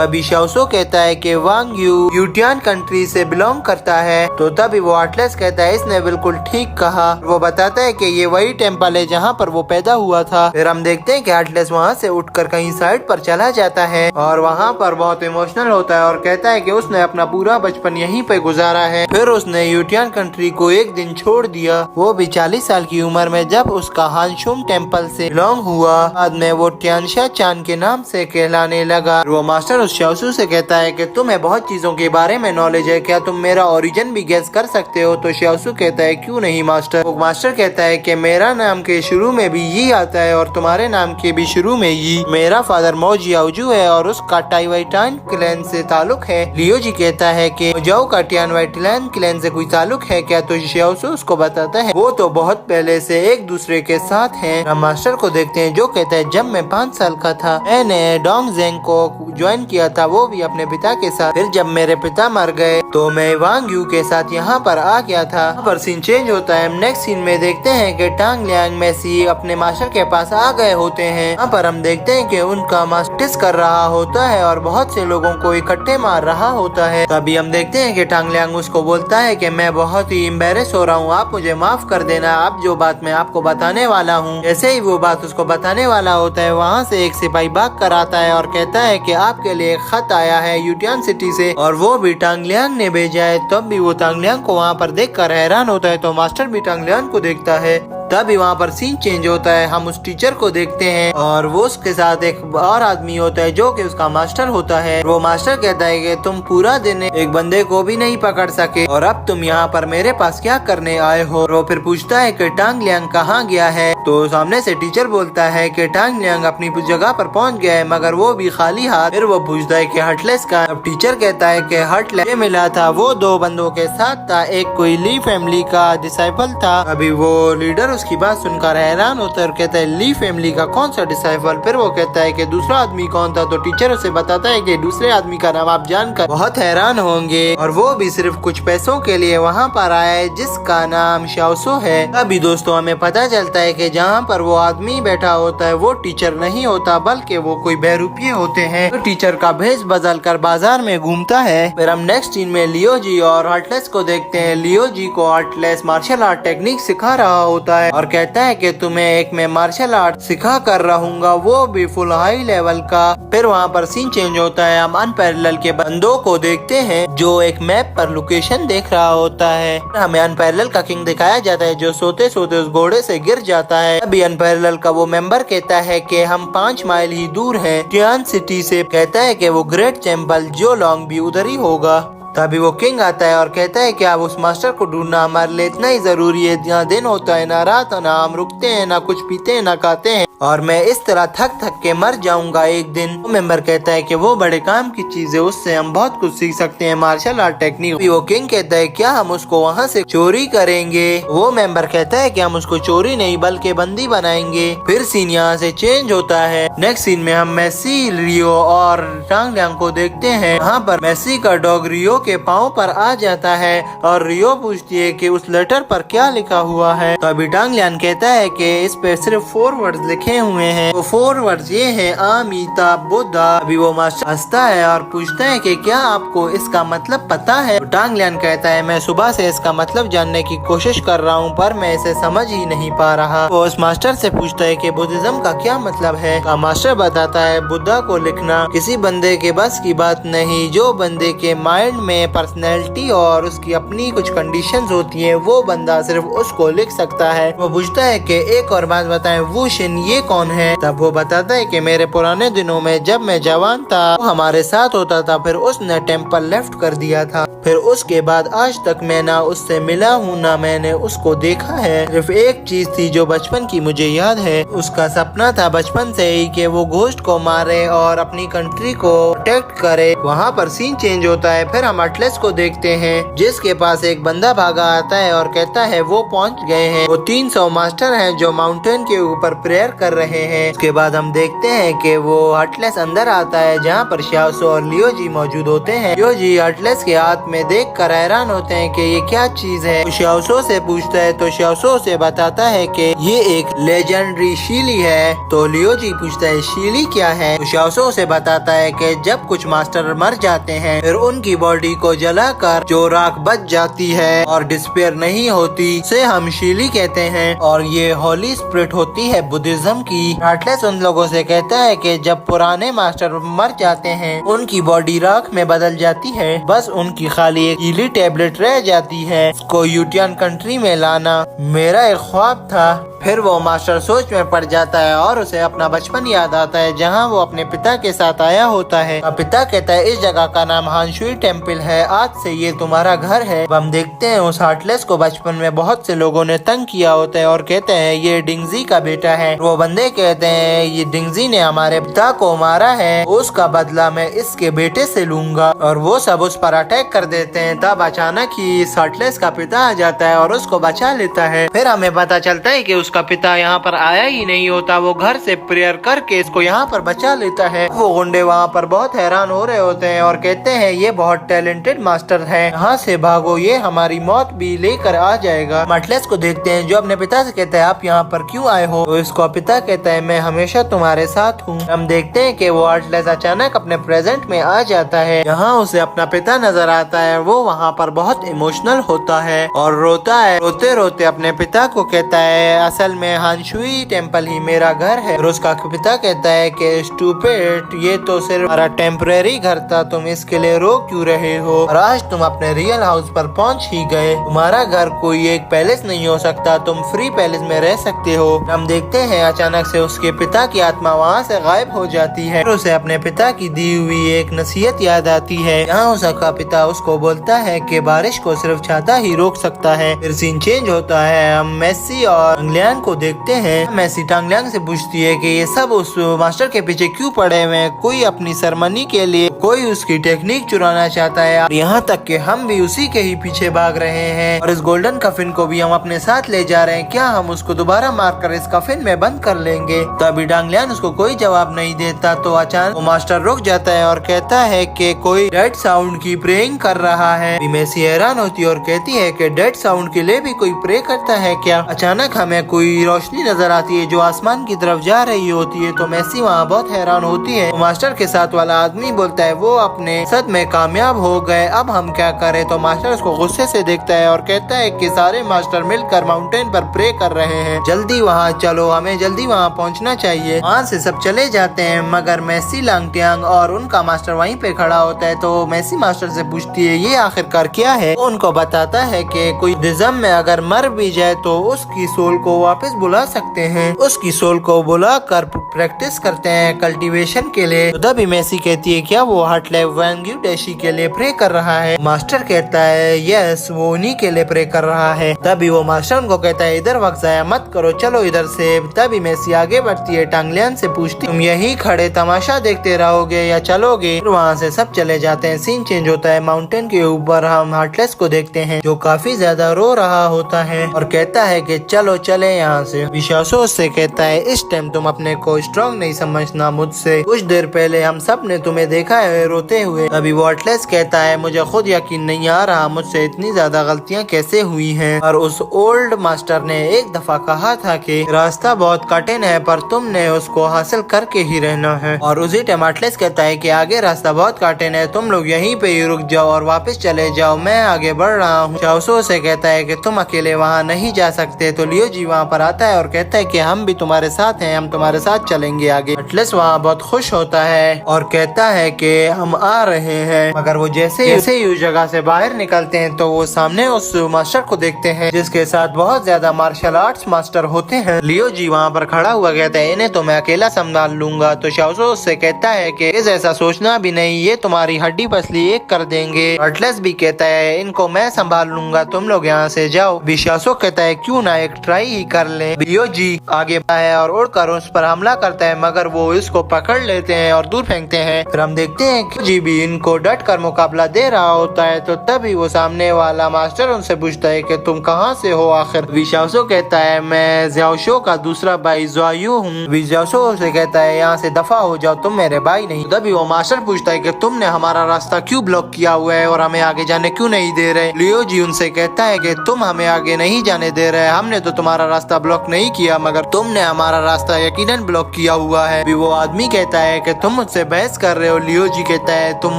अभी श्याओसो कहता है कि वांग यू यूटियान कंट्री से बिलोंग करता है। तो तभी वो हटलेस कहता है इसने बिल्कुल ठीक कहा। वो बताता है कि ये वही टेम्पल है जहाँ पर वो पैदा हुआ था। फिर हम देखते हैं कि हटलेस वहाँ से उठकर कहीं साइड पर चला जाता है और वहाँ पर बहुत इमोशनल होता है और कहता है कि उसने अपना पूरा बचपन यहीं पे गुजारा है। फिर उसने यूटियान कंट्री को एक दिन छोड़ दिया, वो भी 40 साल की उम्र में, जब उसका हानशुम टेम्पल से बिलोंग हुआ। बाद में वो टियानशा चान के नाम से कहलाने लगा। वो मास्टर उस श्याओसो से कहता है कि तुम्हें बहुत चीजों के बारे में नॉलेज है, क्या तुम मेरा ओरिजिन भी गेस कर सकते हो। तो श्याओसो कहता है क्यों नहीं मास्टर। वो मास्टर कहता है कि मेरा नाम के शुरू में भी यी आता है और तुम्हारे नाम के भी शुरू में यी। मेरा फादर मौज याओजू है और उसका टाइवाइटान क्लैन से ताल्लुक है। लियो जी कहता है कि जाओ का टियानवाइटान क्लैन से कोई ताल्लुक है क्या। तो श्याओसो उसको बताता है वो तो बहुत पहले से एक दूसरे के साथ हैं। हम मास्टर को देखते हैं जो कहता है जब मैं 5 साल का था मैंने डोंग जेंग को ज्वाइन किया था, वो भी अपने पिता के साथ। फिर जब मेरे पिता मर गए तो मैं वांग यू के साथ यहाँ पर आ गया था। यहाँ पर सीन चेंज होता है। नेक्स्ट सीन में देखते हैं कि टांग लियांग मेसी अपने मास्टर के पास आ गए होते हैं। यहाँ पर हम देखते हैं कि उनका मास्टर कर रहा होता है और बहुत से लोगों को इकट्ठे मार रहा होता है। तभी हम देखते हैं कि टांग लियांग उसको बोलता है कि मैं बहुत ही एम्बेरस हो रहा हूँ, आप मुझे माफ कर देना। अब जो बात मैं आपको बताने वाला हूँ। जैसे ही वो बात उसको बताने वाला होता है, वहाँ से एक सिपाही भाग कर आता है और कहता है कि आपके लिए एक खत आया है यूटियान सिटी से और वो भी टांग लियांग ने भेजा है। तब भी वो टांग लियांग को वहाँ पर देखकर हैरान होता है। तो मास्टर भी टांग लियांग को देखता है। तभी वहाँ पर सीन चेंज होता है। हम उस टीचर को देखते हैं और वो उसके साथ एक और आदमी होता है जो कि उसका मास्टर होता है। वो मास्टर कहता है कि तुम पूरा दिन एक बंदे को भी नहीं पकड़ सके और अब तुम यहाँ पर मेरे पास क्या करने आए हो। वो फिर पूछता है कि टांग लियांग कहाँ गया है। तो सामने से टीचर बोलता है कि टांग लियांग अपनी जगह पर पहुँच गया है, मगर वो भी खाली हाथ। फिर वो पूछता है कि हटलेस का। अब टीचर कहता है कि हटलेस मिला था, वो दो बंदों के साथ था, एक कोई ली फैमिली का डिसाइपल था। अभी वो लीडर उसकी बात सुनकर हैरान होता है और कहता है ली फैमिली का कौन सा डिसाइपल। फिर वो कहता है कि दूसरा आदमी कौन था। तो टीचर उसे बताता है कि दूसरे आदमी का नाम आप जानकर बहुत हैरान होंगे और वो भी सिर्फ कुछ पैसों के लिए वहाँ पर आया है, जिसका नाम शाओसो है। अभी दोस्तों हमें पता चलता है कि जहाँ पर वो आदमी बैठा होता है वो टीचर नहीं होता, बल्कि वो कोई बहरूपिये होते हैं। तो टीचर का भेष बदल कर बाजार में घूमता है। फिर हम नेक्स्ट सीन में लियो जी और हटलेस को देखते हैं। लियो जी को हटलेस मार्शल आर्ट टेक्निक सिखा रहा होता है और कहता है कि तुम्हें एक मैं मार्शल आर्ट सिखा कर रहूंगा, वो भी फुल हाई लेवल का। फिर वहाँ पर सीन चेंज होता है। हम अनपैरेलल के बंदों को देखते हैं जो एक मैप पर लोकेशन देख रहा होता है। हमें अनपैरेलल का किंग दिखाया जाता है जो सोते सोते उस घोड़े से गिर जाता है। अभी अनपैरेलल का वो मेंबर कहता है कि हम 5 माइल ही दूर हैं टियान सिटी से। कहता है कि वो ग्रेट टेम्पल जो लॉन्ग भी उधर ही होगा। तभी वो किंग आता है और कहता है कि आप उस मास्टर को ढूंढना हमारे लिए इतना ही जरूरी है। जहाँ दिन होता है ना रात, ना हम रुकते हैं, ना कुछ पीते हैं, ना खाते हैं और मैं इस तरह थक थक के मर जाऊंगा एक दिन। वो मेंबर कहता है कि वो बड़े काम की चीज है, उससे हम बहुत कुछ सीख सकते हैं मार्शल आर्ट टेक्निक। वो किंग कहता है क्या हम उसको वहाँ से चोरी करेंगे। वो मेंबर कहता है कि हम उसको चोरी नहीं बल्कि बंदी बनाएंगे। फिर सीन यहाँ से चेंज होता है। नेक्स्ट सीन में हम मेसी, रियो और टांग लियांग को देखते हैं। यहाँ पर मेसी का डॉग रियो के पाँव पर आ जाता है और रियो पूछती है कि उस लेटर पर क्या लिखा हुआ है। तो अभी टांग लियांग कहता है कि इस पे सिर्फ 4 वर्ड्स लिखे हुए हैं। वो 4 वर्ड्स ये हैं अमिता बुद्धा। अभी वो मास्टर हंसता है और पूछता है कि क्या आपको इसका मतलब पता है। तो टांग लियांग कहता है मैं सुबह से इसका मतलब जानने की कोशिश कर रहा हूँ पर मैं इसे समझ ही नहीं पा रहा। वो उस मास्टर से पूछता है कि बुद्धिज्म का क्या मतलब है। तो मास्टर बताता है बुद्धा को लिखना किसी बंदे के बस की बात नहीं। जो बंदे के माइंड में पर्सनैलिटी और उसकी अपनी कुछ कंडीशंस होती है वो बंदा सिर्फ उसको लिख सकता है। वो पूछता है कि एक और बात बताएं वो शिन ये कौन है। तब वो बताता है कि मेरे पुराने दिनों में जब मैं जवान था वो हमारे साथ होता था, फिर उसने टेम्पल लेफ्ट कर दिया था। फिर उसके बाद आज तक मैं ना उससे मिला हूँ ना मैंने उसको देखा है। सिर्फ एक चीज थी जो बचपन की मुझे याद है। उसका सपना था बचपन से ही कि वो घोस्ट को मारे और अपनी कंट्री को प्रोटेक्ट करे। वहाँ पर सीन चेंज होता है। फिर हम अटलेस को देखते हैं जिसके पास एक बंदा भागा आता है और कहता है वो पहुँच गए हैं। वो 300 मास्टर हैं जो माउंटेन के ऊपर प्रेयर कर रहे हैं। उसके बाद हम देखते हैं कि वो अटलेस अंदर आता है जहाँ पर शाओसो और लियो जी मौजूद होते हैं। लियो जी अटलेस के हाथ में देख कर हैरान होते हैं कि ये क्या चीज है। तो शाओसो से पूछता है तो शाओसो से बताता है कि ये एक लेजेंडरी शीली है। तो लियो जी पूछता है शीली क्या है। तो शाओसो से बताता है कि जब कुछ मास्टर मर जाते हैं फिर उनकी बॉडी को जलाकर जो राख बच जाती है और डिस्पेयर नहीं होती से हम शीली कहते हैं और ये होली स्पिरिट होती है बुद्धिज्म की। अटलेस उन लोगों से कहता है कि जब पुराने मास्टर मर जाते हैं उनकी बॉडी राख में बदल जाती है, बस उनकी खाली एक हीली टैबलेट रह जाती है। उसको यूटियान कंट्री में लाना मेरा एक ख्वाब था। फिर वो मास्टर सोच में पड़ जाता है और उसे अपना बचपन याद आता है जहाँ वो अपने पिता के साथ आया होता है। अब पिता कहता है इस जगह का नाम हानशुई टेम्पल है, आज से ये तुम्हारा घर है। हम देखते हैं उस हार्टलेस को बचपन में बहुत से लोगों ने तंग किया होता है और कहते हैं ये डिंगजी का बेटा है। वो बंदे कहते हैं ये डिंगजी ने हमारे पिता को मारा है, उसका बदला मैं इसके बेटे से लूंगा, और वो सब उस पर अटैक कर देते हैं। तब अचानक ही हर्टलेस का पिता आ जाता है और उसको बचा लेता है। फिर हमें पता चलता है कि उसका पिता यहाँ पर आया ही नहीं होता, वो घर से प्रेयर करके इसको यहाँ पर बचा लेता है। वो गुंडे वहाँ पर बहुत हैरान हो रहे होते हैं और कहते हैं ये बहुत टैलेंटेड मास्टर है, यहाँ से भागो, ये हमारी मौत भी लेकर आ जाएगा। हर्टलेस को देखते हैं जो अपने पिता से कहता है आप यहाँ पर क्यों आए हो, तो इसको पिता कहता है मैं हमेशा तुम्हारे साथ हूँ। हम देखते हैं कि वो हर्टलेस अचानक अपने प्रेजेंट में आ जाता है, यहाँ उसे अपना पिता नजर आता है। वो वहाँ पर बहुत इमोशनल होता है और रोता है, रोते रोते अपने पिता को कहता है असल में हानशुई टेम्पल ही मेरा घर है। और उसका पिता कहता है कि स्टूपिड, ये तो सिर्फ हमारा टेम्परेरी घर था, तुम इसके लिए रो क्यों रहे हो, और आज तुम अपने रियल हाउस पर पहुँच ही गए। तुम्हारा घर कोई एक पैलेस नहीं हो सकता, तुम फ्री पैलेस में रह सकते हो। हम देखते हैं अचानक से उसके पिता की आत्मा वहाँ से गायब हो जाती है और उसे अपने पिता की दी हुई एक नसीहत याद आती है। यहाँ उसका पिता उसको बोलता है कि बारिश को सिर्फ छाता ही रोक सकता है। फिर सीन चेंज होता है, हम मेसी और टांगलियांग को देखते हैं। मेसी टांगलियांग से पूछती है कि ये सब उस मास्टर के पीछे क्यों पड़े हुए हैं, कोई अपनी सरमनी के लिए, कोई उसकी टेक्निक चुराना चाहता है, और यहाँ तक कि हम भी उसी के ही पीछे भाग रहे हैं और इस गोल्डन कफिन को भी हम अपने साथ ले जा रहे हैं, क्या हम उसको दोबारा मारकर इस कफिन में बंद कर लेंगे। तभी टांगलियांग उसको कोई जवाब नहीं देता, तो अचानक वो मास्टर रुक जाता है और कहता है कि कोई डेड साउंड की प्रेइंग कर रहा है। मेसी हैरान होती है और कहती है कि डेड साउंड के लिए भी कोई प्रे करता है क्या। अचानक हमें कोई रोशनी नजर आती है जो आसमान की तरफ जा रही होती है, तो मेसी वहाँ बहुत हैरान होती है। मास्टर के साथ वाला आदमी बोलता है वो अपने सद में कामयाब हो गए, अब हम क्या करें। तो मास्टर उसको गुस्से से देखता है और कहता है कि सारे मास्टर मिलकर माउंटेन पर प्रे कर रहे हैं, जल्दी वहाँ चलो, हमें जल्दी वहाँ पहुँचना चाहिए। वहाँ से सब चले जाते हैं मगर मेसी, लांगटियांग और उनका मास्टर वहीं पे खड़ा होता है। तो मेसी मास्टर से पूछती है ये आखिरकार क्या है। वो उनको बताता है कि कोई बुद्धिज्म में अगर मर भी जाए तो उसकी सोल को वापस बुला सकते हैं, उसकी सोल को बुला कर प्रैक्टिस करते हैं कल्टीवेशन के लिए। तो तभी मेसी कहती है क्या वो हर्टलेस वांग्यू डेशी के लिए प्रे कर रहा है। मास्टर कहता है यस, वो उन्हीं के लिए प्रे कर रहा है। तभी वो मास्टर उनको कहता है इधर वक्त जाया मत करो, चलो इधर से। तभी मेसी आगे बढ़ती है, टांगलियांग से पूछती तुम यही खड़े तमाशा देखते रहोगे या चलोगे। वहाँ से सब चले जाते हैं। सीन चेंज होता है, माउंटेन के ऊपर हम हर्टलेस को देखते हैं जो काफी ज्यादा रो रहा होता है और कहता है कि चलो चले यहाँ से। विश्वासो से कहता है इस टाइम तुम अपने को स्ट्रॉन्ग नहीं समझना मुझसे, कुछ देर पहले हम सब ने तुम्हें देखा है रोते हुए। अभी वो हर्टलेस कहता है मुझे खुद यकीन नहीं आ रहा मुझसे इतनी ज्यादा गलतियाँ कैसे हुई हैं। और उस ओल्ड मास्टर ने एक दफा कहा था कि रास्ता बहुत कठिन है पर तुमने उसको हासिल करके ही रहना है। और उसी टाइम हर्टलेस कहता है कि आगे रास्ता बहुत कठिन है, तुम लोग यहीं पे ही रुक जाओ और वापस चले जाओ, मैं आगे बढ़ रहा हूँ। चाओसो से कहता है कि तुम अकेले वहाँ नहीं जा सकते। तो लियो जी वहाँ पर आता है और कहता है कि हम भी तुम्हारे साथ हैं, हम तुम्हारे साथ चलेंगे आगे। हर्टलेस वहाँ बहुत खुश होता है और कहता है कि हम आ रहे हैं। मगर वो जैसे ही उस जगह से बाहर निकलते हैं तो वो सामने उस मास्टर को देखते हैं जिसके साथ बहुत ज्यादा मार्शल आर्ट्स मास्टर होते हैं। लियो जी वहाँ पर खड़ा हुआ कहता है इन्हें तो मैं अकेला संभाल लूंगा। तो चाओसो उससे कहता है कि इस ऐसा सोचना भी नहीं, ये तुम्हारी हड्डी पसली एक कर देंगे। हर्टलेस भी कहता है इनको मैं संभाल लूंगा, तुम लोग यहाँ से जाओ। विश्वासो कहता है क्यों ना एक ट्राई ही कर ले। लियो जी आगे है और उड़कर उस पर हमला करता है मगर वो इसको पकड़ लेते हैं और दूर फेंकते हैं। फिर हम देखते हैं कि जी भी इनको डट कर मुकाबला दे रहा होता है। तो तभी वो सामने वाला मास्टर उनसे पूछता है कि तुम कहाँ से हो आखिर। विश्वासो कहता है मैं ज़्याओशो का दूसरा भाई ज़्वायू हूँ। विश्वासो से कहता है यहाँ से दफा हो जाओ, तुम मेरे भाई नहीं। तभी वो मास्टर पूछता है कि तुमने हमारा रास्ता क्यों ब्लॉक किया हुआ है और हमें आगे जाने क्यों नहीं दे रहे। लियो जी उनसे कहता है कि तुम हमें आगे नहीं जाने दे रहे, हमने तो तुम्हारा रास्ता ब्लॉक नहीं किया मगर तुमने हमारा रास्ता यकीनन ब्लॉक किया हुआ है। वो आदमी कहता है कि तुम मुझसे बहस कर रहे हो। लियो जी कहता है तुम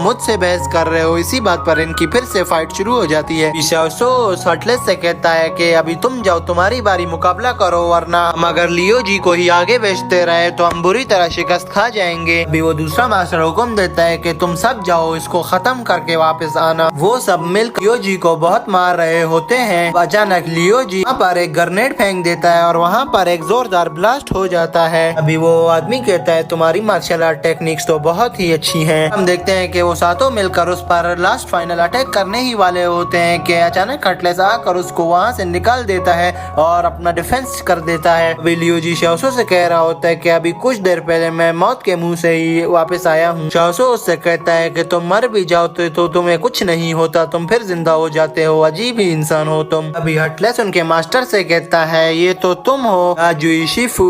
मुझसे बहस कर रहे हो। इसी बात पर इनकी फिर से फाइट शुरू हो जाती है। विश्वासो हर्टलेस से कहता है कि अभी तुम जाओ, तुम्हारी बारी, मुकाबला करो, वरना मगर लियो जी को ही आगे भेजते रहे तो हम बुरी तरह शिकस्त खा जाएंगे। अभी वो दूसरा मास्टर हुक्म देता है कि तुम सब जाओ, इसको खत्म करके वापस आना। वो सब मिलकर लियो जी को बहुत मार रहे होते हैं। अचानक लियो जी वहाँ पर एक ग्रेनेड फेंक देता है और वहाँ पर एक जोरदार ब्लास्ट हो जाता है। अभी वो आदमी कहता है तुम्हारी मार्शल आर्ट टेक्निक्स तो बहुत ही अच्छी हैं। हम देखते हैं कि वो सातों मिलकर उस पर लास्ट फाइनल अटैक करने ही वाले होते हैं कि अचानक हर्टलेस आकर उसको वहाँ से निकाल देता है और अपना डिफेंस कर देता है। अभी लियो जी शाओसो से कह रहा होता है कि अभी कुछ देर पहले मैं मौत के मुंह से ही वापस आया हूँ। शाओसो उससे कहता है कि तुम मर भी जाओ तो तुम्हें कुछ नहीं होता, तुम फिर जिंदा हो जाते हो, अजीब ही इंसान हो तुम। अभी हर्टलेस उनके मास्टर से कहता है ये तो तुम हो आजुई शिफू।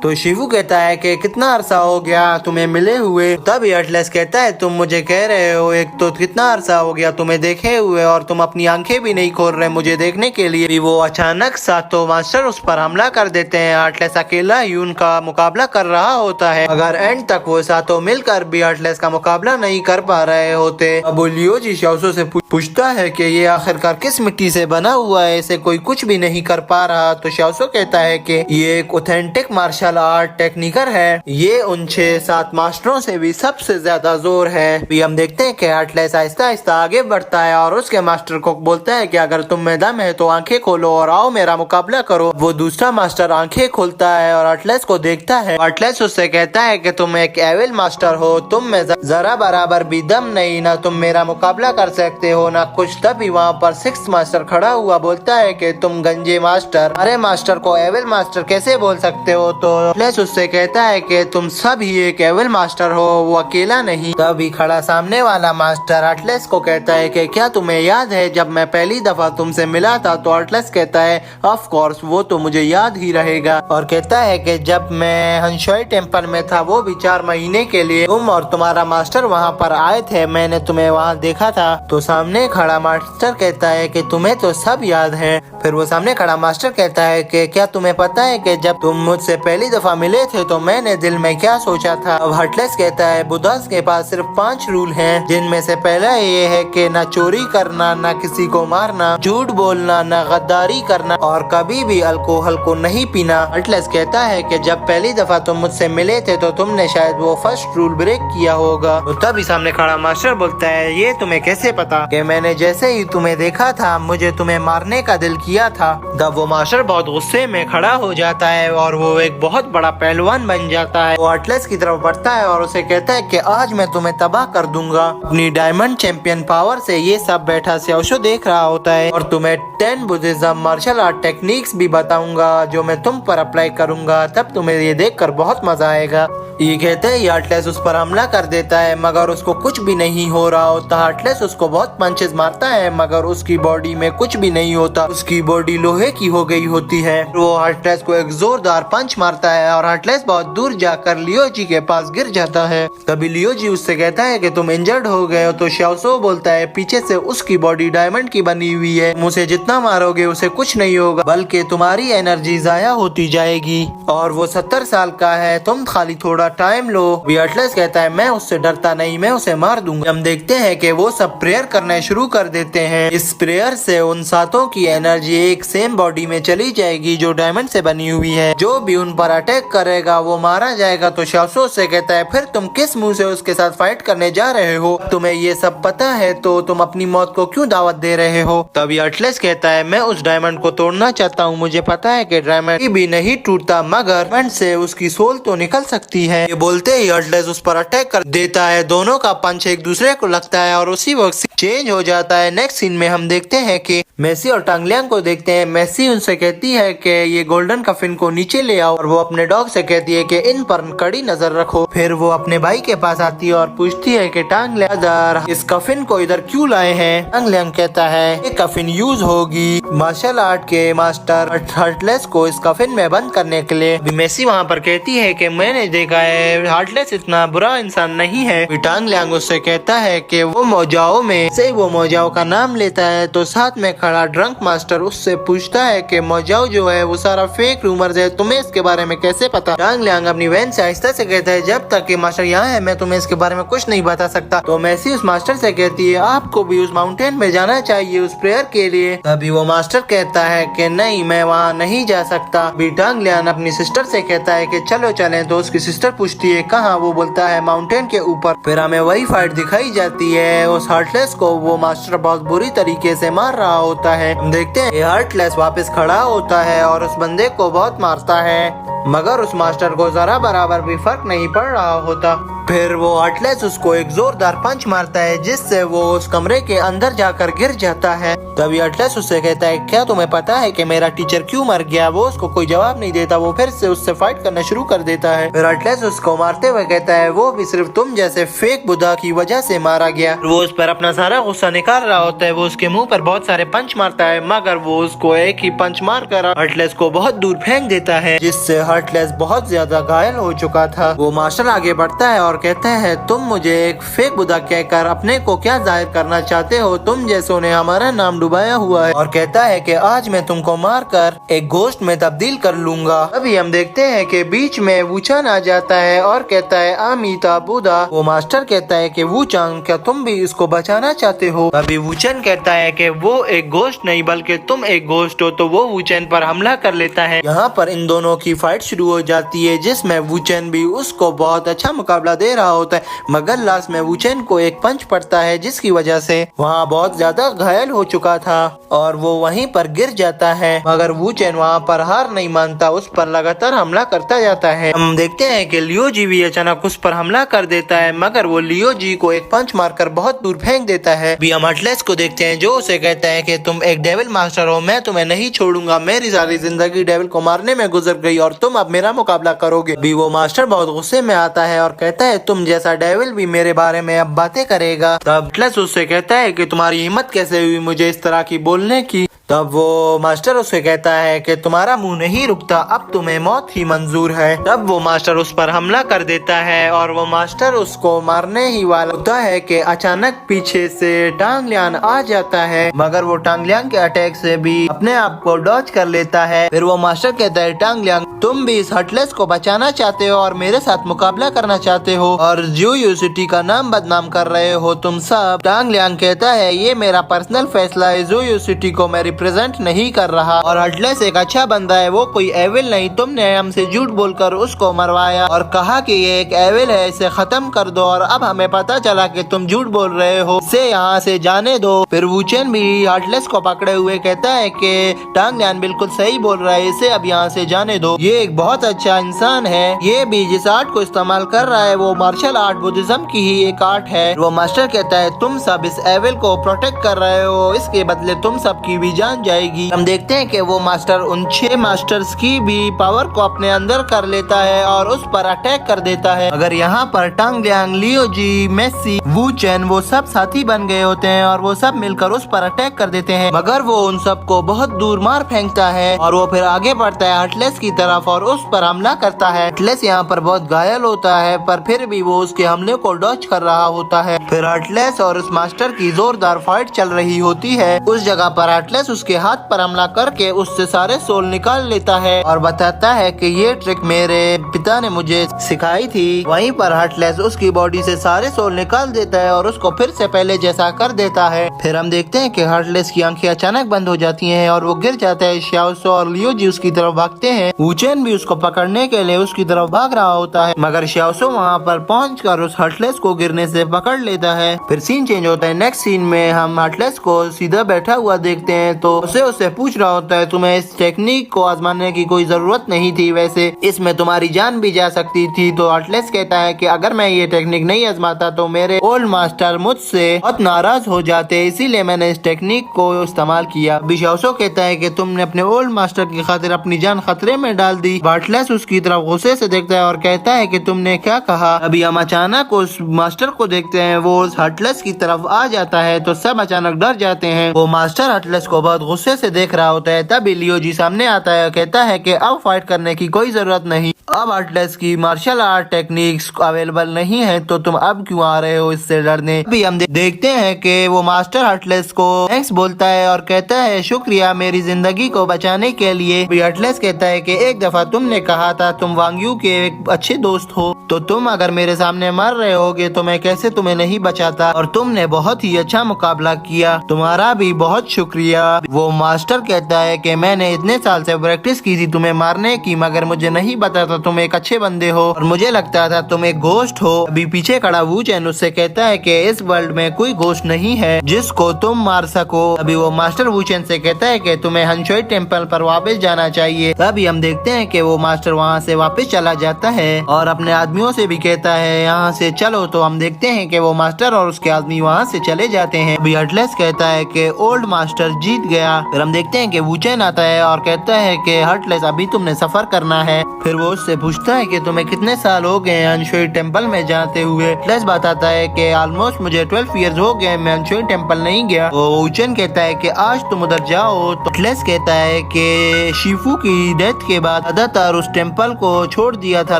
तो शिफू कहता है कि कितना अरसा हो गया तुम्हें मिले हुए। तभी हर्टलेस कहता है तुम मुझे कह रहे हो एक तो कितना अरसा हो गया तुम्हें देखे हुए और तुम अपनी आंखें भी नहीं खोल रहे मुझे देखने के लिए। भी वो अचानक सा तो मास्टर उस पर हमला कर देते हैं। हर्टलेस अकेला ही उनका मुकाबला कर रहा होता है, अगर एंड तक वो सातों मिलकर भी हर्टलेस का मुकाबला नहीं कर पा रहे होते। अब लियोजी शाओसो से पूछता है कि ये आखिरकार किस मिट्टी से बना हुआ है, इसे कोई कुछ भी नहीं कर पा रहा। तो शाओसो कहता है कि ये एक ऑथेंटिक मार्शल आर्ट टेक्निकर है, ये उन 6-7 मास्टरों से भी सबसे ज्यादा जोर है। भी हम देखते हैं कि हर्टलेस आहिस्ता आहिस्ता आगे बढ़ता है और उसके मास्टर को बोलता है कि अगर तुम में दम है तो आंखें खोलो और आओ मेरा मुकाबला करो। वो दूसरा मास्टर आंखें खोलता है और हर्टलेस को देखता है। हर्टलेस उससे कहता है कि तुम एक एविल मास्टर हो, तुम में जरा बराबर भी दम नहीं, ना तुम मेरा मुकाबला कर सकते हो ना कुछ। तभी वहाँ पर 6th मास्टर खड़ा हुआ बोलता है कि तुम गंजे मास्टर, अरे मास्टर को एविल मास्टर कैसे बोल सकते हो। तो हर्टलेस उससे कहता है कि तुम सब ही एक एविल मास्टर हो, वो अकेला नहीं। तभी खड़ा सामने वाला मास्टर हर्टलेस को कहता है कि क्या तुम्हें याद है जब मैं पहली दफा तुमसे मिला था। तो हर्टलेस कहता है ऑफ कोर्स, वो तो मुझे याद ही रहेगा। और कहता है कि जब मैं हंशोई टेम्पल में था वो भी 4 महीने के लिए, तुम और तुम्हारा मास्टर वहाँ पर आए थे, मैंने तुम्हें वहाँ देखा था। तो सामने खड़ा मास्टर कहता है कि तुम्हें तो सब याद है। फिर वो सामने खड़ा मास्टर कहता है कि क्या तुम्हें पता है कि जब तुम मुझसे पहली दफा मिले थे तो मैंने दिल में क्या सोचा था। अब हर्टलेस कहता है बुद्धास के पास सिर्फ 5 रूल हैं, जिनमें से पहला ये है कि ना चोरी करना, ना किसी को मारना, झूठ बोलना, ना गद्दारी करना और कभी भी अल्कोहल को नहीं पीना। हर्टलेस कहता है कि जब पहली दफा तुम मुझसे मिले थे तो तुमने शायद वो फर्स्ट रूल ब्रेक किया होगा। तो तभी सामने खड़ा मास्टर बोलता है ये तुम्हें कैसे पता कि मैंने जैसे ही तुम्हें देखा था मुझे तुम्हें मारने का दिल किया था। तब वो मास्टर बहुत गुस्से में खड़ा हो जाता है और वो एक बहुत बड़ा पहलवान बन जाता है। वो हर्टलेस की तरफ बढ़ता है और उसे कहता है कि आज मैं तुम्हें तबाह कर दूंगा। अपनी डायमंड चैंपियन पावर से ये सब बैठा शाओसो देख रहा होता है और तुम्हें 10 बुद्धिज्म मार्शल आर्ट टेक्निक्स भी बताऊंगा जो मैं तुम पर अप्लाई करूंगा, तब तुम्हें ये देखकर बहुत मजा आएगा। ये कहते ही हर्टलेस उस पर हमला कर देता है मगर उसको कुछ भी नहीं हो रहा होता। हर्टलेस उसको बहुत पंचेस मारता है मगर उसकी बॉडी में कुछ भी नहीं होता, उसकी बॉडी लोहे की हो गई होती है। वो हर्टलेस को एक जोरदार पंच मारता है और हर्टलेस बहुत दूर जाकर लियोजी के पास गिर जाता है। तभी लियोजी उससे कहता है कि तुम इंजर्ड हो गए हो। तो शाओसो बोलता है पीछे से उसकी बॉडी डायमंड की बनी हुई है, मुझे जितना मारोगे उसे कुछ नहीं होगा बल्कि तुम्हारी एनर्जी जाया होती जाएगी और वो 70 साल का है, तुम खाली थोड़ा टाइम लो। हर्टलेस कहता है मैं उससे डरता नहीं, मैं उसे मार दूंगा। हम देखते हैं कि वो सब प्रेयर करना शुरू कर देते हैं। इस प्रेयर से उन 7 की एनर्जी एक सेम बॉडी में चली जाएगी जो डायमंड से बनी हुई है। जो भी उन पर अटैक करेगा वो मारा जाएगा। तो शाओसो से कहता है फिर तुम किस मुंह से उसके साथ फाइट करने जा रहे हो, तुम्हें ये सब पता है तो तुम अपनी मौत को क्यों दावत दे रहे हो। तभी हर्टलेस कहता है मैं उस डायमंड को तोड़ना चाहता हूँ, मुझे पता है कि डायमंड भी नहीं टूटता मगर डायमंड से उसकी सोल तो निकल सकती है। ये बोलते ही हर्टलेस उस पर अटैक कर देता है, दोनों का पंच एक दूसरे को लगता है और उसी वक्त चेंज हो जाता है। नेक्स्ट सीन में हम देखते हैं कि मेसी और टांगलियांग को देखते हैं। मेसी उनसे कहती है कि ये गोल्डन कफिन को नीचे ले आओ और वो अपने डॉग से कहती है कि इन पर कड़ी नजर रखो। फिर वो अपने भाई के पास आती है और पूछती है कि टांगलियांग इस कफिन को इधर क्यों लाए हैं। टांगलियांग कहता है ये कफिन यूज होगी मार्शल आर्ट के मास्टर हर्टलेस को इस कफिन में बंद करने के लिए। मेसी वहाँ पर कहती है कि मैंने देखा है हर्टलेस इतना बुरा इंसान नहीं है। टांगलियांग उससे कहता है कि वो मौजाओं में से वो मौजाओं का नाम लेता है। तो साथ में खड़ा ड्रंक मास्टर उससे पूछता है कि मौजाओ जो है वो सारा फेक रूमर्स है, तुम्हें इसके बारे में कैसे पता। टांगलियांग अपनी वैन से आहिस्ता से कहता है जब तक कि मास्टर यहाँ है मैं तुम्हें इसके बारे में कुछ नहीं बता सकता। तो मेसी उस मास्टर से कहती है आपको भी उस माउंटेन में जाना चाहिए उस प्रेयर के लिए। तभी वो मास्टर कहता है कि नहीं मैं वहाँ नहीं जा सकता। टांगलियांग अपनी सिस्टर से कहता है कि चलो चलें। तो उसकी सिस्टर पूछती है कहाँ, वो बोलता है माउंटेन के ऊपर। फिर हमें वही फाइट दिखाई जाती है, उस हर्टलेस को वो मास्टर बहुत बुरी तरीके से मार रहा होता है। हम देखते हैं हर्टलेस वापस खड़ा होता है और उस बंदे को बहुत मारता है मगर उस मास्टर को जरा बराबर भी फर्क नहीं पड़ रहा होता। फिर वो अटलस उसको एक जोरदार पंच मारता है जिससे वो उस कमरे के अंदर जाकर गिर जाता है। तभी अटलस उससे कहता है क्या तुम्हें पता है कि मेरा टीचर क्यों मर गया? वो उसको कोई जवाब नहीं देता। वो फिर से उससे फाइट करना शुरू कर देता है। फिर अटलस उसको मारते हुए कहता है वो भी सिर्फ तुम जैसे फेक बुद्धा की वजह से मारा गया। वो उस पर अपना सारा गुस्सा निकाल रहा होता है। वो उसके मुंह पर बहुत सारे पंच मारता है मगर वो उसको एक ही पंच मारकर अटलस को बहुत दूर फेंक देता है जिससे अटलस बहुत ज्यादा घायल हो चुका था। वो मास्टर आगे बढ़ता है और कहता है तुम मुझे एक फेक बुद्धा कहकर अपने को क्या जाहिर करना चाहते हो? तुम जैसों ने हमारा नाम डुबाया हुआ है। और कहता है कि आज मैं तुमको मारकर एक गोश्त में तब्दील कर लूंगा। अभी हम देखते हैं कि बीच में वूचान आ जाता है और कहता है अमीता बुद्धा। वो मास्टर कहता है कि वूचान क्या तुम भी इसको बचाना चाहते हो? अभी वूचान कहता है कि वो एक गोश्त नहीं बल्कि तुम एक गोश्त हो। तो वो वूचान पर हमला कर लेता है। यहाँ पर इन दोनों की फाइट शुरू हो जाती है जिसमें वूचान भी उसको बहुत अच्छा मुकाबला दे रहा होता है मगर लास्ट में वूचान को एक पंच पड़ता है जिसकी वजह से वहाँ बहुत ज्यादा घायल हो चुका था और वो वहीं पर गिर जाता है मगर वूचान वहाँ पर हार नहीं मानता, उस पर लगातार हमला करता जाता है। हम देखते हैं कि लियो जी भी अचानक उस पर हमला कर देता है मगर वो लियो जी को एक पंच मारकर बहुत दूर फेंक देता है। भी हम अटलस को देखते हैं जो उसे कहता है कि तुम एक डेविल मास्टर हो, मैं तुम्हें नहीं छोड़ूंगा। मेरी सारी जिंदगी डेविल को मारने में गुजर गई और तुम अब मेरा मुकाबला करोगे। भी वो मास्टर बहुत गुस्से में आता है और कहता है तुम जैसा डेविल भी मेरे बारे में अब बातें करेगा। तब अटलस उससे कहता है कि तुम्हारी हिम्मत कैसे हुई मुझे इस तरह की बोलने की? तब वो मास्टर उसे कहता है कि तुम्हारा मुंह नहीं रुकता, अब तुम्हें मौत ही मंजूर है। तब वो मास्टर उस पर हमला कर देता है और वो मास्टर उसको मारने ही वाला होता है कि अचानक पीछे से टांग लियान आ जाता है मगर वो टांग लियान के अटैक से भी अपने आप को डॉज कर लेता है। फिर वो मास्टर कहता है टांग लियान तुम भी इस अटलस को बचाना चाहते हो और मेरे साथ मुकाबला करना चाहते हो और जूयू सिटी का नाम बदनाम कर रहे हो तुम सब। टांग लियान कहता है ये मेरा पर्सनल फैसला है, जूयू सिटी को मैं रिप्रेजेंट नहीं कर रहा और अटलस एक अच्छा बंदा है, वो कोई एविल नहीं। तुमने हमसे झूठ बोलकर उसको मरवाया और कहा कि ये एक एविल है, इसे खत्म कर दो और अब हमें पता चला कि तुम झूठ बोल रहे हो, इसे यहाँ से जाने दो। फिर वूचान भी अटलस को पकड़े हुए कहता है कि टांग लियान बिल्कुल सही बोल रहा है, इसे अब यहाँ से जाने दो। ये एक बहुत अच्छा इंसान है, ये भी जिस आर्ट को इस्तेमाल कर रहा है वो मार्शल आर्ट बुद्धिज्म की ही एक आर्ट है। वो मास्टर कहता है तुम सब इस एविल को प्रोटेक्ट कर रहे हो, इसके बदले तुम सबकी भी जान जाएगी। हम देखते हैं कि वो मास्टर उन 6 मास्टर्स की भी पावर को अपने अंदर कर लेता है और उस पर अटैक कर देता है। अगर यहाँ पर टांग लियांग, लियो जी, मेसी, वूचान वो सब साथी बन गए होते हैं और वो सब मिलकर उस पर अटैक कर देते हैं मगर वो उन सबको बहुत दूर मार फेंकता है और वो फिर आगे बढ़ता है अटलस की तरफ और उस पर हमला करता है। अटलस यहाँ पर बहुत घायल होता है पर फिर भी वो उसके हमले को डॉज कर रहा होता है। फिर अटलस और उस मास्टर की जोरदार फाइट चल रही होती है। उस जगह पर अटलस उसके हाथ पर हमला करके उससे सारे सोल निकाल लेता है और बताता है कि ये ट्रिक मेरे पिता ने मुझे सिखाई थी। वहीं पर अटलस उसकी बॉडी से सारे सोल निकाल देता है और उसको फिर से पहले जैसा कर देता है। फिर हम देखते हैं कि अटलस की आंखें अचानक बंद हो जाती हैं और वो गिर जाता है। श्याओसो और लियो जी उसकी तरफ भागते हैं। वूचान भी उसको पकड़ने के लिए उसकी तरफ भाग रहा होता है मगर श्याओसो वहाँ पर पहुंचकर उस अटलस को गिरने से पकड़ लेता है। फिर सीन चेंज होता है। नेक्स्ट सीन में हम अटलस को सीधा बैठा हुआ देखते हैं तो उससे पूछ रहा होता है तुम्हें इस टेक्निक को आजमाने की कोई जरूरत नहीं थी, वैसे इसमें तुम्हारी जान भी जा सकती थी। तो अटलस कहता है कि अगर मैं ये टेक्निक नहीं आजमाता तो मेरे ओल्ड मास्टर मुझसे बहुत नाराज हो जाते, इसीलिए मैंने इस टेक्निक को इस्तेमाल किया। श्याओसो कहता है कि तुमने अपने ओल्ड मास्टर की खातिर अपनी जान खतरे में डाल दी। अटलस उसकी तरफ गुस्से से देखता है और कहता है कि तुमने क्या कहा? अभी हम अचानक उस मास्टर को देखते हैं, वो उस अटलस की तरफ आ जाता है तो सब अचानक डर जाते हैं। वो मास्टर अटलस को बहुत गुस्से से देख रहा होता है। तभी लियो जी सामने आता है, कहता है कि अब फाइट करने की कोई जरूरत नहीं, अब अटलस की मार्शल आर्ट टेक्निक्स अवेलेबल नहीं है तो तुम अब क्यों आ रहे हो इससे डरने? अभी हम देखते हैं कि वो मास्टर अटलस को थैंक्स बोलता है और कहता है शुक्रिया मेरी जिंदगी को बचाने के लिए। अभी अटलस कहता है कि एक दफा तुमने कहा था तुम वांग यू के एक अच्छे दोस्त हो, तो तुम अगर मेरे सामने मर रहे होगे तो मैं कैसे तुम्हें नहीं बचाता, और तुमने बहुत ही अच्छा मुकाबला किया, तुम्हारा भी बहुत शुक्रिया। वो मास्टर कहता है कि मैंने इतने साल से प्रैक्टिस की थी तुम्हें मारने की, मगर मुझे नहीं पता था तुम एक अच्छे बंदे हो और मुझे लगता था तुम एक घोस्ट हो। अभी पीछे खड़ा वू चैन उससे कहता है कि इस वर्ल्ड में कोई घोस्ट नहीं है जिसको तुम मार सको। अभी वो मास्टर वू चैन से कहता है कि तुम्हें हंशोई टेम्पल पर वापस जाना चाहिए। तभी हम देखते हैं कि वो मास्टर वहाँ से वापस चला जाता है और अपने आदमियों से भी कहता है यहाँ से चलो। तो हम देखते हैं कि वो मास्टर और उसके आदमी वहाँ से चले जाते हैं। अभी हर्टलेस कहता है कि ओल्ड मास्टर जीत गया। फिर हम देखते हैं कि वू चैन आता है और कहता है कि हर्टलेस अभी तुमने सफर करना है। फिर वो उससे पूछता है कि तुम्हें कितने साल हो गए हंशोई टेम्पल में जाते हुए। हर्टलेस बताता है कि ऑलमोस्ट मुझे 12 इयर्स हो गए, मैं हंशोई टेम्पल नहीं गया। वो वू चैन कहता है कि आज तुम उधर जाओ। तो हर्टलेस कहता है कि शिफू की डेथ के बाद ज्यादातर उस टेम्पल को छोड़ दिया था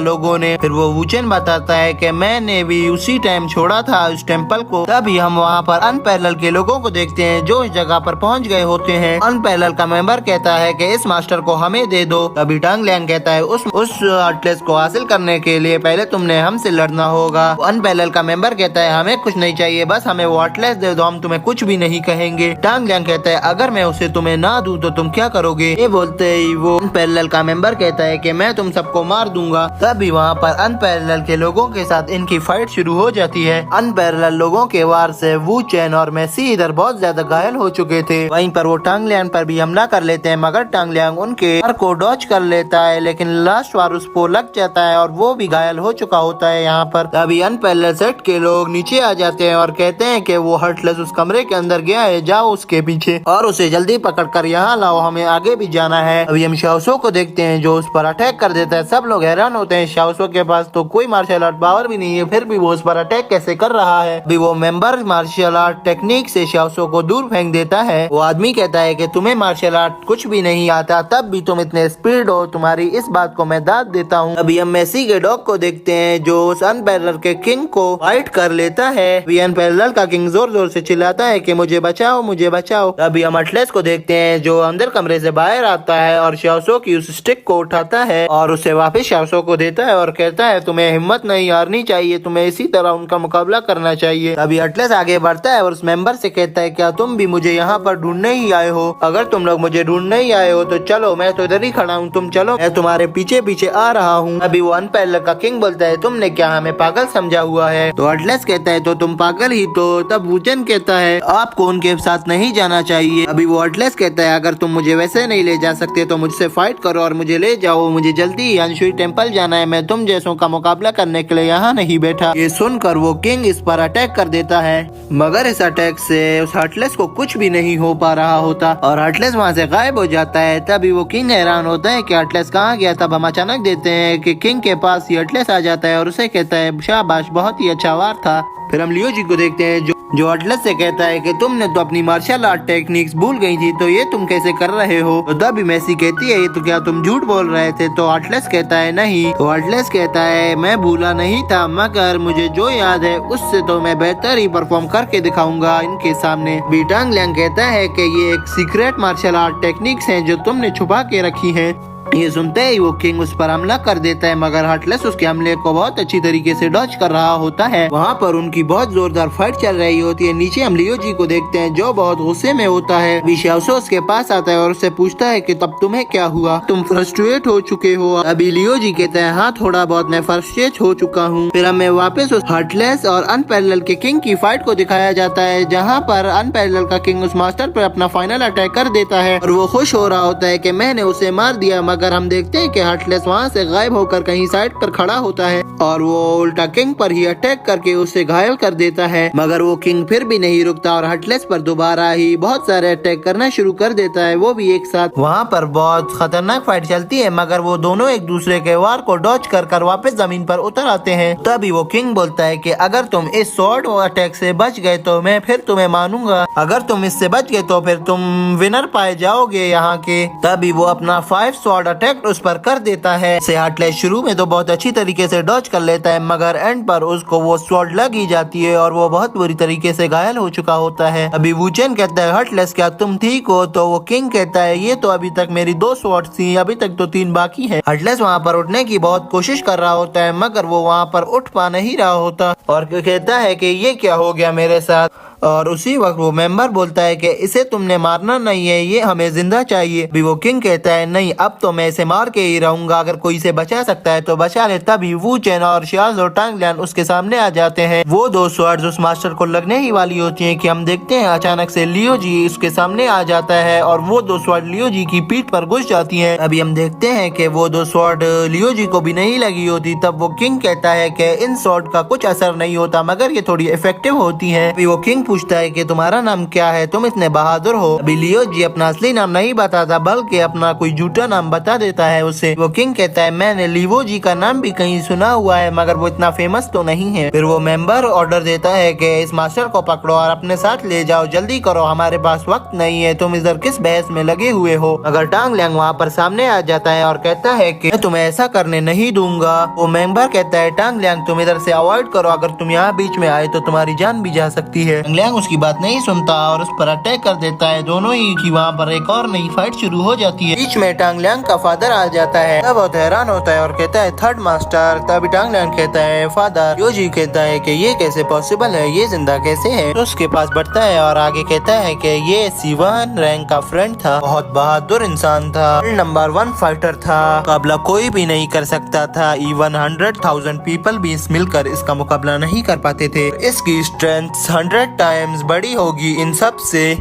लोगों ने। फिर वो वू चैन बताता है कि मैंने भी उसी टाइम छोड़ा था उस टेम्पल को। तभी हम वहाँ पर अनपैरेलल के लोगों को देखते हैं जो इस जगह पर पहुँच गए होते हैं। अनपैरेलल का मेंबर कहता है कि इस मास्टर को हमें दे दो। तभी टांग लियांग कहता है उस हर्टलेस को हासिल करने के लिए पहले तुमने हमसे लड़ना होगा। अनपैरेलल का मेंबर कहता है हमें कुछ नहीं चाहिए, बस हमें वो हर्टलेस दे दो, हम तुम्हें कुछ भी नहीं कहेंगे। टांग लियांग कहता है अगर मैं उसे तुम्हें ना दूं तो तुम क्या करोगे। ये बोलते ही वो अनपैरेलल का मेंबर कहता है कि मैं तुम सबको मार दूंगा। तभी वहाँ पर अनपैरेलल के लोगों के साथ इनकी फाइट शुरू हो जाती है। अनपैरेलल लोगों के वार से वू चैन और मेसी इधर बहुत ज्यादा घायल हो चुके थे। वहीं पर वो टांग लियांग पर भी हमला कर लेते हैं, मगर टांग लियांग उनके वार को डॉच कर लेता है, लेकिन लास्ट वार उसको लग जाता है और वो भी घायल हो चुका होता है। यहाँ पर तभी अनपैरेलल सेट के लोग नीचे आ जाते हैं और कहते हैं कि वो हर्टलेस उस कमरे के अंदर गया है, जाओ उसके पीछे और उसे जल्दी पकड़ कर यहाँ लाओ, हमें आगे भी जाना है। अभी हम शाओसो को देखते हैं जो उस पर अटैक कर देता है। सब लोग हैरान होते हैं, शाओसो के पास तो कोई मार्शल आर्ट पावर भी नहीं है, फिर भी वो उस पर अटैक कैसे कर रहा है। अभी वो मेंबर मार्शल आर्ट टेक्निक से शाओसो को दूर फेंक देता है। वो आदमी कहता है कि तुम्हें मार्शल आर्ट कुछ भी नहीं आता, तब भी तुम इतने स्पीड हो, तुम्हारी इस बात को मैं दाद देता हूँ। अभी हम मेसी के डॉग को देखते हैं जो उस अनपैरेलल के किंग को फाइट कर लेता है। अभी अनपैरेलल का किंग जोर जोर से चिल्लाता है कि मुझे बचाओ, मुझे बचाओ। अभी हम हर्टलेस को देखते हैं जो अंदर कमरे से बाहर आता है और शाओसो की उस स्टिक को उठाता है और उसे वापस शाओसो को देता है और कहता है तुम्हें हिम्मत नहीं हारनी चाहिए, तुम्हें इसी तरह उनका मुकाबला करना चाहिए। अभी हर्टलेस आगे बढ़ता है और उस मेंबर से कहता है क्या तुम भी मुझे यहाँ पर ढूंढने ही आए हो? अगर तुम लोग मुझे ढूंढने ही आए हो तो चलो, मैं तो इधर ही खड़ा हूँ, तुम चलो, मैं तुम्हारे पीछे पीछे आ रहा हूँ। अभी वो अनपैरेलल का किंग बोलता है तुमने क्या हमें पागल समझा हुआ है? तो हर्टलेस कहता है तो तुम पागल ही तो। तब वू चैन कहता है आपको उनके साथ नहीं जाना चाहिए। अभी वो हर्टलेस कहता है अगर तुम मुझे वैसे नहीं ले जा सकते तो मुझसे फाइट करो और मुझे ले जाओ, मुझे जल्दी हंशोई टेम्पल जाना है, मैं तुम जैसों का मुकाबला करने के लिए यहाँ नहीं बैठा। ये सुनकर वो किंग इस पर अटैक कर देता है, मगर इस अटैक से उस हर्टलेस को कुछ भी नहीं हो पा रहा होता और हर्टलेस वहाँ से गायब हो जाता है। तभी वो किंग हैरान होता है कि हर्टलेस कहाँ गया। तब हम अचानक देते हैं कि किंग के पास ही हर्टलेस आ जाता है और उसे कहता है शाबाश, बहुत ही अच्छा वार था। फिर हम लियो जी को देखते हैं जो हर्टलेस से कहता है कि तुमने तो अपनी मार्शल आर्ट टेक्निक्स भूल गई थी, तो ये तुम कैसे कर रहे हो? तो तभी मेसी कहती है ये तो क्या तुम झूठ बोल रहे थे? तो हर्टलेस कहता है नहीं। तो हर्टलेस कहता है मैं भूला नहीं था, मगर मुझे जो याद है उससे तो मैं बेहतर ही परफॉर्म करके दिखाऊंगा इनके सामने। भी टांग लियांग कहता है कि ये एक सीक्रेट मार्शल आर्ट टेक्निक्स हैं जो तुमने छुपा के रखी हैं। ये सुनते ही वो किंग उस पर हमला कर देता है, मगर हर्टलेस उसके हमले को बहुत अच्छी तरीके से डॉच कर रहा होता है। वहाँ पर उनकी बहुत जोरदार फाइट चल रही होती है। नीचे हम लियो जी को देखते हैं जो बहुत गुस्से में होता है। शाओसो उसके पास आता है और उससे पूछता है कि तब तुम्हें क्या हुआ, तुम फ्रस्ट्रेट हो चुके हो? अभी लियो जी कहते हैं हाँ थोड़ा बहुत मैं फ्रस्ट्रेट हो चुका हूँ। फिर हमें वापस उस हर्टलेस और अनपैरेलल के किंग की फाइट को दिखाया जाता है, जहाँ पर अनपैरेलल का किंग उस मास्टर पर अपना फाइनल अटैक कर देता है और वो खुश हो रहा होता है कि मैंने उसे मार दिया। मगर हम देखते हैं कि हर्टलेस वहाँ से गायब होकर कहीं साइड पर खड़ा होता है और वो उल्टा किंग पर ही अटैक करके उसे घायल कर देता है। मगर वो किंग फिर भी नहीं रुकता और हर्टलेस पर दोबारा ही बहुत सारे अटैक करना शुरू कर देता है, वो भी एक साथ। वहाँ पर बहुत खतरनाक फाइट चलती है, मगर वो दोनों एक दूसरे के वार को डॉच कर वापस जमीन पर उतर आते हैं। तभी वो किंग बोलता है कि अगर तुम इस स्वॉर्ड अटैक से बच गए तो मैं फिर तुम्हें मानूंगा, अगर तुम इससे बच गए तो फिर तुम विनर पाए जाओगे यहाँ के। तभी वो अपना 5 स्वॉर्ड अटैक उस पर कर देता है। से हर्टलेस शुरू में तो बहुत अच्छी तरीके से डॉच कर लेता है, मगर एंड पर उसको वो स्वॉर्ड लग ही जाती है और वो बहुत बुरी तरीके से घायल हो चुका होता है। अभी वू चैन कहता है हर्टलेस क्या तुम ठीक हो? तो वो किंग कहता है ये तो अभी तक मेरी 2 स्वॉर्ड्स थी, अभी तक तो 3 बाकी है। हर्टलेस वहाँ पर उठने की बहुत कोशिश कर रहा होता है, मगर वो वहाँ पर उठ पा नहीं रहा होता और कहता है कि ये क्या हो गया मेरे साथ। और उसी वक्त वो मेंबर बोलता है कि इसे तुमने मारना नहीं है, ये हमें जिंदा चाहिए। अभी वो किंग कहता है नहीं, अब तो मैं इसे मार के ही रहूंगा, अगर कोई इसे बचा सकता है तो बचा ले। तभी वू चेन और शियाज और टांग लियान उसके सामने आ जाते हैं। वो दो स्वर्ड्स उस मास्टर को लगने ही वाली होती है कि हम देखते हैं अचानक से लियो जी उसके सामने आ जाता है और वो दो स्वॉर्ड लियो जी की पीठ पर घुस जाती हैं। अभी हम देखते हैं कि वो दो स्वॉर्ड लियो जी को भी नहीं लगी होती। तब वो किंग कहता है कि इन स्वॉर्ड का कुछ असर नहीं होता, मगर ये थोड़ी इफेक्टिव होती हैं। अभी वो किंग पूछता है कि तुम्हारा नाम क्या है, तुम इतने बहादुर हो। अभी लियो जी अपना असली नाम नहीं बताता बल्कि अपना कोई झूठा नाम बता देता है उसे। वो किंग कहता है मैंने लिवो जी का नाम भी कहीं सुना हुआ है, मगर वो इतना फेमस तो नहीं है। फिर वो मेंबर ऑर्डर देता है कि इस मास्टर को पकड़ो और अपने साथ ले जाओ, जल्दी करो, हमारे पास वक्त नहीं है, तुम इधर किस बहस में लगे हुए हो। मगर टांग लियांग वहाँ पर सामने आ जाता है और कहता है कि मैं तुम्हें ऐसा करने नहीं दूंगा। वो मेंबर कहता है टांग लियांग तुम इधर से अवॉइड करो, अगर तुम यहाँ बीच में आए तो तुम्हारी जान भी जा सकती है। टांग लियांग उसकी बात नहीं सुनता और उस पर अटैक कर देता है। दोनों ही की वहाँ पर एक और नई फाइट शुरू हो जाती है। बीच में टांग लियांग का फादर आ जाता है। तब बहुत हैरान होता है और कहता है थर्ड मास्टर। तभी टांग लियांग कहता है फादर। लियो जी कहता है कि ये कैसे पॉसिबल है, ये जिंदा कैसे है। तो उसके पास बढ़ता है और आगे कहता है कि ये C1 रैंक का फ्रेंड था, बहुत बहादुर इंसान था, नंबर 1 फाइटर था, मुकाबला कोई भी नहीं कर सकता था। इवन 100,000 पीपल भी मिलकर इसका मुकाबला नहीं कर पाते थे। इसकी स्ट्रेंथ 100 टाइम्स बड़ी होगी इन सब से।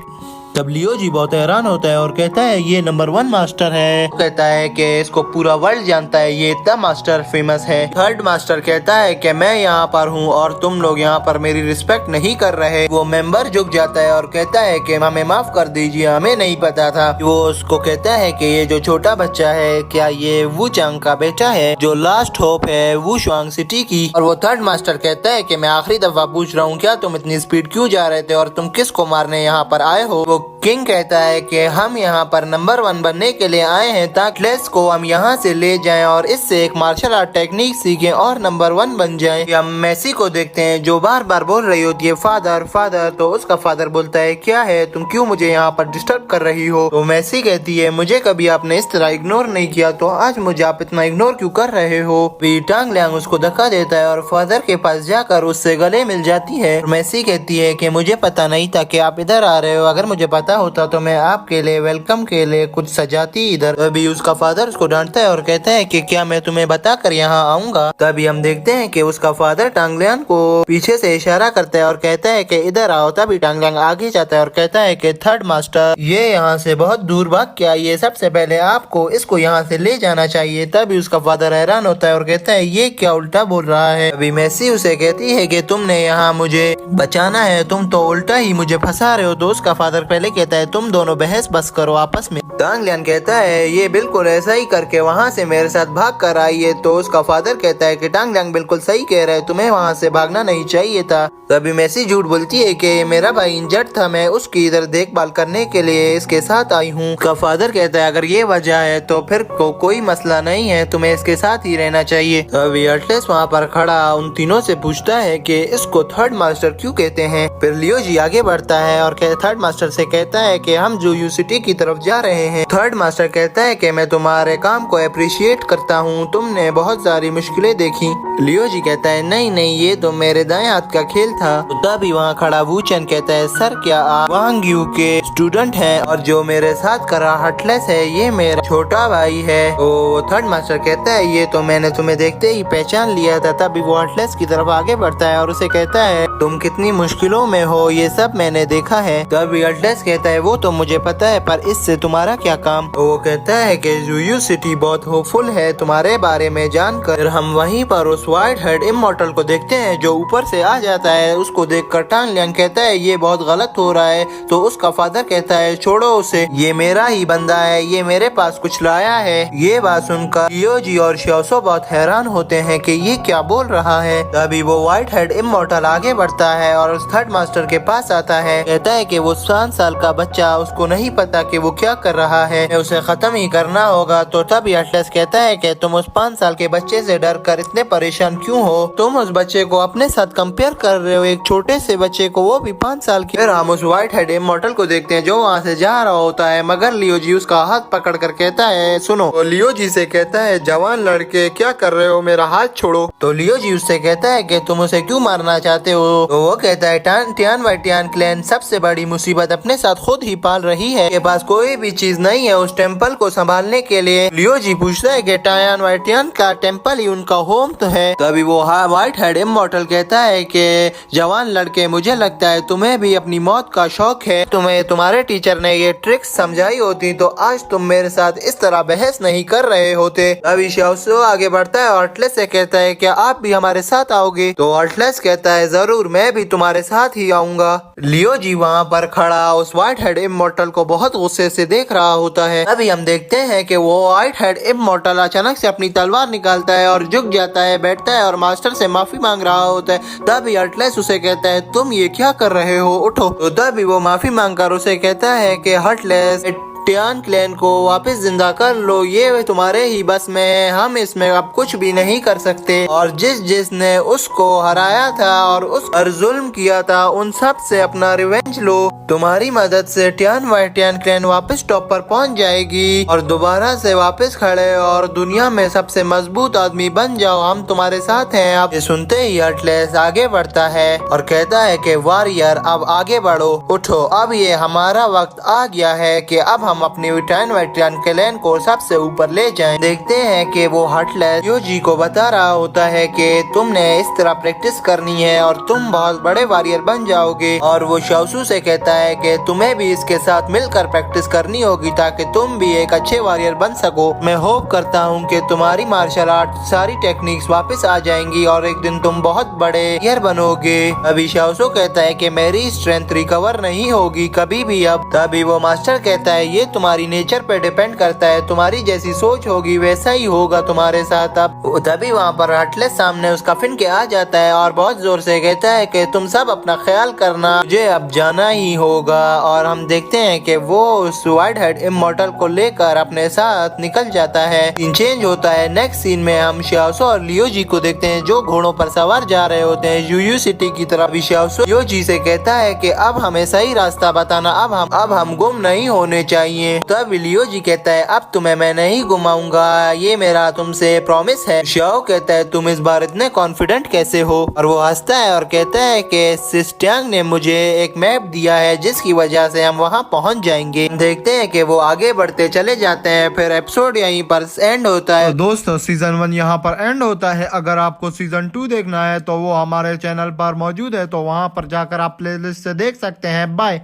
तब लियो जी बहुत हैरान होता है और कहता है ये नंबर 1 मास्टर है। वो कहता है कि इसको पूरा वर्ल्ड जानता है, ये इतना मास्टर फेमस है। थर्ड मास्टर कहता है कि मैं यहाँ पर हूँ और तुम लोग यहाँ पर मेरी रिस्पेक्ट नहीं कर रहे। वो मेंबर झुक जाता है और कहता है कि हमें माफ कर दीजिए, हमें नहीं पता था। वो उसको कहता है कि ये जो छोटा बच्चा है क्या ये वू चांग का बेटा है, जो लास्ट होप है वू शुआंग सिटी की। और वो थर्ड मास्टर कहता है कि मैं आखिरी दफा पूछ रहा हूँ, क्या तुम इतनी स्पीड क्यों जा रहे थे और तुम किसको मारने यहाँ पर आए हो। वो किंग कहता है कि हम यहाँ पर नंबर 1 बनने के लिए आए हैं ताकि लेस को हम यहाँ से ले जाएं और इससे एक मार्शल आर्ट टेक्निक सीखें और नंबर 1 बन जाएं। हम मेसी को देखते हैं जो बार बार बोल रही होती है फादर फादर। तो उसका फादर बोलता है क्या है, तुम क्यों मुझे यहाँ पर डिस्टर्ब कर रही हो। तो मेसी कहती है मुझे कभी आपने इस तरह इग्नोर नहीं किया, तो आज मुझे आप इतना इग्नोर क्यों कर रहे हो। टांग लियांग उसको धक्का देता है और फादर के पास जाकर उससे गले मिल जाती है। मेसी कहती है कि मुझे पता नहीं था कि आप इधर आ रहे हो, अगर मुझे पता होता तो मैं आपके लिए वेलकम के लिए कुछ सजाती इधर। तभी उसका फादर उसको डांटता है और कहता है कि क्या मैं तुम्हें बताकर यहाँ आऊंगा। तभी हम देखते हैं कि उसका फादर टांग लियांग को पीछे से इशारा करता है और कहता है कि इधर आओ। तभी टांग लियांग आगे जाता है और कहता है कि थर्ड मास्टर ये यहाँ से बहुत दूर भाग के आई है, सबसे पहले आपको इसको यहाँ से ले जाना चाहिए। तभी उसका फादर हैरान होता है और कहता है ये क्या उल्टा बोल रहा है। अभी मेसी उसे कहती है कि तुमने यहाँ मुझे बचाना है, तुम तो उल्टा ही मुझे फंसा रहे हो। तो उसका फादर पहले कहता है तुम दोनों बहस बस करो आपस में। टांग लियांग कहता है ये बिल्कुल ऐसा ही करके वहाँ से मेरे साथ भाग कर आई है। तो उसका फादर कहता है कि टांग लियांग बिल्कुल सही कह रहा है, तुम्हें वहाँ से भागना नहीं चाहिए था। तभी मेसी झूठ बोलती है कि मेरा भाई इंजर्ड था, मैं उसकी इधर देखभाल करने के लिए इसके साथ आई हूँ। उसका फादर कहता है अगर ये वजह है तो फिर कोई मसला नहीं है, तुम्हें इसके साथ ही रहना चाहिए। तभी अटलेस वहाँ पर खड़ा उन तीनों से पूछता है कि इसको थर्ड मास्टर क्यों कहते हैं। फिर लियो जी आगे बढ़ता है और थर्ड मास्टर से कहता है कि हम जुयू सिटी की तरफ जा रहे हैं। थर्ड मास्टर कहता है कि मैं तुम्हारे काम को अप्रिशिएट करता हूँ, तुमने बहुत सारी मुश्किलें देखी। लियो जी कहता है नहीं नहीं ये तो मेरे दाएं हाथ का खेल था। तो तभी वहाँ खड़ा वू चेन कहता है सर क्या आप वांग यू के स्टूडेंट हैं और जो मेरे साथ खड़ा हटलेस है ये मेरा छोटा भाई है। तो थर्ड मास्टर कहता है ये तो मैंने तुम्हें देखते ही पहचान लिया था। तभी वो हटलेस की तरफ आगे बढ़ता है और उसे कहता है तुम कितनी मुश्किलों में हो, ये सब मैंने देखा है। तभी हटलेस कहता है वो तो मुझे पता है, पर इससे तुम्हारा क्या काम। तो वो कहता है कि जुयू सिटी बहुत होपफुल है तुम्हारे बारे में जानकर। हम वहीं पर उस व्हाइट हेड इमॉर्टल को देखते हैं जो ऊपर से आ जाता है। उसको देखकर टांग लियांग कहता है ये बहुत गलत हो रहा है। तो उसका फादर कहता है छोड़ो उसे, ये मेरा ही बंदा है, ये मेरे पास कुछ लाया है। ये बात सुनकर लियो जी और श्योसो बहुत हैरान होते हैं कि ये क्या बोल रहा है। तभी वो व्हाइट हेड इमॉर्टल आगे बढ़ता है और उस थर्ड मास्टर के पास आता है। कहता है कि वो 5 साल का बच्चा, उसको नहीं पता कि वो क्या कर रहा रहा है, उसे खत्म ही करना होगा। तो तब एटलस कहता है कि तुम उस 5 साल के बच्चे से डर कर इतने परेशान क्यों हो? तुम उस बच्चे को अपने साथ कंपेयर कर रहे हो, एक छोटे से बच्चे को, वो भी 5 साल की। फिर हम उस व्हाइट हेड इमॉर्टल को देखते हैं जो वहाँ से जा रहा होता है, मगर लियो जी उसका हाथ पकड़ कर कहता है सुनो। तो लियो जी से कहता है जवान लड़के क्या कर रहे हो, मेरा हाथ छोड़ो। तो लियो जी उससे कहता है कि तुम उसे क्यों मारना चाहते हो? तो वो कहता है टियान वाइटियान क्लैन सबसे बड़ी मुसीबत अपने साथ खुद ही पाल रही है, के पास कोई भी चीज नहीं है उस टेम्पल को संभालने के लिए। लियो जी पूछता है कि टियान वाइटियान का टेम्पल ही उनका होम तो है। तभी वो व्हाइट हेड इमॉर्टल कहता है कि जवान लड़के मुझे लगता है तुम्हें भी अपनी मौत का शौक है, तुम्हें तुम्हारे टीचर ने ये ट्रिक्स समझाई होती तो आज तुम मेरे साथ इस तरह बहस नहीं कर रहे होते। अभी शाओसो आगे बढ़ता है और अटलस से कहता है क्या आप भी हमारे साथ आओगे? तो अटलस कहता है जरूर, मैं भी तुम्हारे साथ ही आऊंगा। लियो जी वहाँ पर खड़ा उस व्हाइट हेड इमॉर्टल को बहुत गुस्से से देख रहा होता है। अभी हम देखते हैं कि वो व्हाइट हेड इमॉर्टल अचानक से अपनी तलवार निकालता है और झुक जाता है, बैठता है और मास्टर से माफी मांग रहा होता है। तभी अटलस उसे कहता है तुम ये क्या कर रहे हो, उठो। तो तभी वो माफी मांगकर उसे कहता है कि अटलस टियान क्लैन को वापस जिंदा कर लो, ये तुम्हारे ही बस में है, हम इसमें अब कुछ भी नहीं कर सकते। और जिसने उसको हराया था और उस पर जुल्म किया था उन सब से अपना रिवेंज लो। तुम्हारी मदद से टियान क्लैन वापस टॉप पर पहुंच जाएगी और दोबारा से वापस खड़े और दुनिया में सबसे मजबूत आदमी बन जाओ, हम तुम्हारे साथ हैं। अब ये सुनते ही अटलस आगे बढ़ता है और कहता है कि वॉरियर अब आगे बढ़ो, उठो, अब ये हमारा वक्त आ गया है कि अब हम अपनी टियान क्लैन को सबसे ऊपर ले जाएं। देखते हैं कि वो अटलस लियो जी को बता रहा होता है कि तुमने इस तरह प्रैक्टिस करनी है और तुम बहुत बड़े वॉरियर बन जाओगे। और वो शाओसू से कहता है कि तुम्हें भी इसके साथ मिलकर प्रैक्टिस करनी होगी ताकि तुम भी एक अच्छे वॉरियर बन सको। मैं होप करता हूँ कि तुम्हारी मार्शल आर्ट सारी टेक्निक्स वापस आ जाएंगी और एक दिन तुम बहुत बड़े वॉरियर बनोगे। अभी शाओसू कहता है कि मेरी स्ट्रेंथ रिकवर नहीं होगी कभी भी अब। तभी वो मास्टर कहता है ये तुम्हारी नेचर पे डिपेंड करता है, तुम्हारी जैसी सोच होगी वैसा ही होगा तुम्हारे साथ। अब तभी वहाँ पर अटलस सामने उस कफिन के आ जाता है और बहुत जोर से कहता है कि तुम सब अपना ख्याल करना, मुझे अब जाना ही होगा। और हम देखते हैं कि वो उस व्हाइट हेड इमॉर्टल को लेकर अपने साथ निकल जाता है। सीन चेंज होता है। नेक्स्ट सीन में हम शाओसो और लियो जी को देखते हैं जो घोड़ों पर सवार जा रहे होते हैं यूयू सिटी की तरफ। शाओसो लियो जी से कहता है कि अब हमें सही रास्ता बताना, अब हम गुम नहीं होने चाहिए। तब लियो जी कहता है अब तुम्हें मैं नहीं घुमाऊंगा, ये मेरा तुमसे प्रॉमिस है। शाओ कहता है तुम इस बार इतने कॉन्फिडेंट कैसे हो? और वो हंसता है और कहता है कि सिस्टियांग ने मुझे एक मैप दिया है जिसकी वजह से हम वहाँ पहुँच जाएंगे। देखते हैं कि वो आगे बढ़ते चले जाते हैं। फिर एपिसोड यहीं पर एंड होता है। तो दोस्तों सीजन 1 यहाँ पर एंड होता है। अगर आपको सीजन 2 देखना है तो वो हमारे चैनल पर मौजूद है, तो वहाँ पर जाकर आप प्लेलिस्ट से देख सकते हैं। बाय।